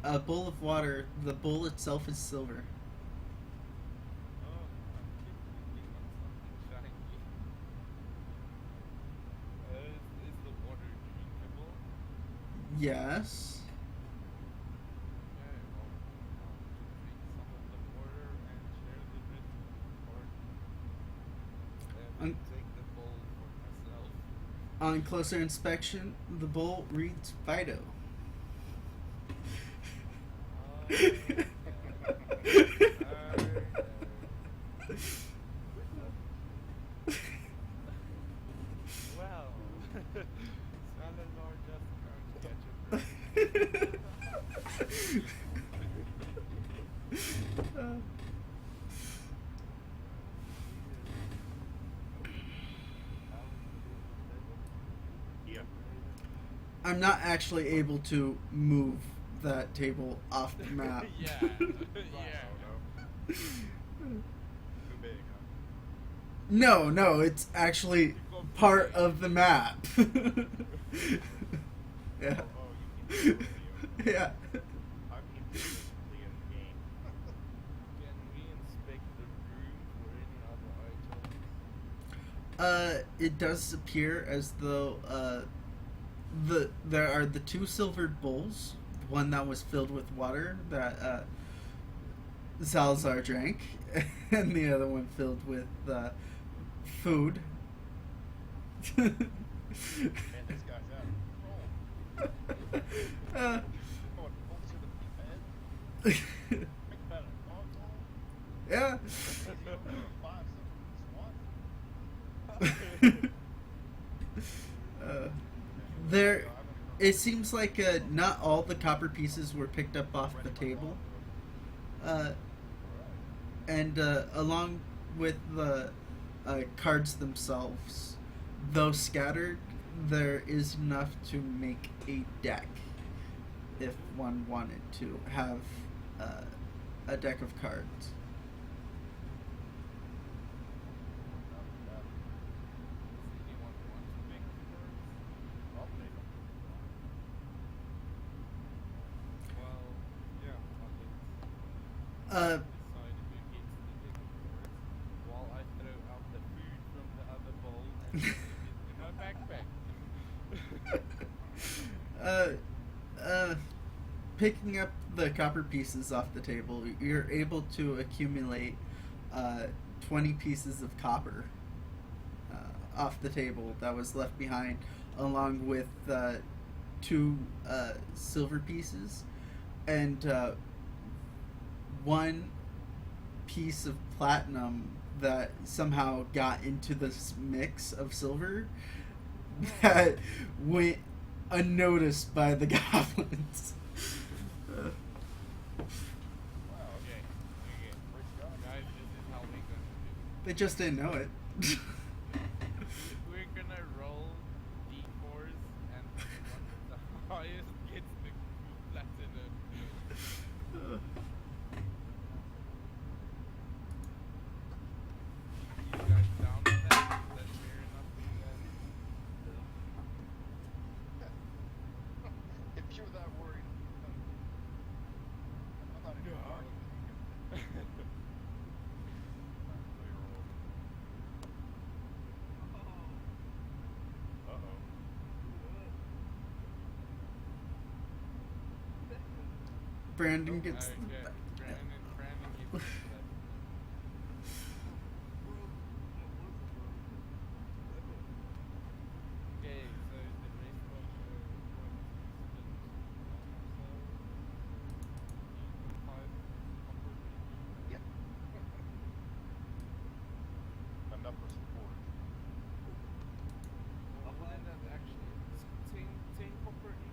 S1: A bowl of water. The bowl itself is silver.
S2: Oh, I'm thinking on something shiny. Is the water drinkable?
S1: Yes.
S2: Okay, well, I'll drink some of the water and share the rest with the party. And take the bowl for myself.
S1: On closer inspection, the bowl reads Fido.
S2: Well, Salazar just can't catch a break.
S3: Yeah.
S1: I'm not actually able to move that table off the map.
S2: Yeah,
S3: Oh
S2: yeah.
S3: no. Too big, huh?
S1: No, it's actually part of the map. Yeah.
S3: Oh, you can see
S1: Yeah.
S3: I'm infinitely in the game.
S2: Can we inspect the room for any other items?
S1: It does appear as though there are the two silver bowls, one that was filled with water that Salazar drank, and the other one filled with food.
S3: Man, this guy's out of control.
S1: uh,
S3: Going closer to the bed. Think about it. Console.
S1: yeah.
S3: Is he over to 5 SWAT?
S1: There, it seems like not all the copper pieces were picked up off the table, and along with the cards themselves, though scattered, there is enough to make a deck if one wanted to have a deck of cards.
S2: Does anyone want to make cards?
S3: I'll take him.
S2: Well, yeah,
S1: Uh,
S2: I'll decide who gets the deck of cards while I throw out the food from the other bowl and stick it in my backpack.
S1: Picking up the copper pieces off the table, you're able to accumulate 20 pieces of copper off the table that was left behind, along with 2 silver pieces and 1 piece of platinum that somehow got into this mix of silver that went unnoticed by the goblins.
S2: Okay, guys, this is how we're gonna do it.
S1: They just didn't know it.
S2: We're gonna roll d4s and the one with the highest gets the platinum. You guys down with that? Is that fair enough for you guys?
S3: If you're that worried, I'm not even
S2: No.
S3: arguing with you. Alright, so you're rolling.
S1: Brandon gets
S2: Okay,
S1: the.
S2: Brandon gets the best. Okay, so the race was going to split so 5 upper range.
S3: Yep. Enough for support.
S2: Well, wouldn't that actually 10 copper each?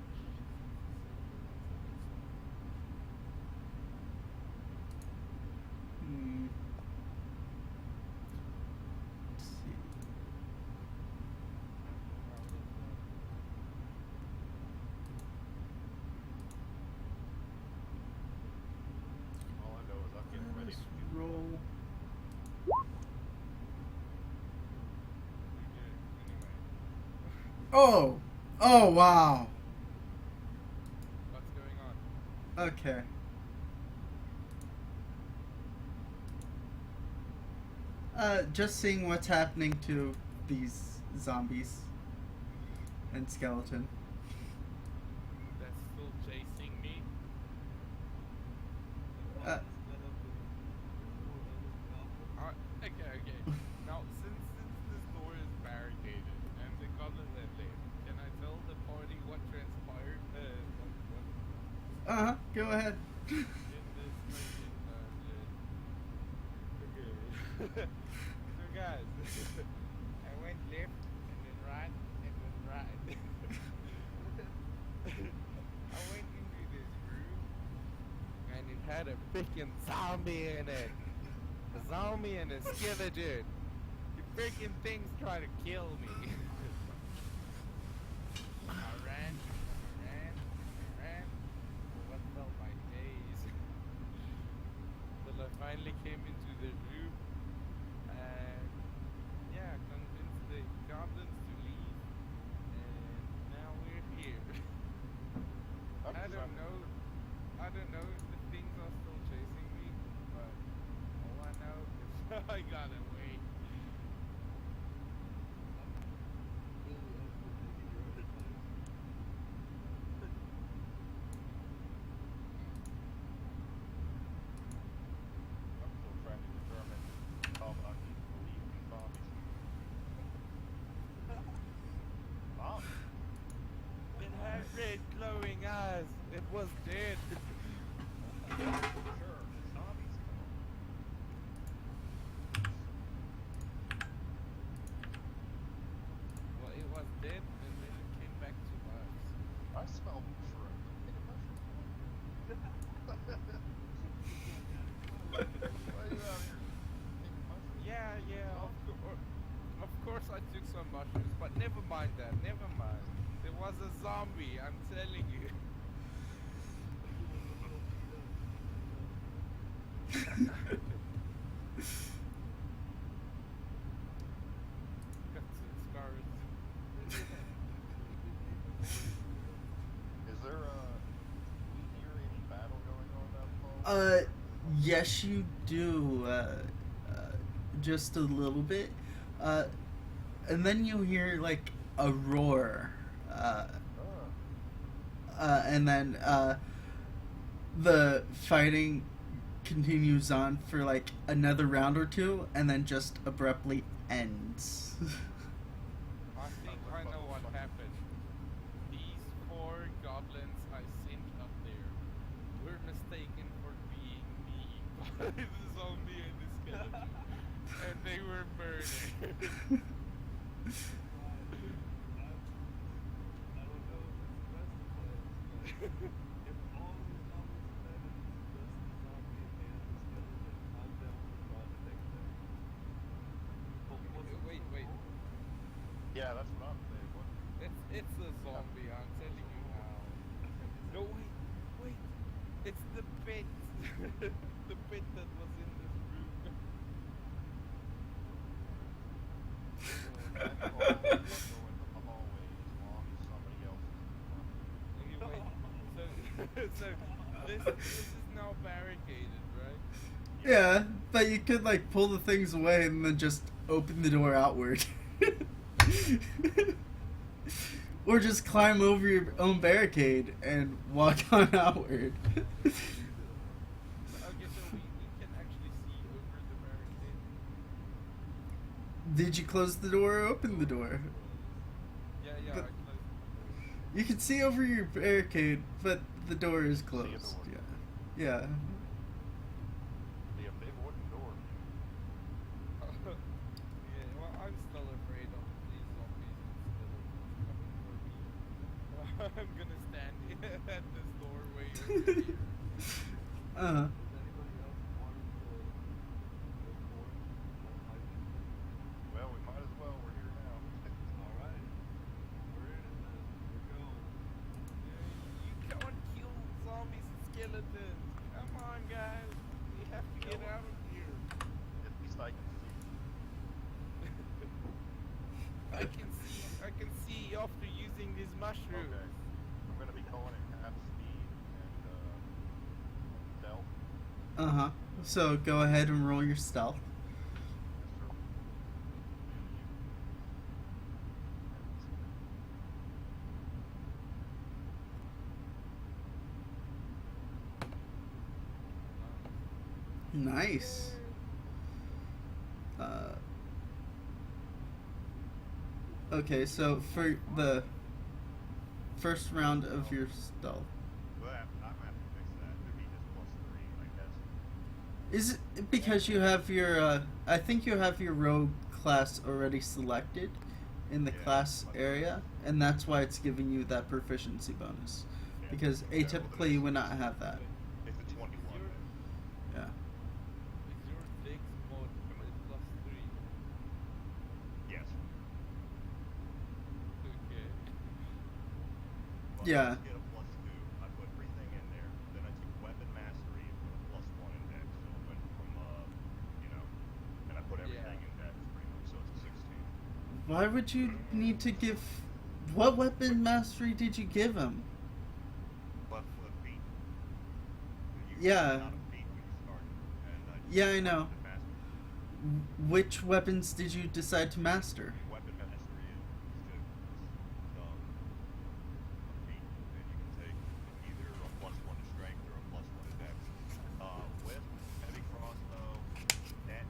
S1: Hmm. Let's see.
S3: All I know is I'm getting ready
S1: Let's
S3: to do
S1: roll. Oh! Oh, wow!
S2: What's going on?
S1: Okay. Just seeing what's happening to these zombies and skeleton.
S2: That's still chasing me.
S1: Uh,
S2: Okay. Now, since this door is barricaded and the goblins have left, can I tell the party what transpired? What
S1: Go ahead.
S2: in this fucking Okay. So guys, I went left and then right and then right. I went into this room and it had a freaking zombie in it. A zombie and a skeleton. The freaking thing's trying to kill me. I ran for what felt like days. Till I finally came into the room and yeah, convinced the goblins to leave. And now we're here. I don't know if the things are still chasing me, but all I know is I got away.
S3: I'm still trying to determine how I can believe in zombies. Zombies?
S2: It had red glowing eyes. It was dead.
S3: Sure, zombies.
S2: Well, it was dead and then it came back to life.
S3: I smell mushrooms. Why are you out here taking mushrooms?
S2: Yeah, of course I took some mushrooms, but never mind that, never mind. There was a zombie, I'm telling you. Got some scars.
S3: Is there we hear any battle going on down below?
S1: Yes, you do. Just a little bit. And then you hear like a roar. And then the fighting continues on for like another round or two, and then just abruptly ends.
S2: I think I know what happened. These 4 goblins I sent up there were mistaken for being me by the zombie and the skeleton. And they were murdered. Wait.
S3: Yeah, that's what I'm saying. What?
S2: It's a zombie, I'm telling you now. No, wait. It's the pit. The pit that was in this room.
S3: That's all. I'll go into the hallway as long as somebody else is in front.
S2: Okay, wait. So this is now barricaded, right?
S1: Yeah, but you could like pull the things away and then just open the door outward. Or just climb over your own barricade and walk on outward.
S2: Okay, so we can actually see over the barricade.
S1: Did you close the door or open the door?
S2: Yeah,
S1: But-
S2: I closed the door.
S1: You can see over your barricade, but the door is
S3: See a
S1: closed.
S3: door.
S1: Yeah.
S3: See a big wooden door.
S2: Yeah, well, I'm still afraid of these zombies and skeletons coming for me. I'm gonna stand at this doorway over here.
S1: Uh-huh.
S6: Does anybody else want to go forward?
S3: Well, we might as well. We're here now.
S6: All right. We're in it then. We're going.
S2: You can't kill zombies and skeletons. Come on, guys. We have to get out of here.
S3: At least I can see.
S2: I can see after using these mushrooms.
S3: Okay. I'm gonna be calling it half speed and stealth.
S1: Uh-huh. So go ahead and roll your stealth.
S3: Yes, sir.
S1: Nice. Okay, so for the first round of your stealth,
S3: Well, I'm gonna have to fix that. It'd be just +3, I guess.
S1: is it because you have your? I think you have your rogue class already selected in the
S3: Yeah,
S1: class
S3: like-
S1: area, and that's why it's giving you that proficiency bonus.
S3: Yeah.
S1: Because
S3: Yeah, well,
S1: atypically you would not have that.
S3: It's a 21. then.
S1: Yeah.
S2: Is your dex mod +3?
S3: Yes.
S2: Okay.
S3: Well,
S1: Yeah.
S3: I get a +2. I put everything in there. Then I took weapon mastery and put a +1 in dex. So it went from, and I put everything in dex pretty much. So it's a 16.
S1: Why would you need to give? What weapon mastery did you give him?
S3: But for the feet. You
S1: Yeah.
S3: Not a feat when you start. And I just
S1: Yeah, I know.
S3: weapon mastery.
S1: Which weapons did you decide to master?
S3: Weapon mastery is just a feat that you can take either a +1 to strength or a +1 to dex. Whip, heavy crossbow, net,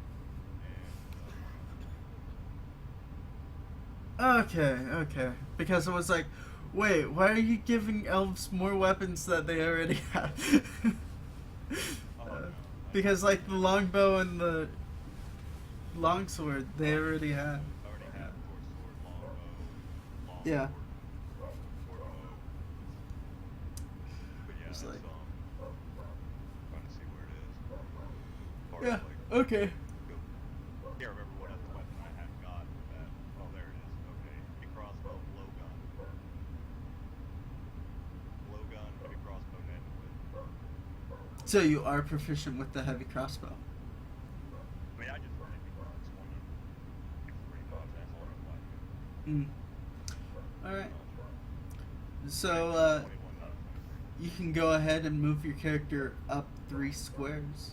S3: and
S1: Okay. Because it was like, wait, why are you giving elves more weapons that they already have?
S3: no.
S1: Because like the longbow and the longsword, they already have.
S3: I already have short sword, long
S1: Yeah.
S3: sword, short bow. But yeah,
S1: It's
S3: that's,
S1: like-
S3: trying to see where it is. Far as,
S1: Yeah.
S3: like,
S1: Okay.
S3: Can't remember what other weapon I had got with that. Oh, there it is. Okay. Heavy crossbow, blowgun. Blowgun, heavy crossbow, net, and whip.
S1: So you are proficient with the heavy crossbow.
S3: I mean, I just run it because it's one of pretty much that's all I'm like.
S1: All right. So
S3: 21, not a 23.
S1: you can go ahead and move your character up 3 squares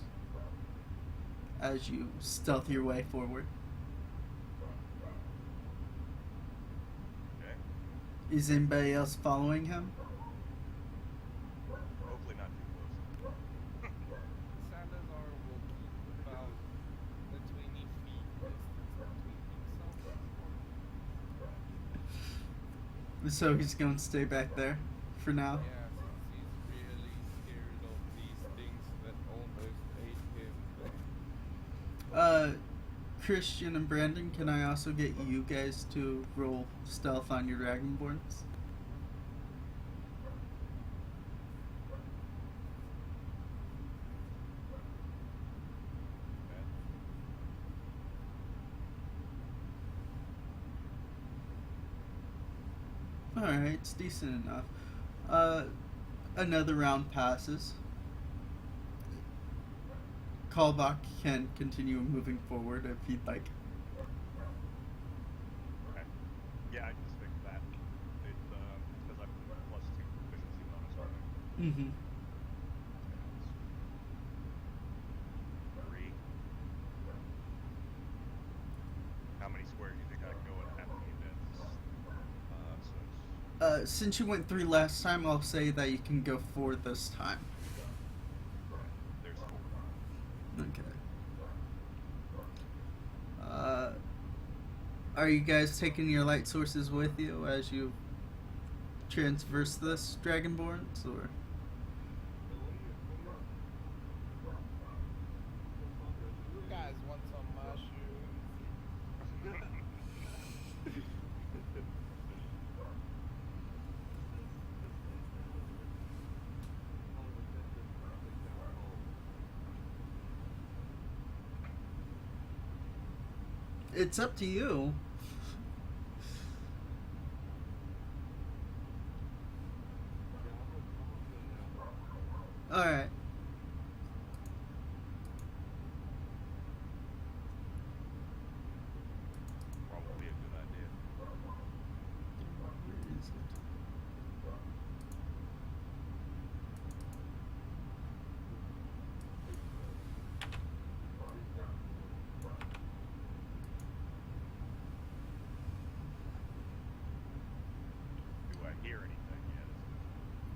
S1: as you stealth your way forward.
S3: Okay.
S1: Is anybody else following him?
S3: Hopefully not too close.
S2: Salazar will keep about the 20 feet distance between himself.
S1: So he's going to stay back there for now.
S2: Yeah, since he's really scared of these things that almost ate him.
S1: Christian and Brandon, can I also get you guys to roll stealth on your dragonborns? Alright, it's decent enough. Another round passes. Callback can continue moving forward if he'd like.
S3: Okay. Yeah, I just fixed that. It's because I put a +2 proficiency bonus on it.
S1: Mm-hmm.
S3: Three. How many squares do you think I can go in half a unit?
S1: Since you went 3 last time, I'll say that you can go 4 this time.
S3: There's 4.
S1: Okay. Are you guys taking your light sources with you as you transverse this Dragonborns, or?
S2: You guys want some mushrooms?
S1: It's up to you. Alright.
S3: Probably a good idea.
S1: Where is it?
S3: Do I hear anything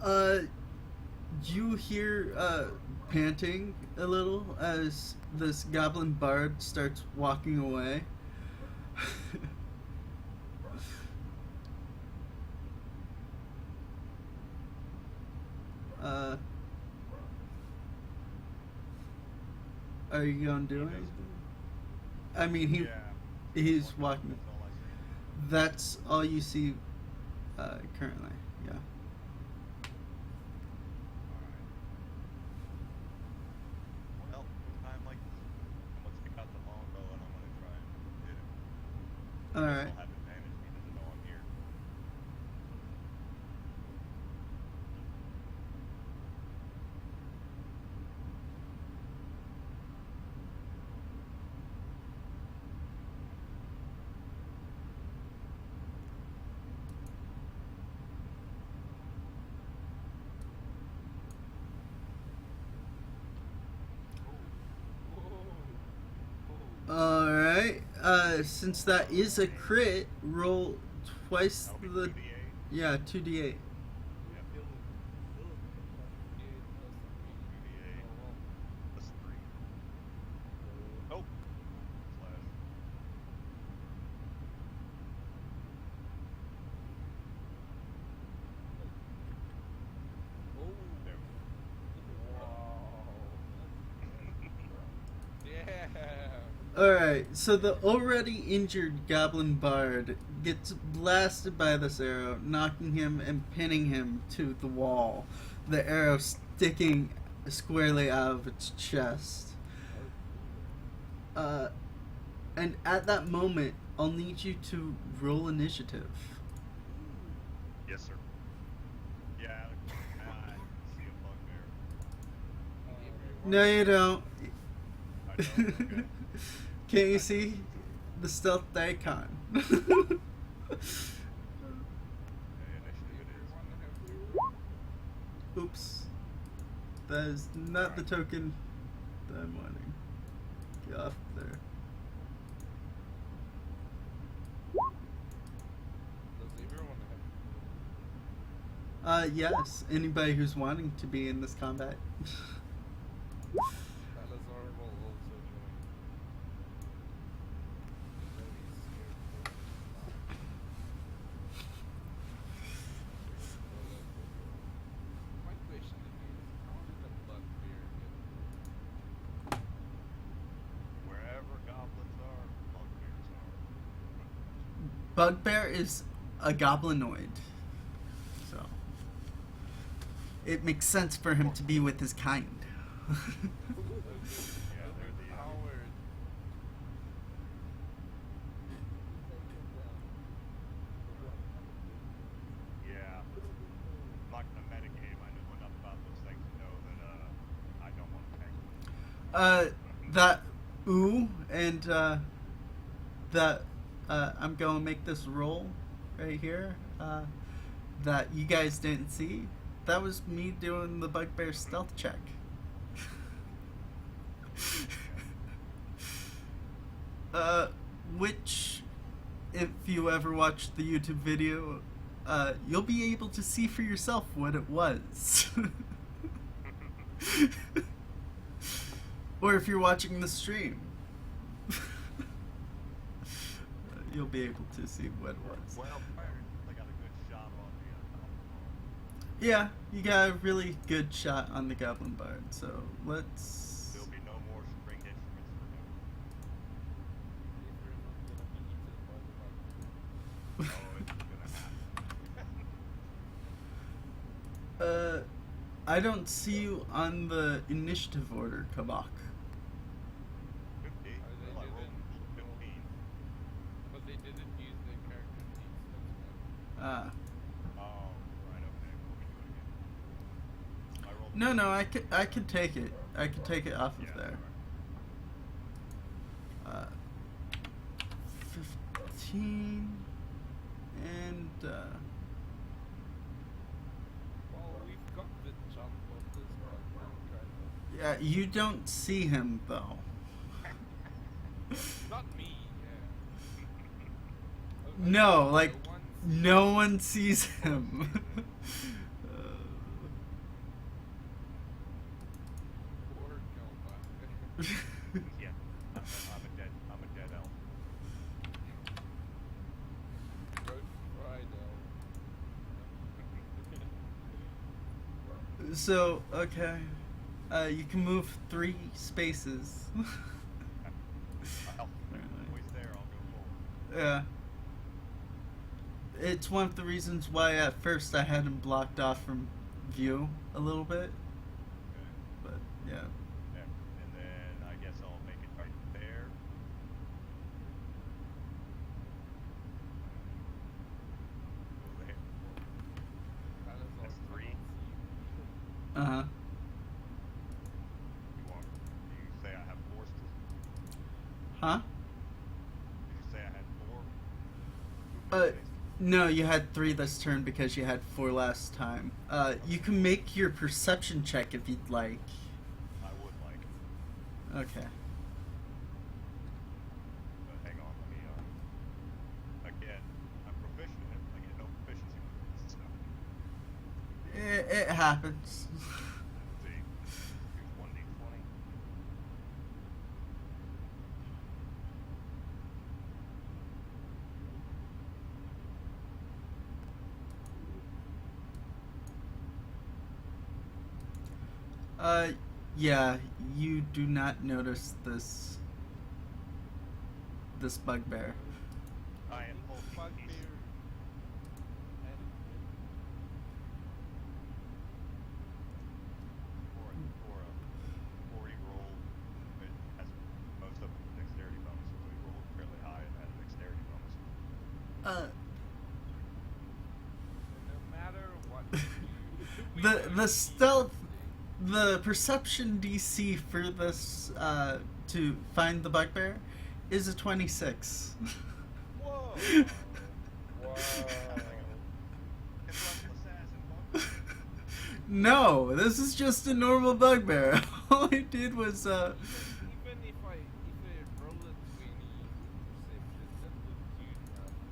S3: yet?
S1: You hear, panting a little as this goblin bard starts walking away. Are you gonna do anything? I mean,
S3: Yeah.
S1: he's walking.
S3: That's all I see.
S1: That's all you see, currently, yeah.
S3: Alright. Well, time like this, I'm gonna stick out the longbow and I'm gonna try and hit him.
S1: Alright.
S3: He'll have advantage. He doesn't know I'm here.
S1: Alright, since that is a crit, roll twice
S3: That'll be
S1: the...
S3: 2d8.
S1: Yeah, 2d8.
S3: Yep.
S2: Yeah,
S3: 2d8 plus 3. Oh. Slash. There we go.
S2: Yeah.
S1: Alright, so the already injured goblin bard gets blasted by this arrow, knocking him and pinning him to the wall, the arrow sticking squarely out of its chest. And at that moment, I'll need you to roll initiative.
S3: Yes, sir. Yeah, I see a bugbear.
S1: No, you don't.
S3: I don't? Okay.
S1: Can't you see the stealth icon?
S3: Okay, initiative it is.
S1: Oops. That is not the token that I'm wanting. Get off there.
S2: Does everyone have
S1: Yes. Anybody who's wanting to be in this combat.
S2: Salazar will also join. Though he's scared for My question is, how did the Bugbear get
S3: Wherever goblins are, bugbears are.
S1: Bugbear is a goblinoid. So it makes sense for him to be with his kind.
S3: Yeah, they're the
S2: Howard?
S3: yeah. I'm not gonna medicate him. I know enough about those things to know that I don't want to tank him.
S1: That ooh and that I'm gonna make this roll right here that you guys didn't see. That was me doing the bugbear stealth check. Which, if you ever watched the YouTube video you'll be able to see for yourself what it was. Or if you're watching the stream, you'll be able to see what it was.
S3: Well fired. I got a good shot on the
S1: Yeah, you got a really good shot on the Goblin Bard, so let's...
S3: There'll be no more stringed instruments for him. Oh, it's gonna happen.
S1: I don't see you on the initiative order, Kabak.
S3: 50. Well, I rolled 15.
S2: But they didn't use their character sheets, that's why.
S1: Ah.
S3: Oh, right, okay. Let me do it again. I rolled
S1: No, I could take it. I could take it off of
S3: Yeah,
S1: there.
S3: alright.
S1: 15 and
S2: Well, we've got the jump of this one, kind of.
S1: yeah, you don't see him though.
S2: Not me, yeah.
S1: No, like
S2: The ones-
S1: no one sees him.
S2: Poor Kelpa.
S3: Yeah. I'm a dead elf.
S2: Road Friday.
S1: So, okay. You can move 3 spaces.
S3: Well, always there, I'll go forward.
S1: Yeah. It's one of the reasons why at first I had him blocked off from view a little bit.
S3: Okay.
S1: But, yeah.
S3: Yeah. And then I guess I'll make it right there. Go there.
S2: That is
S3: That's
S2: all
S3: 3.
S1: Uh-huh.
S3: Do you say I have 4 still?
S1: Huh?
S3: Did you say I had 4?
S1: No, you had 3 this turn because you had 4 last time. You can make your perception check if you'd like.
S3: I would like.
S1: Okay.
S3: But hang on, let me, again, I'm proficient in it. I get no proficiency with this stuff.
S1: It happens.
S3: Let's see. Here's 1d20.
S1: Yeah, you do not notice this bugbear.
S3: I am full
S2: Bugbear.
S3: peace. For a 40 roll, it has most of them dexterity bonus, so we rolled fairly high and had a dexterity bonus.
S2: No matter what we do,
S1: The stealth, the perception DC for this to find the bugbear is a 26.
S2: Whoa! Wow.
S3: It's level assassin, bug.
S1: No, this is just a normal bugbear. All I did was
S2: Even if I roll a 20 perception, that would do nothing.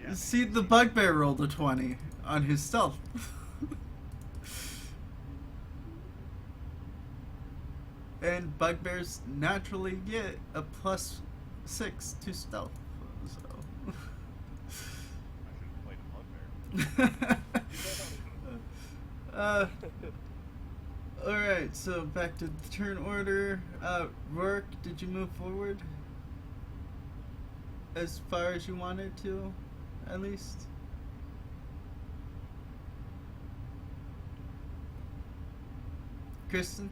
S3: Yeah,
S1: see the bugbear rolled a 20 on his stealth. And bugbears naturally get a +6 to stealth. So.
S3: I should have played a bugbear.
S1: Alright, so back to the turn order. Rourke, did you move forward? As far as you wanted to, at least? Kristen?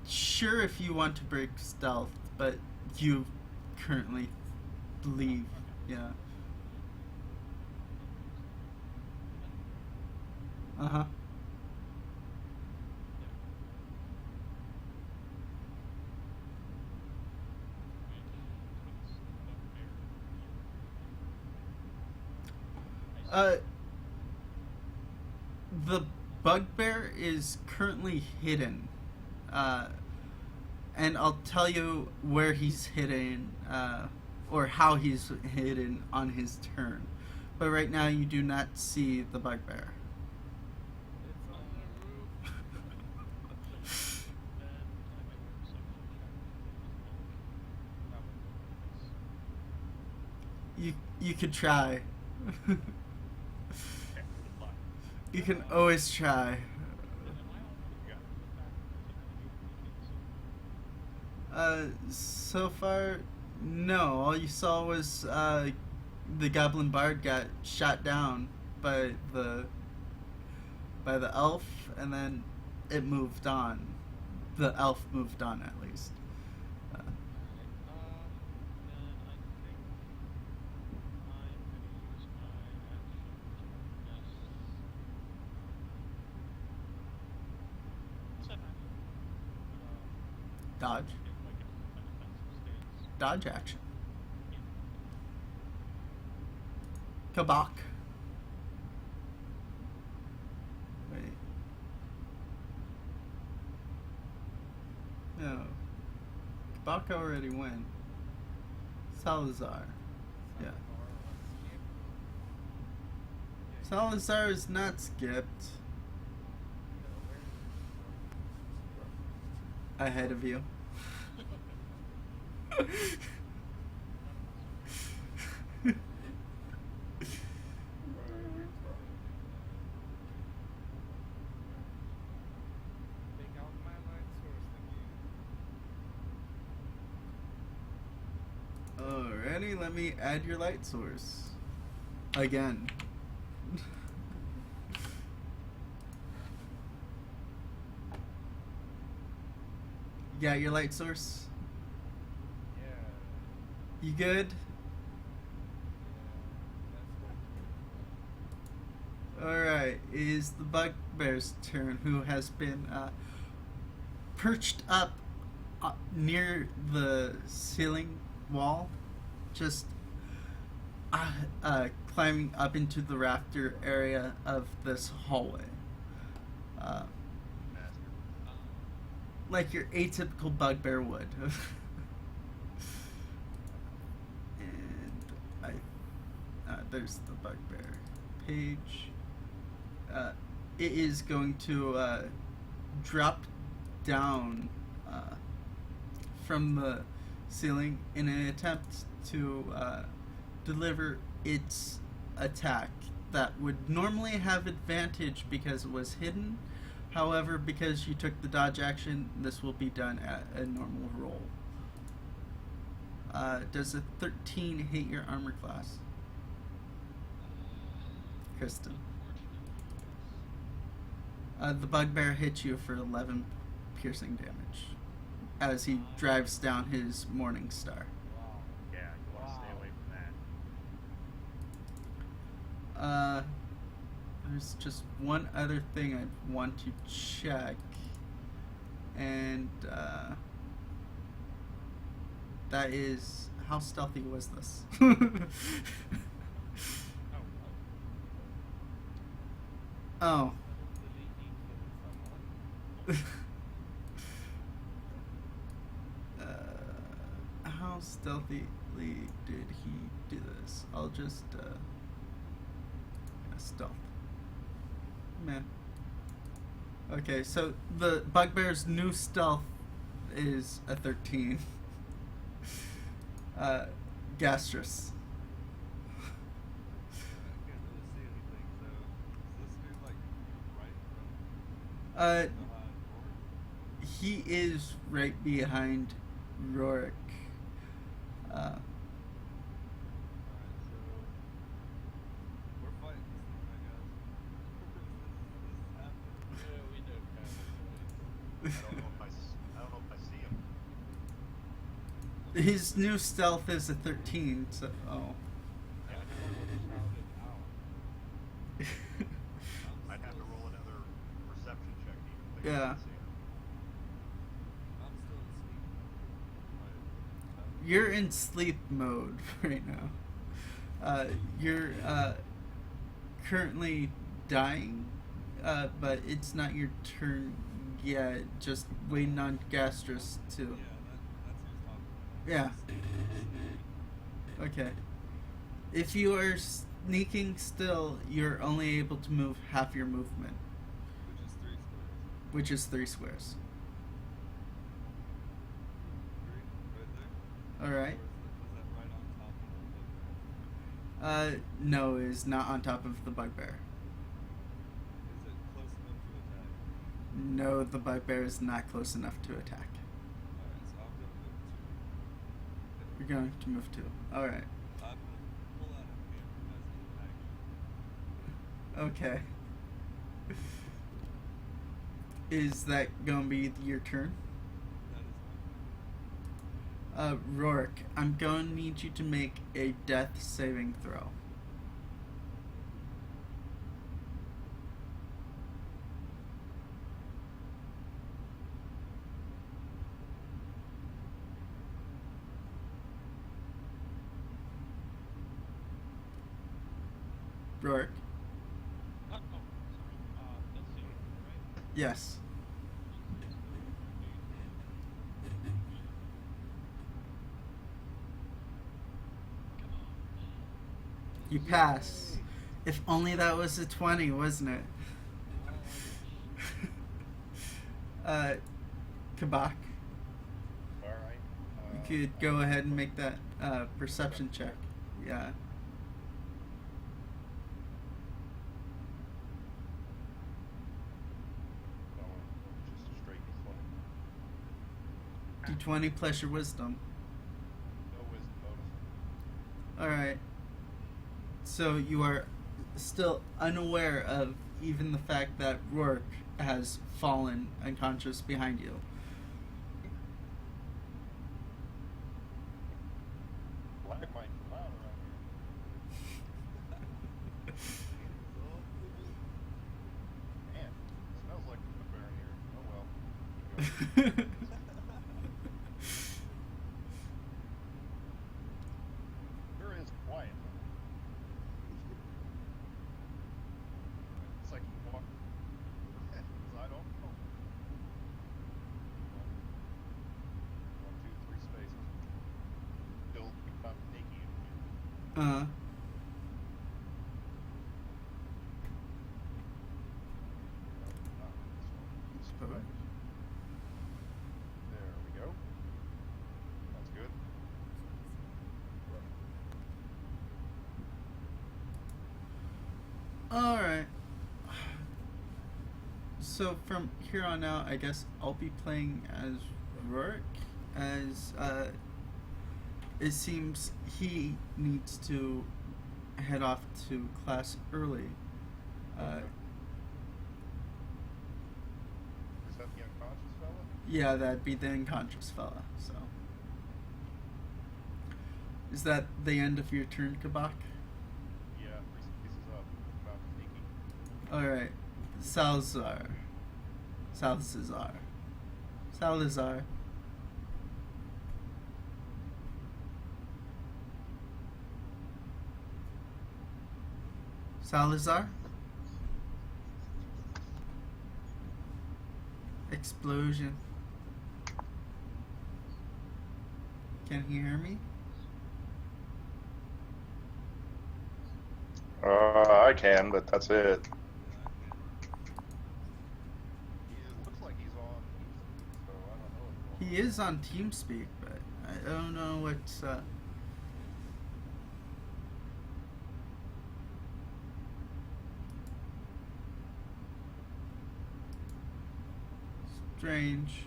S1: Sure if you want to break stealth, but you currently leave, yeah. Uh-huh. The Bugbear is currently hidden. And I'll tell you where he's hidden, or how he's hidden on his turn. But right now you do not see the Bugbear.
S2: It's on the roof.
S7: Then can I make a perception check?
S1: You could try. You can always try. So far, no. All you saw was the Goblin Bard got shot down by the elf, and then it moved on. The elf moved on, at least.
S7: Then I think I'm going to use my action to guess. What's that action?
S1: Dodge.
S7: In like a defensive stance.
S1: Dodge action.
S7: Yeah.
S1: Kabak. Wait. No. Kabak already went. Salazar. Yeah. Salazar is not skipped. Ahead of you.
S2: Take out my light source again.
S1: Alrighty, let me add your light source. Again. You got your light source?
S2: Yeah.
S1: You good?
S2: That's
S1: Alright, it is the Bugbear's turn, who has been perched up near the ceiling wall, just climbing up into the rafter area of this hallway.
S3: Master.
S1: Like your atypical Bugbear would. And there's the Bugbear page. It is going to drop down from the ceiling in an attempt to deliver its attack that would normally have advantage because it was hidden. However, because you took the dodge action, this will be done at a normal roll. Does a 13 hit your armor class? Kristen. The Bugbear hits you for 11 piercing damage as he drives down his Morning Star.
S3: Yeah, you want to stay away from that.
S1: There's just one other thing I want to check, and that is, how stealthy was this? Oh. How stealthily did he do this? I'll just stealth. Man. Okay, so the Bugbear's new stealth is a 13. Gastrus.
S4: I can't really see anything, so is this dude like right
S1: Uh,
S4: from behind or
S1: he is right behind Rorik.
S4: alright, so we're fighting this thing, I guess. This is happening.
S2: Yeah, we don't have a choice.
S3: I don't know if I see him.
S1: His new stealth is a 13, so oh.
S2: Yeah, I shouted out.
S3: I'd have to roll another perception check to even think
S1: Yeah.
S3: I can see him.
S4: I'm still asleep. Right.
S1: You're in sleep mode right now. You're currently dying. but it's not your turn yet. Just waiting on Gastrus to.
S4: Yeah, that's who's talking.
S1: Yeah. Okay. If you are sneaking still, you're only able to move half your movement,
S4: Which is 3 squares.
S1: which is 3 squares.
S4: 3 right there?
S1: All right.
S4: Or is that right on top of the bugbear?
S1: No, it is not on top of the bugbear.
S4: Is it close enough to attack?
S1: No, the bugbear is not close enough to attack.
S4: Alright, so I'll go move 2.
S1: You're going to move 2. All right.
S4: I will pull out a hammer as an action.
S1: Okay. Is that going to be your turn?
S4: That is my
S1: Rourke, I'm going to need you to make a death saving throw. Rourke,
S7: Oh, sorry. Let's see. Right?
S1: yes.
S7: Come on.
S1: You pass. If only that was a 20, wasn't it? Kabak,
S3: All right.
S1: you could go ahead and make that perception check. Yeah.
S3: Just a straight D20.
S1: D20 plus your wisdom.
S3: No wisdom bonus.
S1: Alright. So you are still unaware of even the fact that Rourke has fallen unconscious behind you.
S3: Lag might be loud around here. Man, smells like a bear in here. Oh well. Keep going. Sure is quiet though. It's like you walk. I don't know. 1, 2, 3 spaces. Still not sneaky.
S1: Uh,
S3: There we go. That's good.
S1: Alright. So from here on out, I guess I'll be playing as Rourke, as it seems he needs to head off to class early.
S3: Is that the unconscious fella?
S1: Yeah, that'd be the unconscious fella. So, is that the end of your turn, Kabak?
S3: Yeah, 3 spaces up. About sneaky.
S1: All right, Salazar. Salazar? Explosion. Can he hear me?
S5: I can, but that's it.
S3: Looks like he's on, so I don't know what's
S1: He is on TeamSpeak, but I don't know what's strange.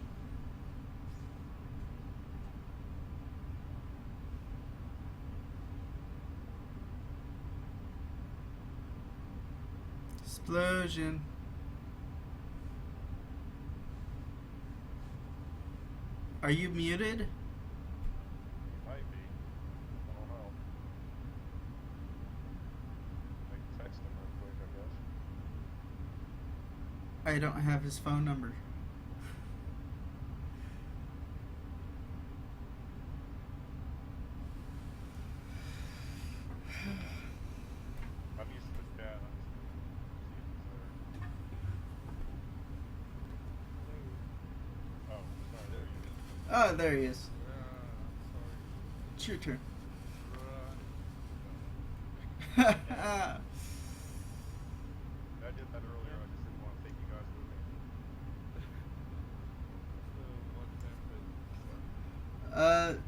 S1: Explosion. Are you muted?
S3: Might be. I don't know. I can text him real quick, I guess.
S1: I don't have his phone number.
S3: I'm used to the chat. I'm just gonna see if he's there.
S1: Oh, there he is.
S2: Sorry.
S1: It's your turn.
S2: Run.
S3: I did that earlier. I just didn't want to take you guys with me.
S2: So what happened?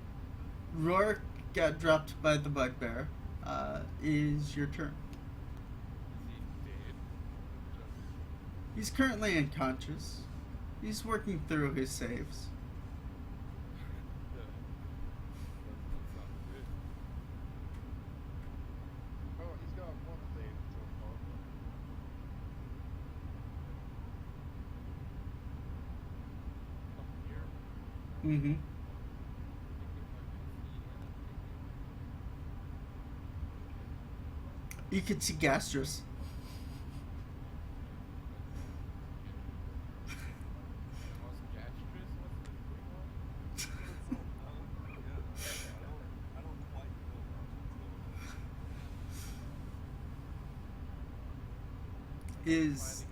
S1: Rourke got dropped by the bugbear. Is your turn.
S2: Is he dead? Just
S1: He's currently unconscious. He's working through his saves.
S2: does not sound good.
S3: Oh, he's got one save so far.
S2: Up here.
S1: Mm-hmm.
S2: Thinking I can see anything.
S1: You can see Gastrus.
S2: Was gastrous? What's the green one?
S4: It's so dumb. Yeah, I don't quite know what's going on.
S1: Is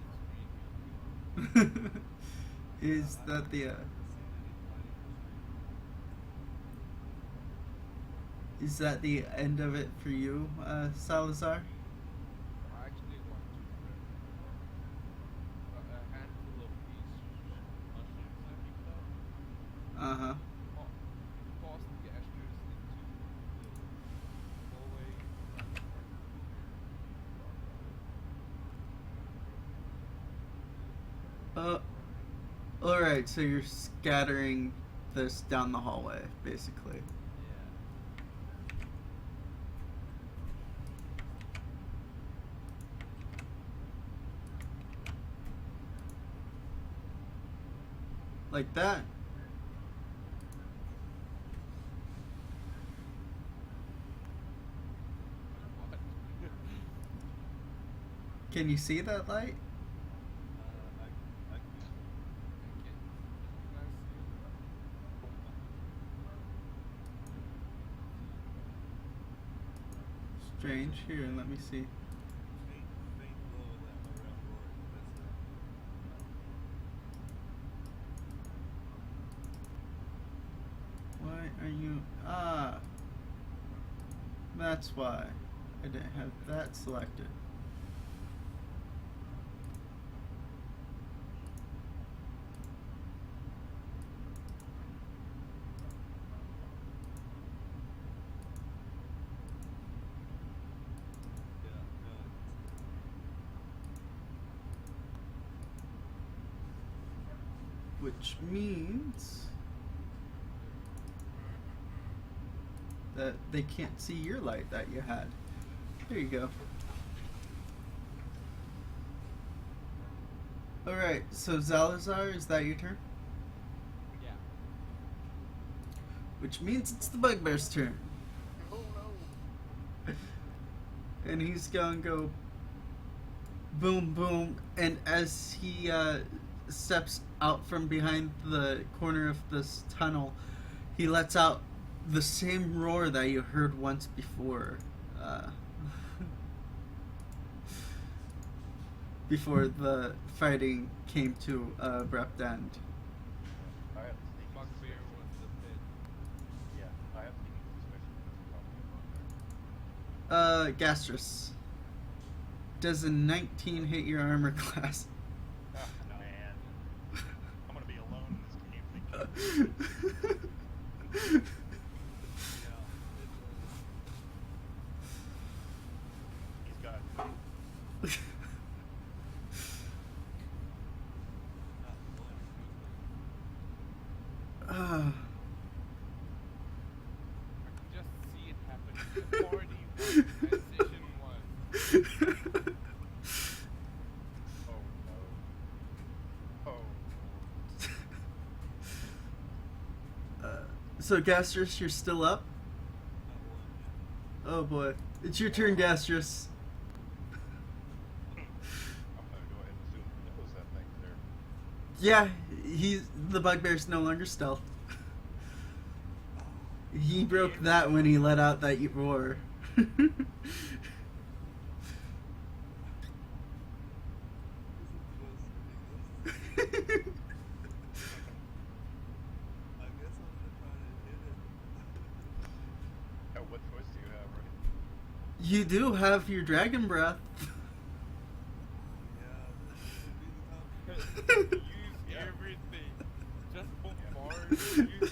S2: Fighting is
S1: is that the
S4: I've never seen any fighting on
S1: is that the end of it for you, Salazar?
S2: I actually want to grab a handful of these mushrooms I picked up.
S1: Uh-huh.
S2: Toss the gastrous into the hallway.
S1: Alright, so you're scattering this down the hallway, basically.
S2: Yeah.
S1: Like that.
S2: What?
S1: Can you see that light?
S4: I can
S2: Can you guys see
S1: Strange. Here, let me see.
S4: faint glow in that around Rory. That's it.
S1: Why are you... Ah. That's why I didn't have that selected.
S4: Yeah, no,
S1: Which means that they can't see your light that you had. There you go. Alright, so Zalazar, is that your turn?
S2: Yeah.
S1: Which means it's the Bugbear's turn.
S3: Oh no!
S1: And he's gonna go boom, boom, and as he steps out from behind the corner of this tunnel, he lets out the same roar that you heard once before. Before the fighting came to a abrupt end.
S3: I have the sneaky
S2: Bugbear
S3: suspicion.
S2: was the pit.
S3: Yeah, I have sneaky suspicion that it's probably a bugbear.
S1: Gastrus. Does a 19 hit your armor class?
S3: Ah, man. I'm gonna be alone in this game. He's got
S1: Ah.
S2: I can just see it happening. Party 1, transition 1.
S3: oh no. Oh.
S1: So Gastrus, you're still up? Oh boy. It's your turn, Gastrus.
S3: I'm gonna go ahead and assume he knows that thing's there.
S1: Yeah, the Bugbear's no longer stealth. He broke that when he let out that roar.
S4: I guess
S1: You do have your dragon breath.
S4: Yeah, this would be the time.
S2: Use
S3: Yeah.
S2: everything. Just bombard. Use everything.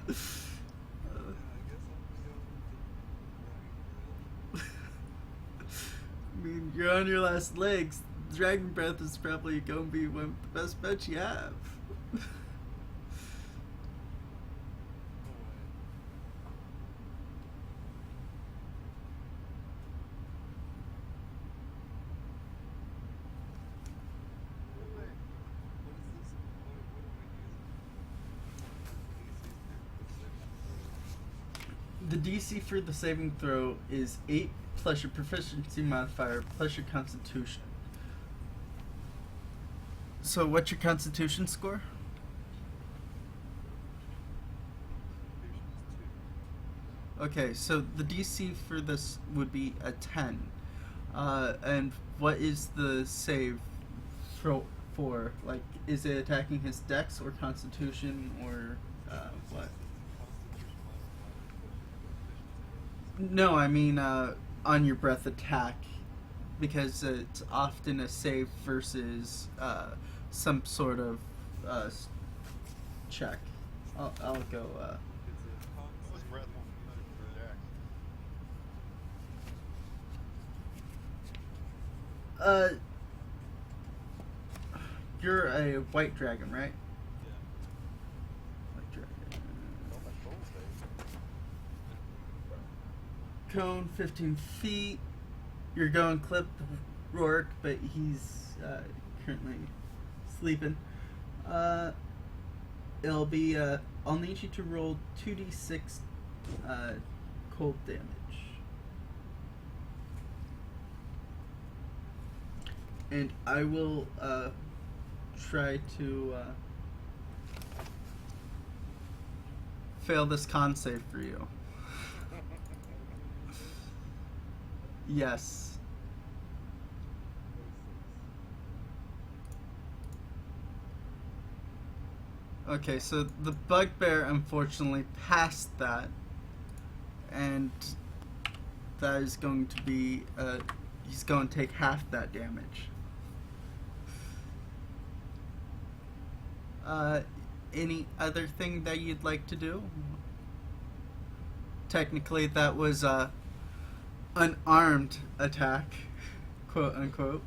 S4: Yeah, I guess I'll be going with the dragon breath.
S1: I mean, you're on your last legs. Dragon breath is probably going to be one of the best bets you have.
S4: No way. What is this? What am I using?
S1: The DC for the saving throw is 8 plus your proficiency modifier plus your constitution. So, what's your constitution score? Okay, so the DC for this would be a 10. And what is the save for? Like, is it attacking his dex or constitution or what? No, I mean on your breath attack, because it's often a save versus some sort of check. I'll go.
S3: What's breath for Jax?
S1: You're a white dragon, right? White dragon.
S3: Oh, my soul save.
S1: Cone 15 feet. You're going clip Rourke, but he's currently sleeping. It'll be. I'll need you to roll 2d6 cold damage. And I will try to fail this con save for you. Yes. Okay, so the Bugbear unfortunately passed that, and that is going to be, he's going to take half that damage. Any other thing that you'd like to do? Technically, that was an armed attack, quote unquote.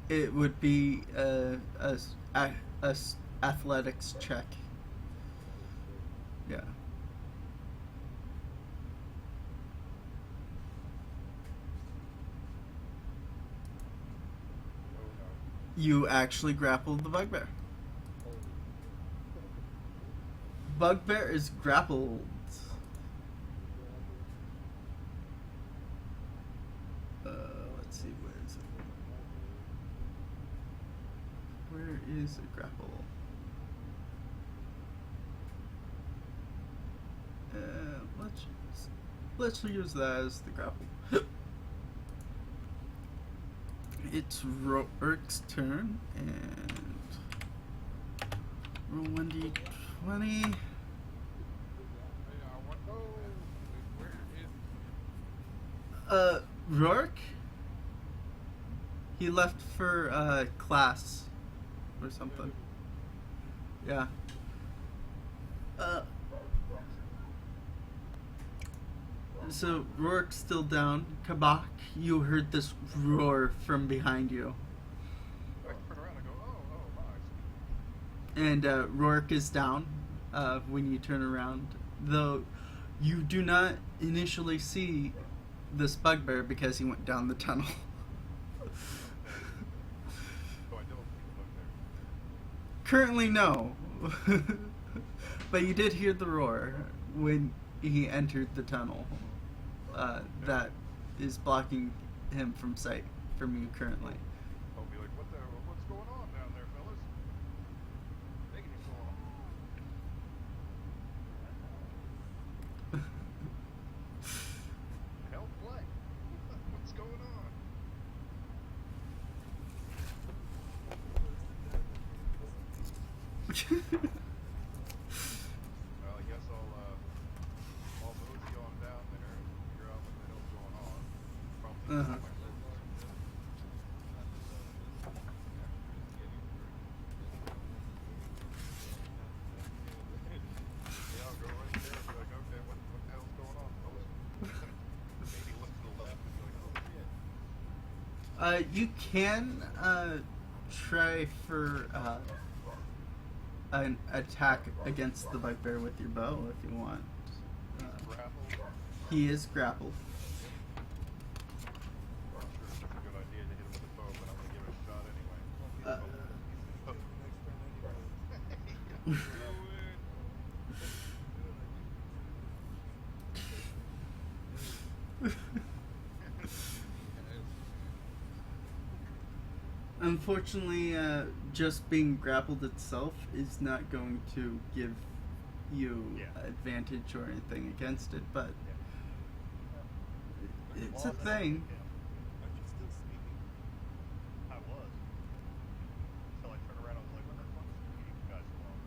S1: It would be a athletics check. Yeah. You actually grappled the Bugbear. Bugbear is grappled. Let's see, where is it? Where is a grapple? Let's use that as the grapple. It's Rourke's turn, and roll 1d20.
S2: Wait, I want. Oh, where is?
S1: Rourke? He left for class or something. Yeah. So Rourke's still down. Kabak, you heard this roar from behind you.
S3: I turn around and go, oh, nice.
S1: And Rourke is down when you turn around. Though you do not initially see this Bugbear because he went down the tunnel.
S3: So I don't see the Bugbear.
S1: Currently, no. But you did hear the roar when he entered the tunnel. That is blocking him from sight from you currently.
S3: I'll be like, what's going on down there, fellas? Taking you so long. Hell play. Well, I guess I'll mosey on down there and figure out what the hell's going on. Probably
S1: Uh-huh.
S3: find myself yeah, I'll go right there and be like, okay, what the hell's going on? Oh, maybe look to the left and be like, oh shit.
S1: You can try for an attack against the bugbear with your bow if you want.
S3: Grapple.
S1: He is grappled.
S3: I'm sure it's a good idea to hit him with a bow, but I'm gonna give it a shot anyway.
S1: Uh, Unfortunately, just being grappled itself is not going to give you
S3: Yeah.
S1: advantage or anything against it, but it's a
S3: Well,
S1: thing.
S3: yeah,
S4: Aren't you still sneaking?
S3: I was. Until I turned around, I was like, what the fuck is eating you guys along?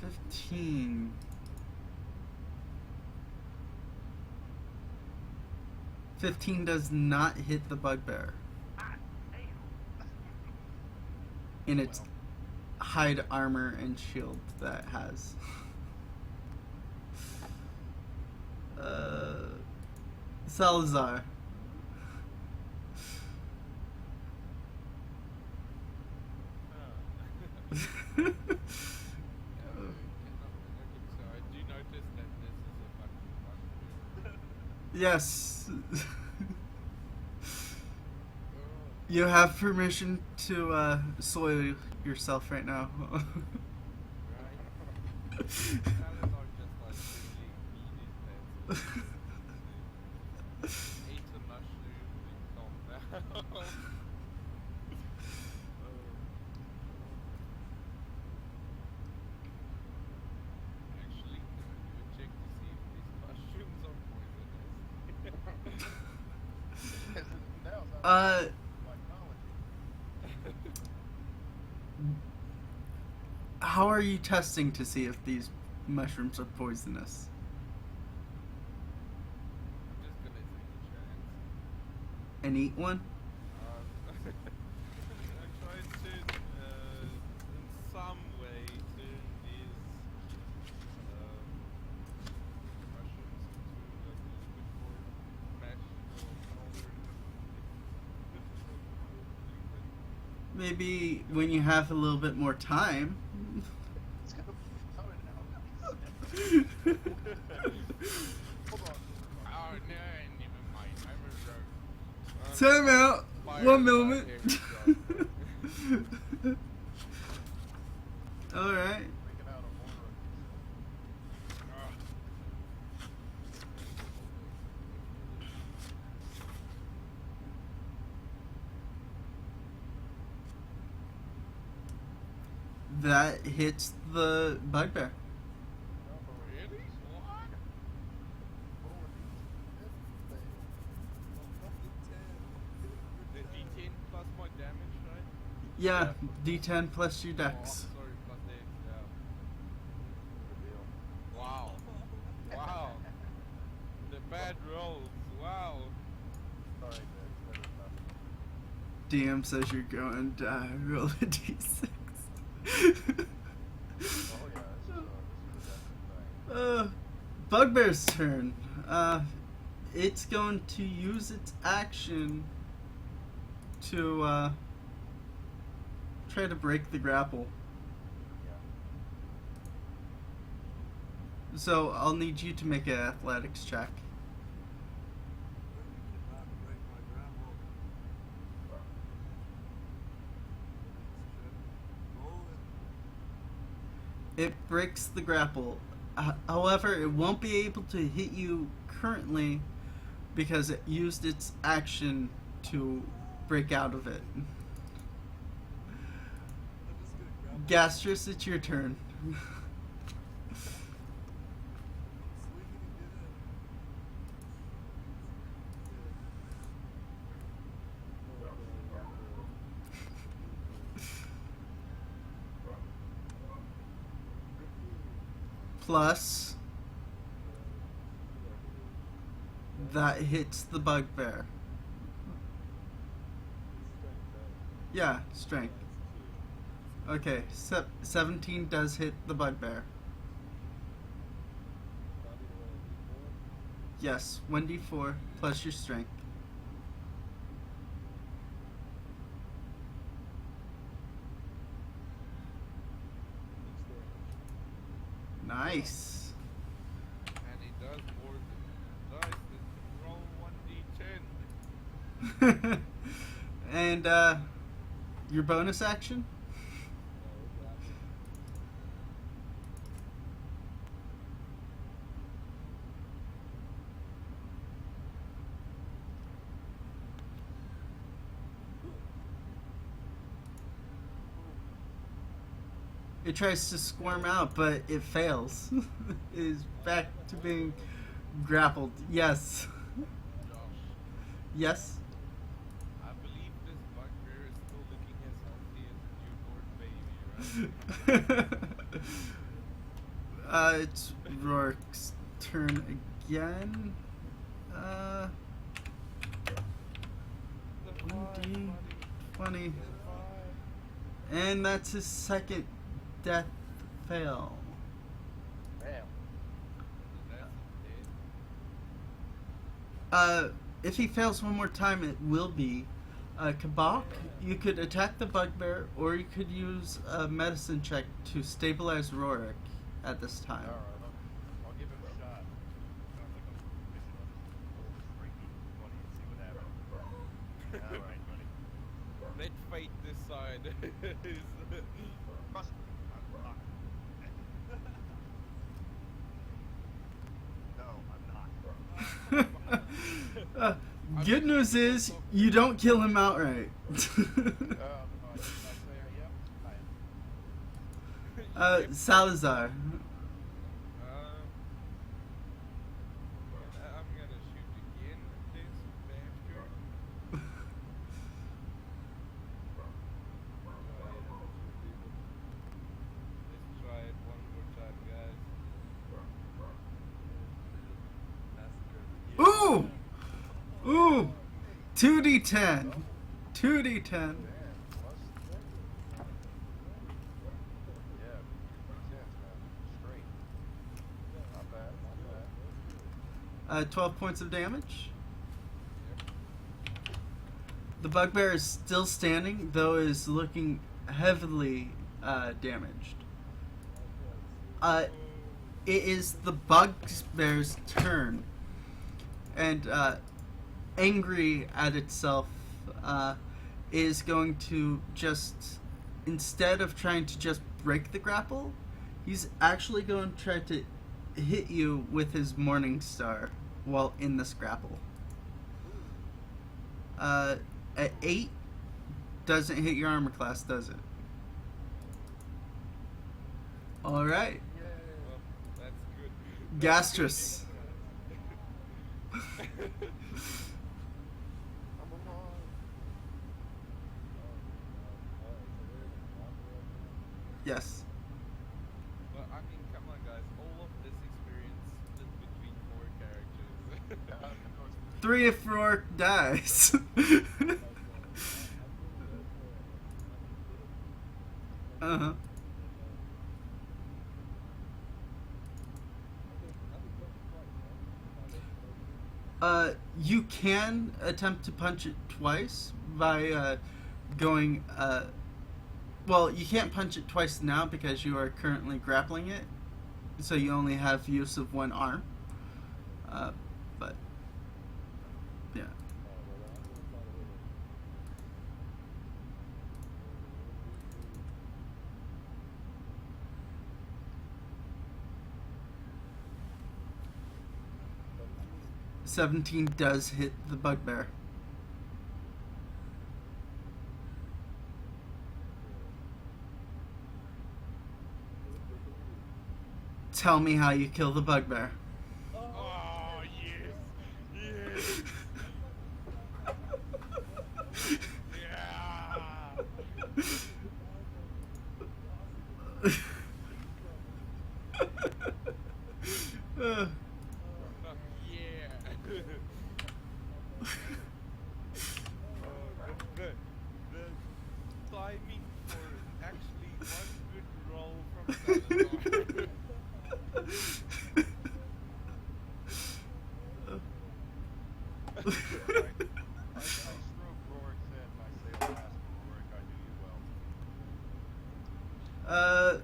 S1: 15. Does not hit the bugbear in its hide armor and shield that has. Salazar.
S2: So I do notice that this is a fucking mushroom.
S1: Yes.
S2: Oh,
S1: You have permission to soil yourself right now.
S2: right. Salazar just like really beat his head. Ate a mushroom and calmed down. Actually, can I do a check to see if these mushrooms are poisonous?
S3: Now it's
S1: uh,
S3: psychology.
S1: how are you testing to see if these mushrooms are poisonous?
S2: I'm just gonna take a chance.
S1: And eat one?
S2: I tried to, in some way, turn these mushrooms into like a little bit more magical powder.
S1: Maybe when you have a little bit more time.
S3: It's gonna be coming out. Hold on.
S2: Oh no, never mind. I'm a rogue.
S1: Time out.
S2: Fire
S1: One
S2: in my
S1: moment.
S2: hair,
S1: All right.
S3: Freaking out on more
S1: That hits the bugbear.
S2: Really? What? The D10 plus my damage, right?
S1: Yeah, D10 plus your
S2: Oh,
S1: dex.
S2: sorry, plus dex, yeah. Wow. Wow. The bad rolls. Wow.
S3: Sorry, Dex. That is nothing.
S1: DM says you're going to roll a D6.
S3: Oh yeah, this is a definite thing.
S1: Bugbear's turn. It's going to use its action to try to break the grapple.
S3: Yeah.
S1: So I'll need you to make an athletics check.
S4: Cannot break my grapple. Roll it.
S1: It breaks the grapple. However, it won't be able to hit you currently because it used its action to break out of it.
S4: I'm just gonna grab
S1: Gastrus, it's your turn. plus that hits the bugbear. Yeah, strength. Okay, 17 does hit the bugbear. Yes, 1d4 plus your strength. Nice.
S2: And he does more than dice that can roll 1d10.
S1: And your bonus action? It tries to squirm out, but it fails. It is back to being grappled. Yes.
S2: Josh,
S1: Yes.
S2: I believe this bugbear is still looking as healthy as a newborn baby, right?
S1: It's Rourke's turn again.
S2: The
S1: 1d,
S2: buddy.
S1: 20.
S2: The 5.
S1: And that's his second death fail.
S3: Damn.
S2: That's dead.
S1: If he fails one more time, it will be Kabak. You could attack the bugbear, or you could use a medicine check to stabilize Rorik at this time.
S3: Alright, I'll give him a shot. Sounds like I'm fishing on this old freaky money and see what happens. Alright, buddy.
S2: Let's fight this side.
S3: Trust me, I'm not. No, I'm not.
S1: Good news is, you don't kill him outright.
S3: I say, yeah, I am.
S1: Salazar.
S2: I'm gonna shoot again at this bastard. Let's try it one more time, guys.
S1: Ooh! Ooh! 2d10. 2d10.
S3: Yeah, straight. Not bad, not bad.
S1: 12 points of damage. The bugbear is still standing, though is looking heavily damaged. It is the bugbear's turn, and angry at itself, is going to just, instead of trying to just break the grapple, he's actually going to try to hit you with his Morning Star while in this grapple. At 8, doesn't hit your armor class, does it? Alright.
S2: Well, that's good.
S1: Gastrus. Yes.
S2: But I mean, come on, guys. All of this experience split between 4 characters.
S1: 3 if Rourke dies. Uh-huh. You can attempt to punch it twice by going. Well, you can't punch it twice now because you are currently grappling it, so you only have use of one arm. But yeah. 17 does hit the bugbear. Tell me how you kill the bugbear.
S2: Oh, yes! Yes! Yeah!
S1: Uh,
S2: Yeah. The timing for actually one good roll from Salazar.
S3: I stroke Rorik's head and I say, alas, Rorik, I knew you well.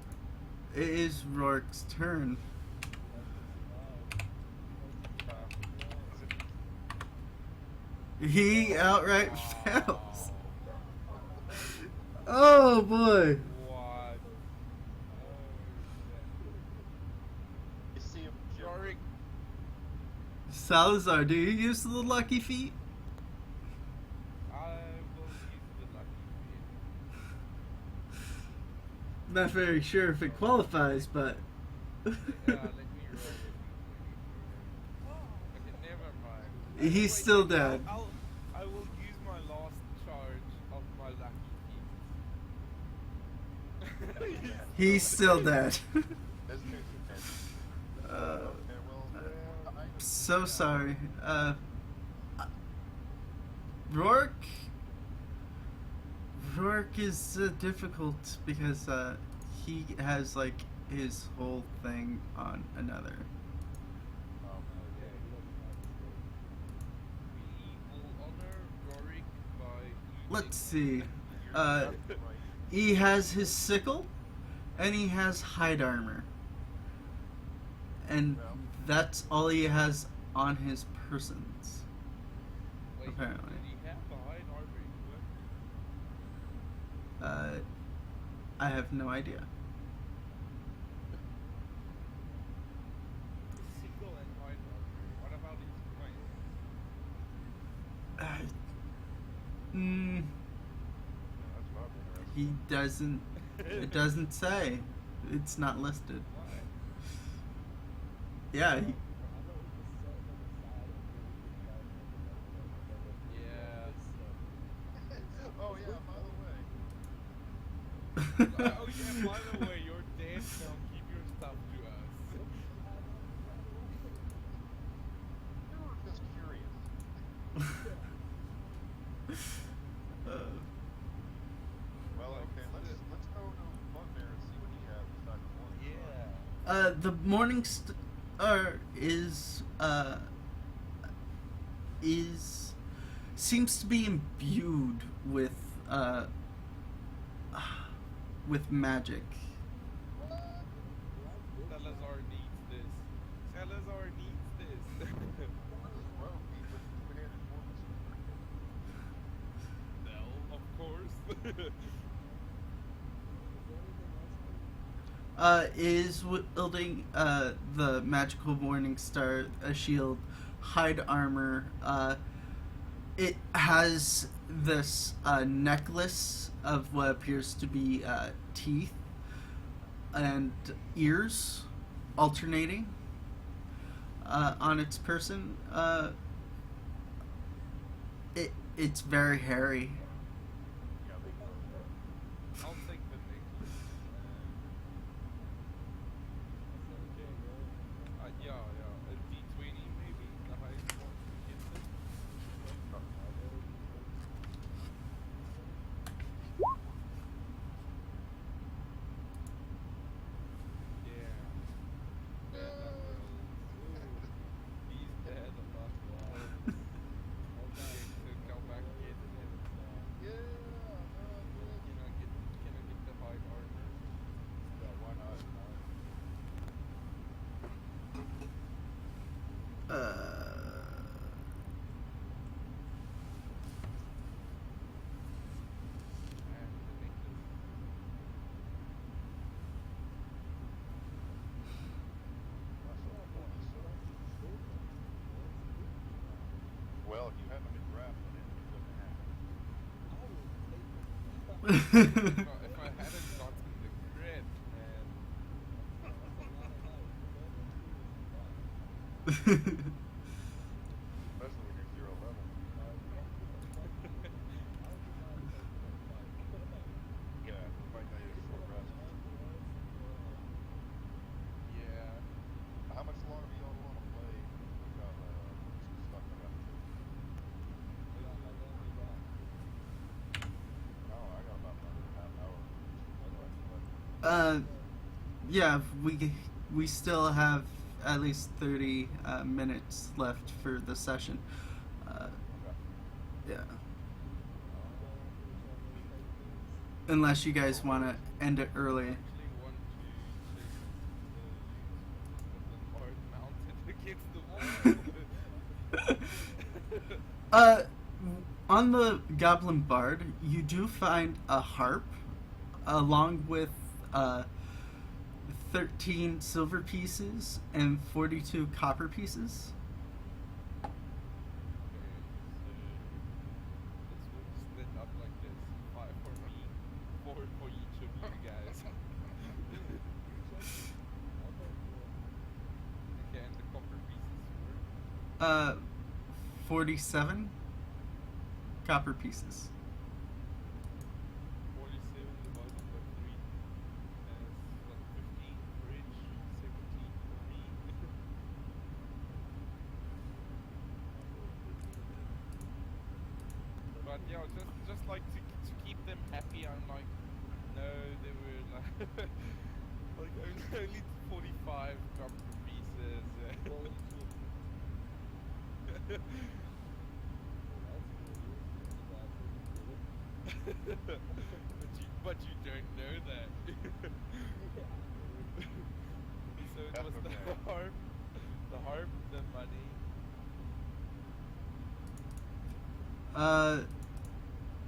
S1: it is Rourke's turn.
S3: Is it
S1: He outright fails.
S2: Wow.
S1: Oh boy.
S2: What?
S3: You see him, Jim?
S2: Rorik,
S1: Salazar, do you use the lucky feet?
S2: I will use the lucky feet.
S1: Not very sure if it qualifies, but
S2: Let me roll a d20 for okay, never mind.
S1: He's
S2: Wait,
S1: still
S2: wait,
S1: dead.
S2: I will use my last charge of my lucky feet.
S1: he's still dead.
S3: That's new.
S1: uh,
S3: Okay, well,
S1: so sorry. Rourke is difficult because he has like his whole thing on another.
S2: We will honor Rorik by using
S1: Let's see.
S3: You're
S1: Uh,
S3: right.
S1: he has his sickle, and he has hide armor, and
S3: Well.
S1: that's all he has on his persons.
S2: Wait,
S1: apparently.
S2: did he have the hide armor equipped?
S1: I have no idea.
S2: The single and hide armor. What about his coins?
S1: Mm,
S3: That's what I'm interested
S1: he doesn't. It doesn't say. It's not listed.
S2: Why?
S1: Yeah.
S6: How about we just set them aside and
S2: Yeah.
S3: in. Oh, yeah, by the way.
S2: Oh yeah, by the way, you're dead now. Keep your stuff to us.
S3: You were just curious. Well, okay, let's go to Bugbear and see what he has besides the morning.
S2: Yeah.
S1: The morning is seems to be imbued with magic.
S2: Salazar needs this. Salazar needs this.
S3: Well, he's a two-handed woman.
S2: No, of course.
S1: Is wielding the magical morning star, a shield, hide armor. It has this necklace of what appears to be teeth and ears alternating on its person. It's very hairy.
S3: Yeah, they go.
S2: I'll take the necklace. Yeah. A D20 maybe, the highest one gets it. Yeah. Bad numbers. He's dead a lot. Okay, so come back and get him.
S3: Yeah,
S2: Can I get the hide armor?
S3: yeah, why not?
S2: And the necklace.
S3: Well, if you haven't been grappling it, it wouldn't happen.
S2: If I hadn't gotten the crit, man.
S3: Especially when you're 0 level. Yeah, right now you're short rest.
S2: Yeah.
S3: How much longer are you on
S1: Yeah, we still have at least 30 minutes left for the session. Uh,
S3: Okay.
S1: yeah,
S6: Finish
S1: unless you guys want to end it early.
S2: Actually want to check the loot of the goblin bard mounted against the wall.
S1: uh, on the Goblin Bard, you do find a harp, along with 13 silver pieces and 42 copper pieces.
S2: Okay, so let's split up like this. 5 for me, 4 for each of you guys. Okay, and the copper pieces were
S1: 47 copper pieces.
S2: 47 divided by 3 as what, 15 for each, 17 for me. But yeah, just like to keep them happy, I'm like, no, they were like like only 45 copper pieces. but you don't know that. So it
S3: That's
S2: was
S3: okay.
S2: the harp, the money.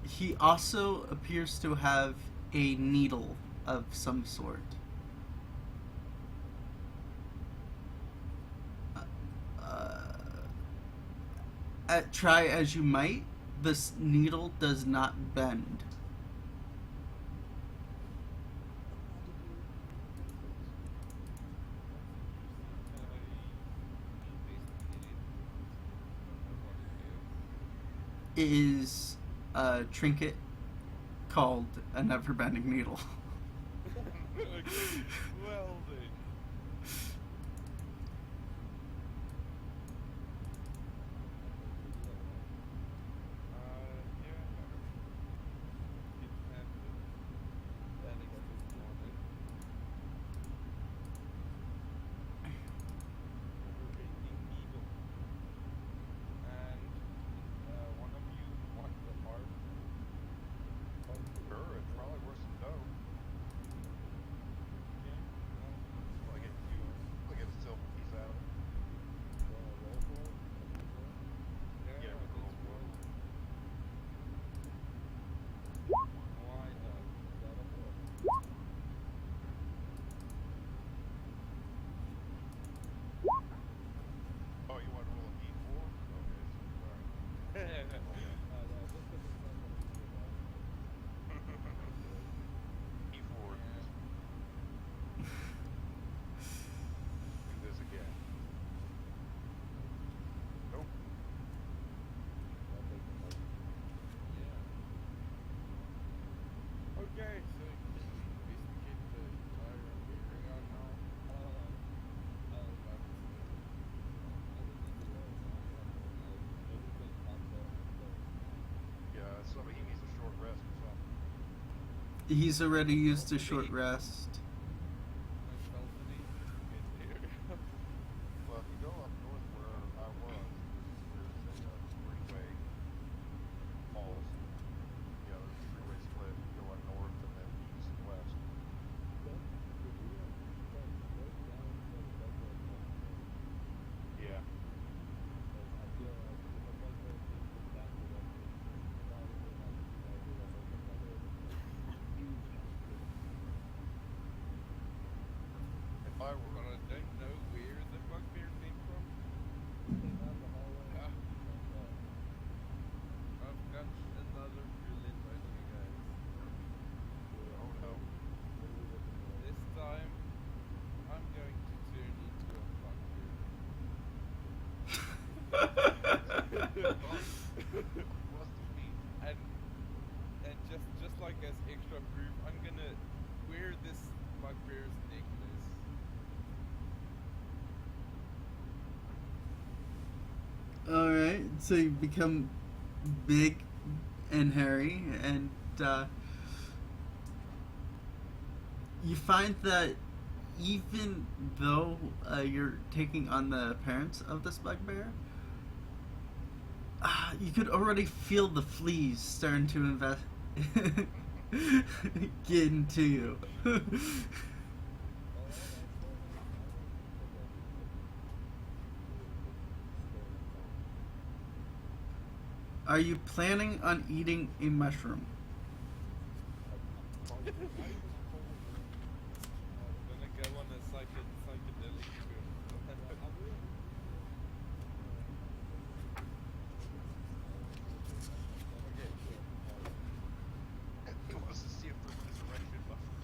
S1: He also appears to have a needle of some sort. Try as you might, this needle does not bend. It is a trinket called a never-bending needle.
S2: Okay, well then. Yeah, didn't have that extra morning. Never-bending needle. And one of you want the harp.
S3: Sure, it's probably worth some dough.
S2: Okay.
S3: I'll get you. I'll get a silver piece out of it.
S2: Yeah,
S3: Yeah,
S2: that's
S3: roll for
S2: right.
S3: it.
S2: Why not?
S3: Oh, you want to roll a D4? Okay, sorry. D4. Do this again. Nope.
S2: Yeah. Okay, so can we investigate the entire area now?
S3: Yeah, so he needs a short rest or something.
S1: He's already used a short rest.
S2: My balcony is here.
S3: Well, if you go up north where I was, there's a freeway falls. Yeah, there's a freeway split going north and then east and west. Yeah. If I were
S2: But I don't know where the bugbear came from. I've got another brilliant idea, guys.
S3: oh no.
S2: This time, I'm going to turn into a bugbear.
S3: What's the meat?
S2: And just like as extra proof, I'm gonna wear this bugbear's necklace.
S1: Alright, so you become big and hairy, and you find that even though you're taking on the parents of this bugbear, you could already feel the fleas starting to get into you. Are you planning on eating a mushroom?
S2: Then I go on a psychedelic trip.
S3: He wants to see if the resurrection mushrooms.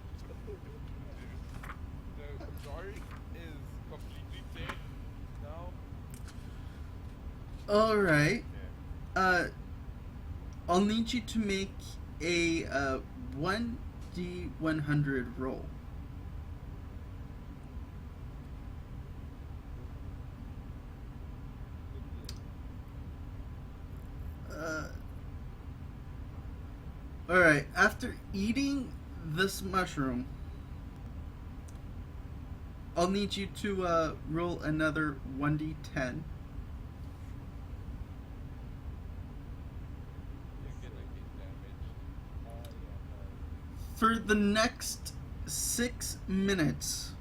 S2: So Dari is completely dead now.
S1: Alright.
S3: Yeah.
S1: I'll need you to make a 1d100 roll. Alright, after eating this mushroom, I'll need you to roll another 1d10.
S2: You're gonna get damaged.
S1: For the next 6 minutes,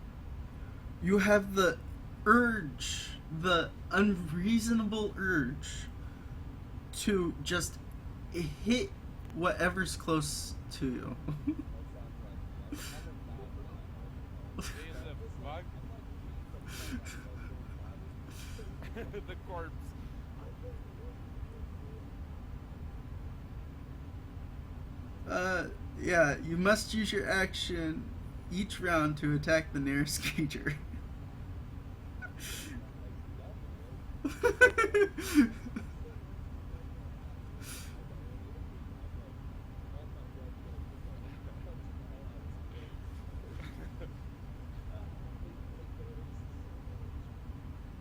S1: you have the urge, the unreasonable urge, to just hit whatever's close to you.
S2: There's a bug. The corpse.
S1: Yeah, you must use your action each round to attack the nearest creature.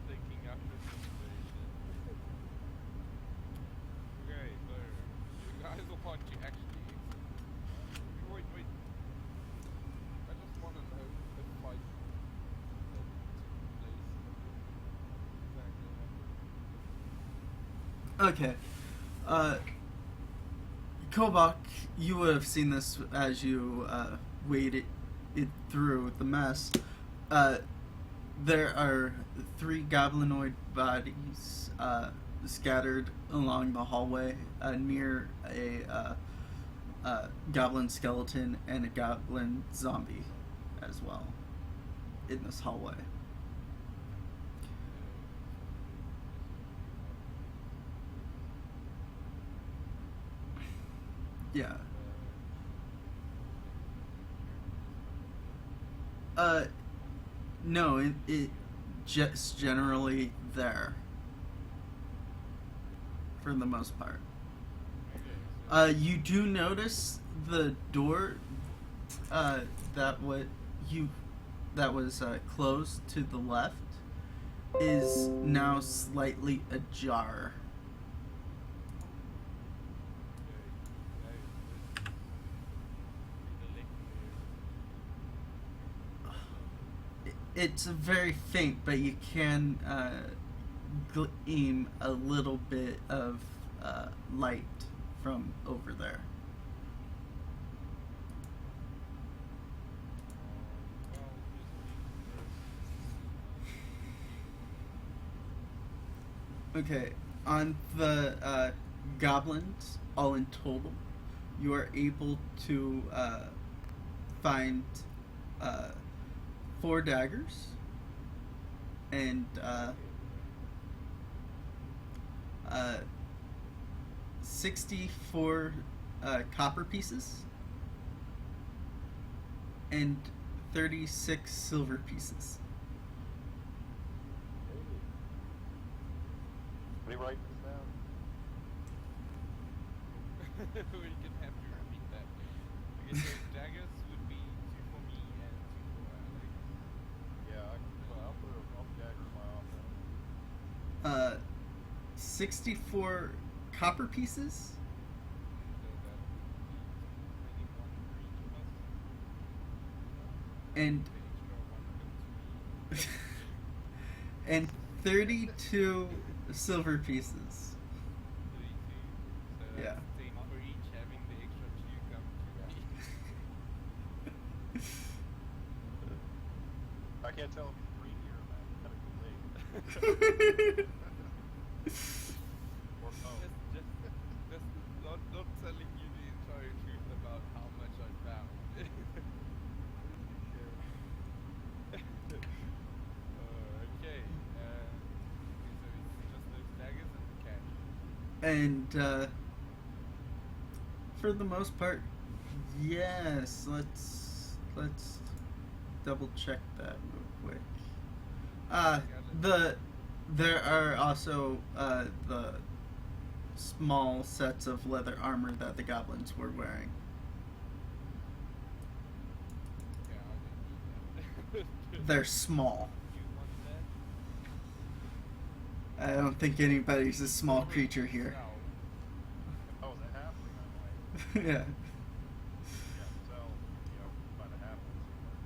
S2: Taking out the situation. Okay, so you guys want to actually. Wait. I just want to know the fight that took place. Exactly.
S1: Okay. Kobach, you would have seen this as you waded it through the mess. There are 3 goblinoid bodies scattered along the hallway near a goblin skeleton and a goblin zombie as well in this hallway. Yeah. No, it just generally there. For the most part. You do notice the door that was closed to the left is now slightly ajar. It's very faint, but you can gleam a little bit of light from over there. Okay, on the goblins, all in total, you are able to find 4 daggers and 64 copper pieces and 36 silver pieces.
S3: Let me write this down.
S2: We can have to repeat that. Okay, so daggers would be 2 for me and 2 for Alex.
S3: Yeah, I'll put a dagger in my offense.
S1: 64 copper pieces
S2: So that would be 21 for each of us.
S1: And
S2: the extra 1
S1: and 32 silver pieces.
S2: 32. So
S1: Yeah.
S2: that's 10 for each, having the extra 2 come to me.
S3: I can't tell if he's free here, man. Gotta go late. Or no.
S2: Just not telling you the entire truth about how much I found. Okay. So it's just those daggers and the cash.
S1: And for the most part, yes. Let's double check that real quick. There are also the small sets of leather armor that the goblins were wearing.
S2: Yeah, I don't need that.
S1: They're small.
S2: You want that?
S1: I don't think anybody's a small creature here.
S2: No.
S3: Oh, is that halfling? I might.
S1: Yeah.
S3: Yeah, so, find a halfling somewhere.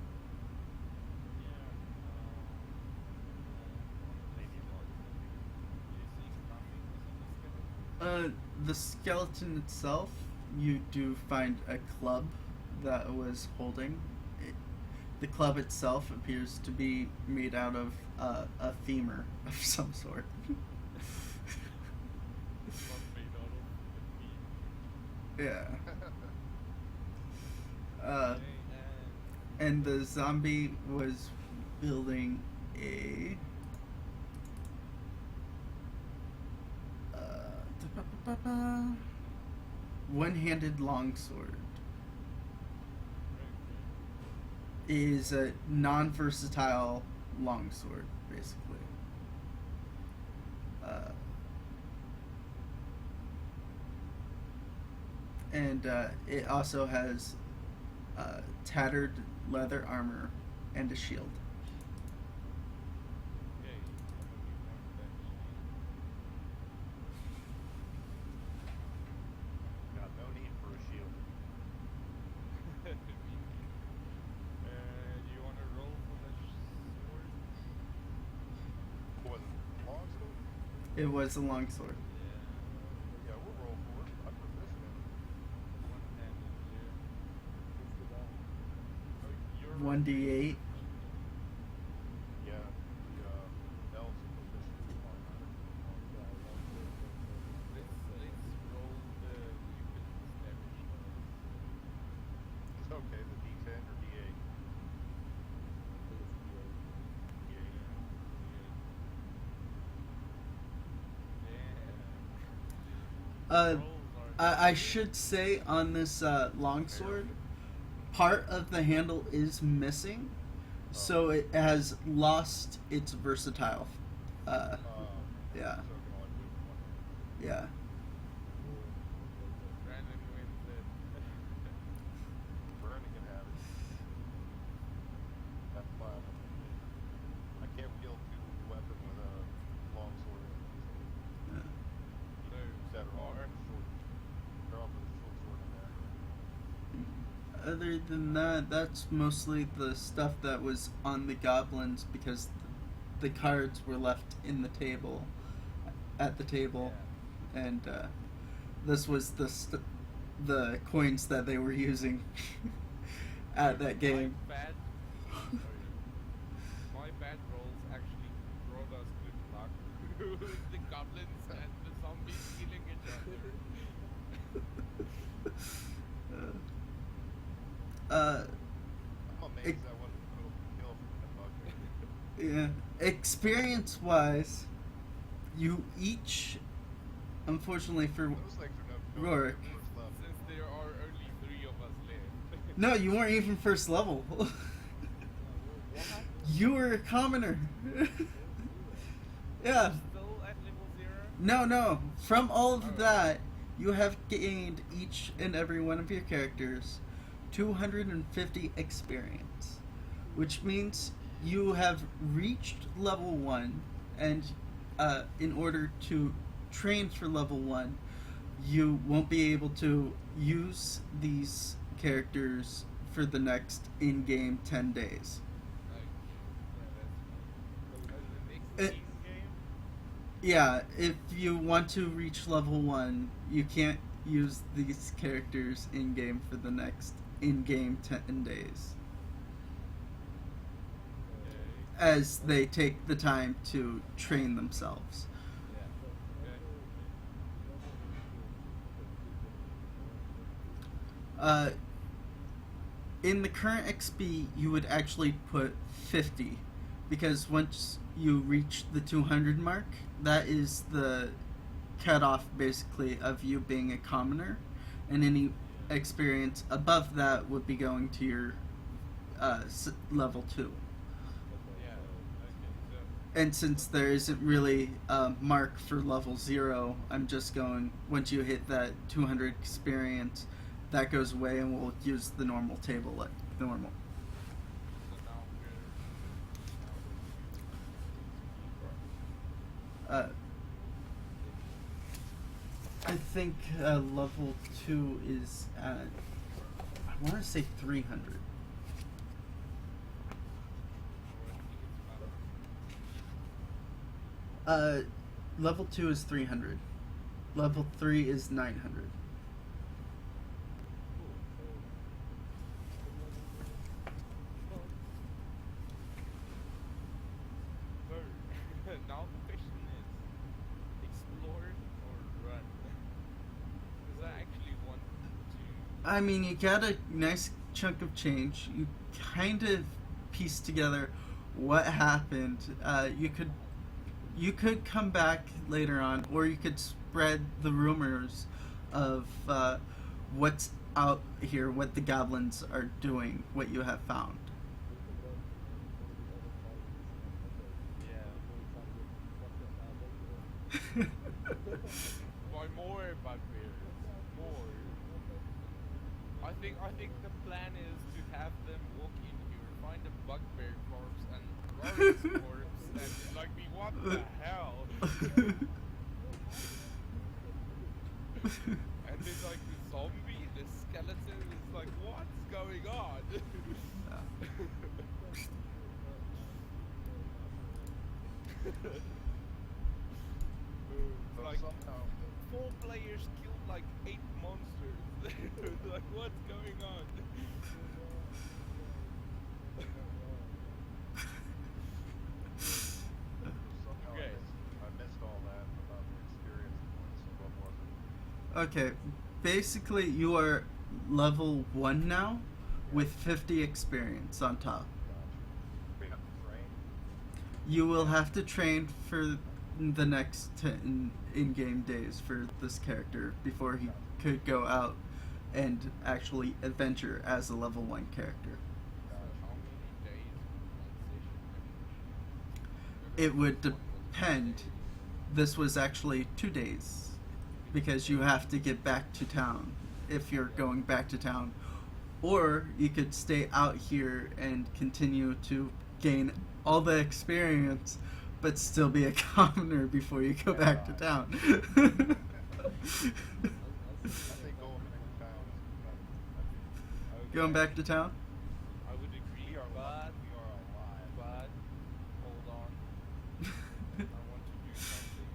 S3: Maybe a large.
S1: The skeleton itself, you do find a club that was holding it. The club itself appears to be made out of a femur of some sort. Yeah. And the zombie was building a one-handed longsword. Is a non-versatile longsword, basically. And it also has tattered leather armor and a shield.
S3: Got no need for a shield.
S2: Do you want to roll for the sword?
S3: Was it long sword?
S1: It was a longsword.
S3: Yeah, we'll roll for it. I'm proficient in it.
S2: One-handed here.
S3: You're
S1: 1d8.
S3: Yeah, the elves are proficient in long hunting.
S2: Let's roll the weapons damage.
S3: It's okay, the D10 or D8?
S1: I should say on this longsword, part of the handle is missing, so it has lost its versatile. Yeah.
S3: So it can only move in one hand.
S1: Yeah.
S2: Brandon wins it.
S3: Brandon can have it. That's fine. I can't wield two weapon with a long sword.
S1: Yeah.
S2: So,
S3: Better off with a short. Better off with a short sword in there.
S1: Other than that, that's mostly the stuff that was on the goblins because the cards were left in the table, at the table, and this was the coins that they were using at that game.
S2: My bad rolls actually brought us good luck. The goblins and the zombies killing each other.
S3: I'm amazed
S1: It-
S3: that wasn't a total kill from the Bugbear.
S1: Yeah, experience-wise, you each, unfortunately for
S3: Those things are no
S1: Rourke.
S3: first level.
S2: Since there are only 3 of us left.
S1: No, you weren't even first level. You were a commoner. Yeah.
S2: Still at level 0?
S1: No. From all of that, you have gained each and every one of your characters 250 experience, which means you have reached level 1, and in order to train for level 1, you won't be able to use these characters for the next in-game 10 days.
S2: Like, yeah, that's
S1: It-
S2: in game.
S1: Yeah, if you want to reach level 1, you can't use these characters in-game for the next in-game 10 days. As they take the time to train themselves. In the current XP, you would actually put 50, because once you reach the 200 mark, that is the cutoff basically of you being a commoner, and any experience above that would be going to your level 2.
S2: Yeah. Okay. So.
S1: And since there isn't really a mark for level 0, I'm just going, once you hit that 200 experience, that goes away and we'll use the normal table like normal.
S2: So now
S1: I think level 2 is at, I want to say 300. Level 2 is 300. Level 3 is 900.
S2: So now the question is, explore or run? Because I actually want to.
S1: I mean, you got a nice chunk of change. You kind of piece together what happened. You could come back later on, or you could spread the rumors of what's out here, what the goblins are doing, what you have found.
S2: Buy more bugbears. More. I think the plan is to have them walk in here, find a bugbear corpse and Rory's corpse, and like be what the hell? And then like the zombie, the skeleton is like, what's going on? Like
S3: somehow
S2: 4 players killed like 8 monsters. Like what's going on?
S3: somehow
S2: Okay.
S3: I missed all that about the experience points. So what was it?
S1: Okay, basically you are level 1 now with 50 experience on top.
S3: We have to train.
S1: You will have to train for the next 10 in-game days for this character before he could go out and actually adventure as a level 1 character.
S2: So how many days would one session
S1: It would depend. This was actually 2 days because you have to get back to town if you're going back to town, or you could stay out here and continue to gain all the experience but still be a commoner before you go back to town.
S3: I think going back to town is
S1: Going back to town?
S2: I would agree,
S3: we are
S2: but
S3: alive.
S2: hold on. I want to do something.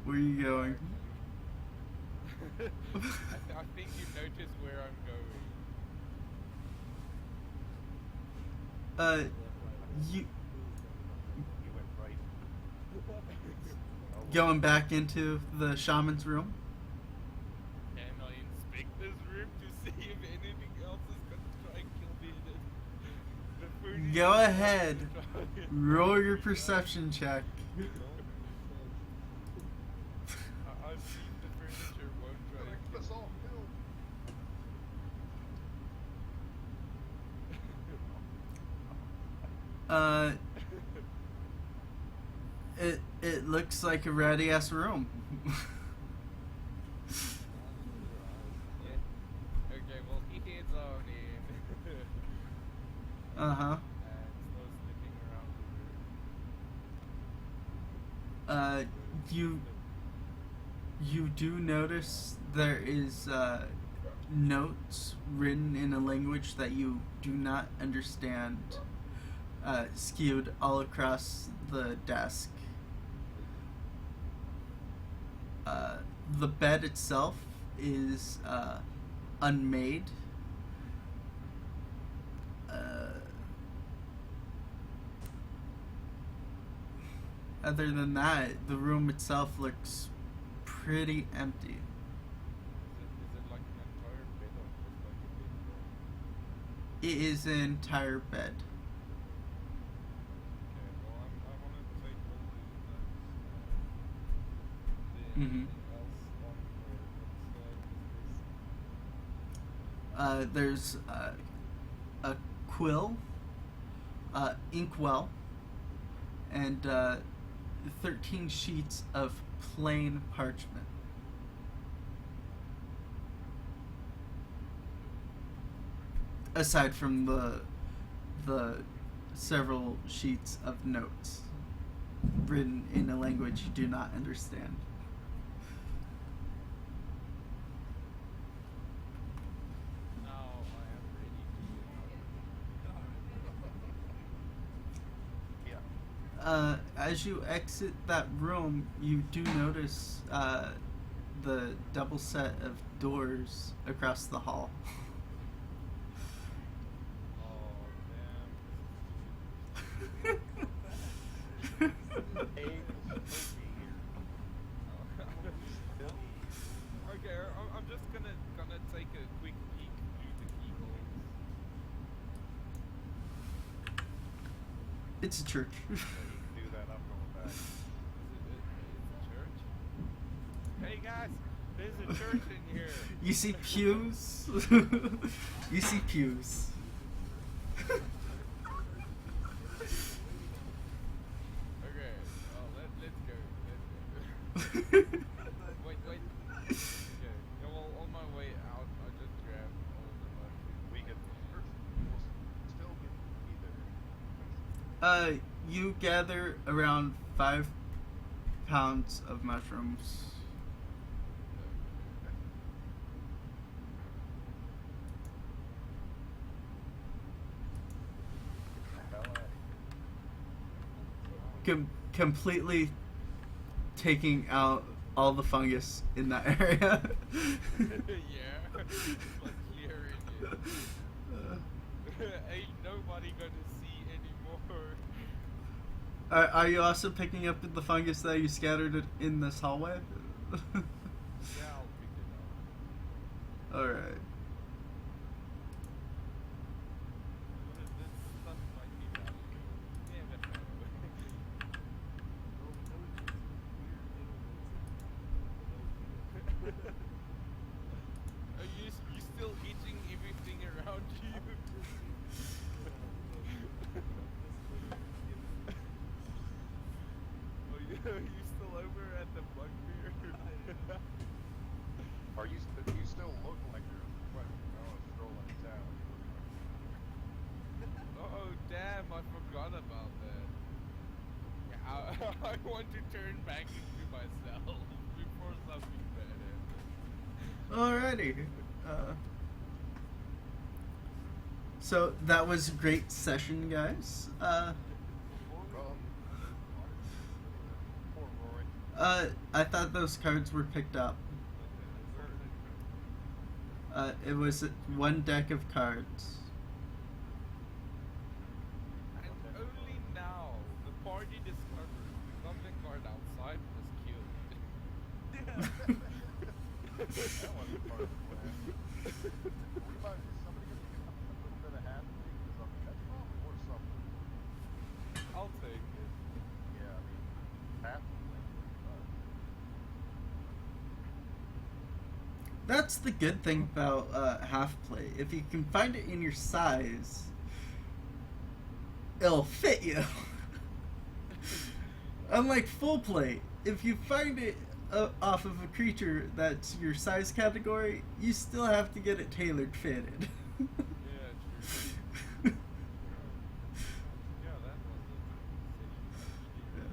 S1: Where are you going?
S2: I think you noticed where I'm going.
S1: You
S3: You went right.
S1: going back into the shaman's room?
S2: Can I inspect this room to see if anything else is gonna try and kill me in it? The food is
S1: Go
S2: gonna
S1: ahead.
S2: try and-
S1: Roll your perception check.
S2: I've seen the furniture won't try and
S3: Keep us all killed.
S1: It looks like a ready ass room.
S2: Yeah. Okay, well he heads on in.
S1: Uh-huh.
S2: And starts looking around the room.
S1: You do notice there is notes written in a language that you do not understand skewed all across the desk. The bed itself is unmade. Other than that, the room itself looks pretty empty.
S2: Is it like an entire bed or just like a big bed?
S1: It is an entire bed.
S2: Okay, well I want to take all the notes.
S1: Mhm.
S2: Anything else on your bedside?
S1: There's a quill, inkwell, and 13 sheets of plain parchment. Aside from the several sheets of notes written in a language you do not understand.
S2: Now I am ready to get out.
S3: Yeah.
S1: As you exit that room, you do notice the double set of doors across the hall.
S2: Oh
S3: Hey, let's be here.
S2: damn. Okay, I'm just gonna take a quick peek through the keyholes.
S1: It's a church.
S3: Yeah, you can do that. I'm going back.
S2: It's a church? Hey guys, there's a church in here.
S1: You see pews. You see pews.
S2: Okay, let's go. Wait. Okay, yeah, well, on my way out, I just grabbed all the mushrooms.
S3: We can we'll still be there.
S1: You gather around 5 pounds of mushrooms.
S3: Hell at
S1: Completely taking out all the fungus in that area.
S2: Yeah, like clearing it. Ain't nobody gonna see anymore.
S1: Are you also picking up the fungus that you scattered in this hallway?
S2: Yeah, I'll pick it up.
S1: Alright.
S2: This stuff might be valuable. You never know. Are you still eating everything around you? Are you still over at the Bugbear?
S3: You still look like you're strolling in town.
S2: Oh damn, I forgot about that. Yeah, I want to turn back into myself before something bad happens.
S1: Alrighty. So that was a great session, guys.
S3: Poor Rory.
S1: I thought those cards were picked up. It was one deck of cards.
S2: And only now, the party discovers the goblin card outside was killed.
S3: That wasn't part of the plan. What about somebody gonna pick up a little bit of half thing? Because that's probably worth something.
S2: I'll take it.
S3: Yeah, I mean, half the thing.
S1: That's the good thing about half play. If you can find it in your size, it'll fit you. Unlike full play, if you find it off of a creature that's your size category, you still have to get it tailored fitted.
S2: Yeah, true. Yeah, that was a decision.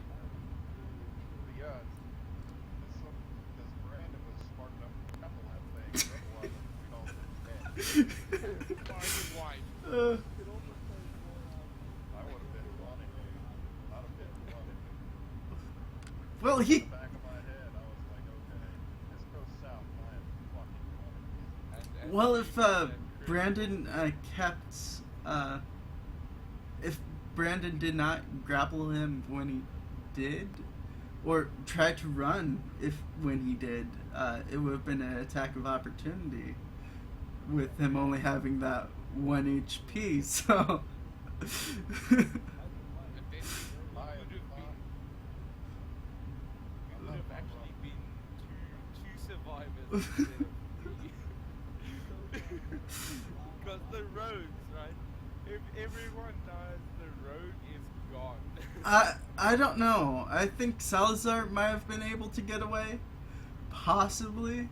S3: But yeah, this Brandon was smart enough to handle that thing. Otherwise, we'd all been
S1: Well,
S3: in
S1: he.
S3: the back of my head, I was like, okay, this goes south. I am fucking fucked.
S2: And
S1: Well,
S2: you
S1: if
S2: know that
S1: Brandon kept, if Brandon did not grapple him when he did, or tried to run if when he did, it would have been an attack of opportunity, with him only having that 1 HP. So.
S2: and then
S3: I am
S2: would have
S3: fine.
S2: we
S3: I
S2: would
S3: love
S2: have
S3: my
S2: actually
S3: brother.
S2: been two survivors instead of three. Because the rogues, right? If everyone dies, the rogue is gone.
S1: I don't know. I think Salazar might have been able to get away, possibly,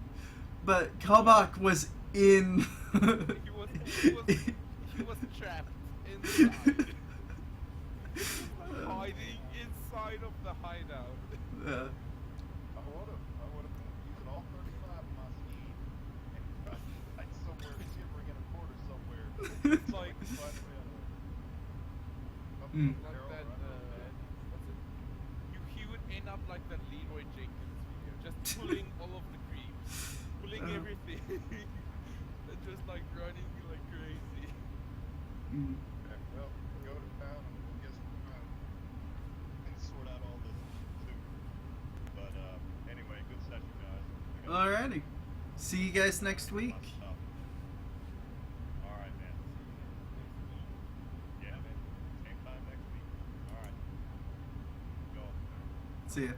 S1: but Kalbach was in.
S2: he was trapped inside. Hiding inside of the hideout.
S3: I would have been using all 35 of my speed and tried to hide somewhere shivering in a corner somewhere.
S2: It's like
S3: Find a way out of it.
S1: Mm.
S2: like
S3: Carol,
S2: that.
S3: run over there.
S2: What's it? He would end up like that Leroy Jenkins video, just pulling all of the creeps, pulling everything, and just like running like crazy.
S1: Mm.
S3: Okay, well, go to town and we'll get some and sort out all this too. But anyway, good session, guys. I gotta
S1: Alrighty. See you guys next week.
S3: my stuff. All right, man. Yeah, man. Same time next week. All right. Go.
S1: See ya.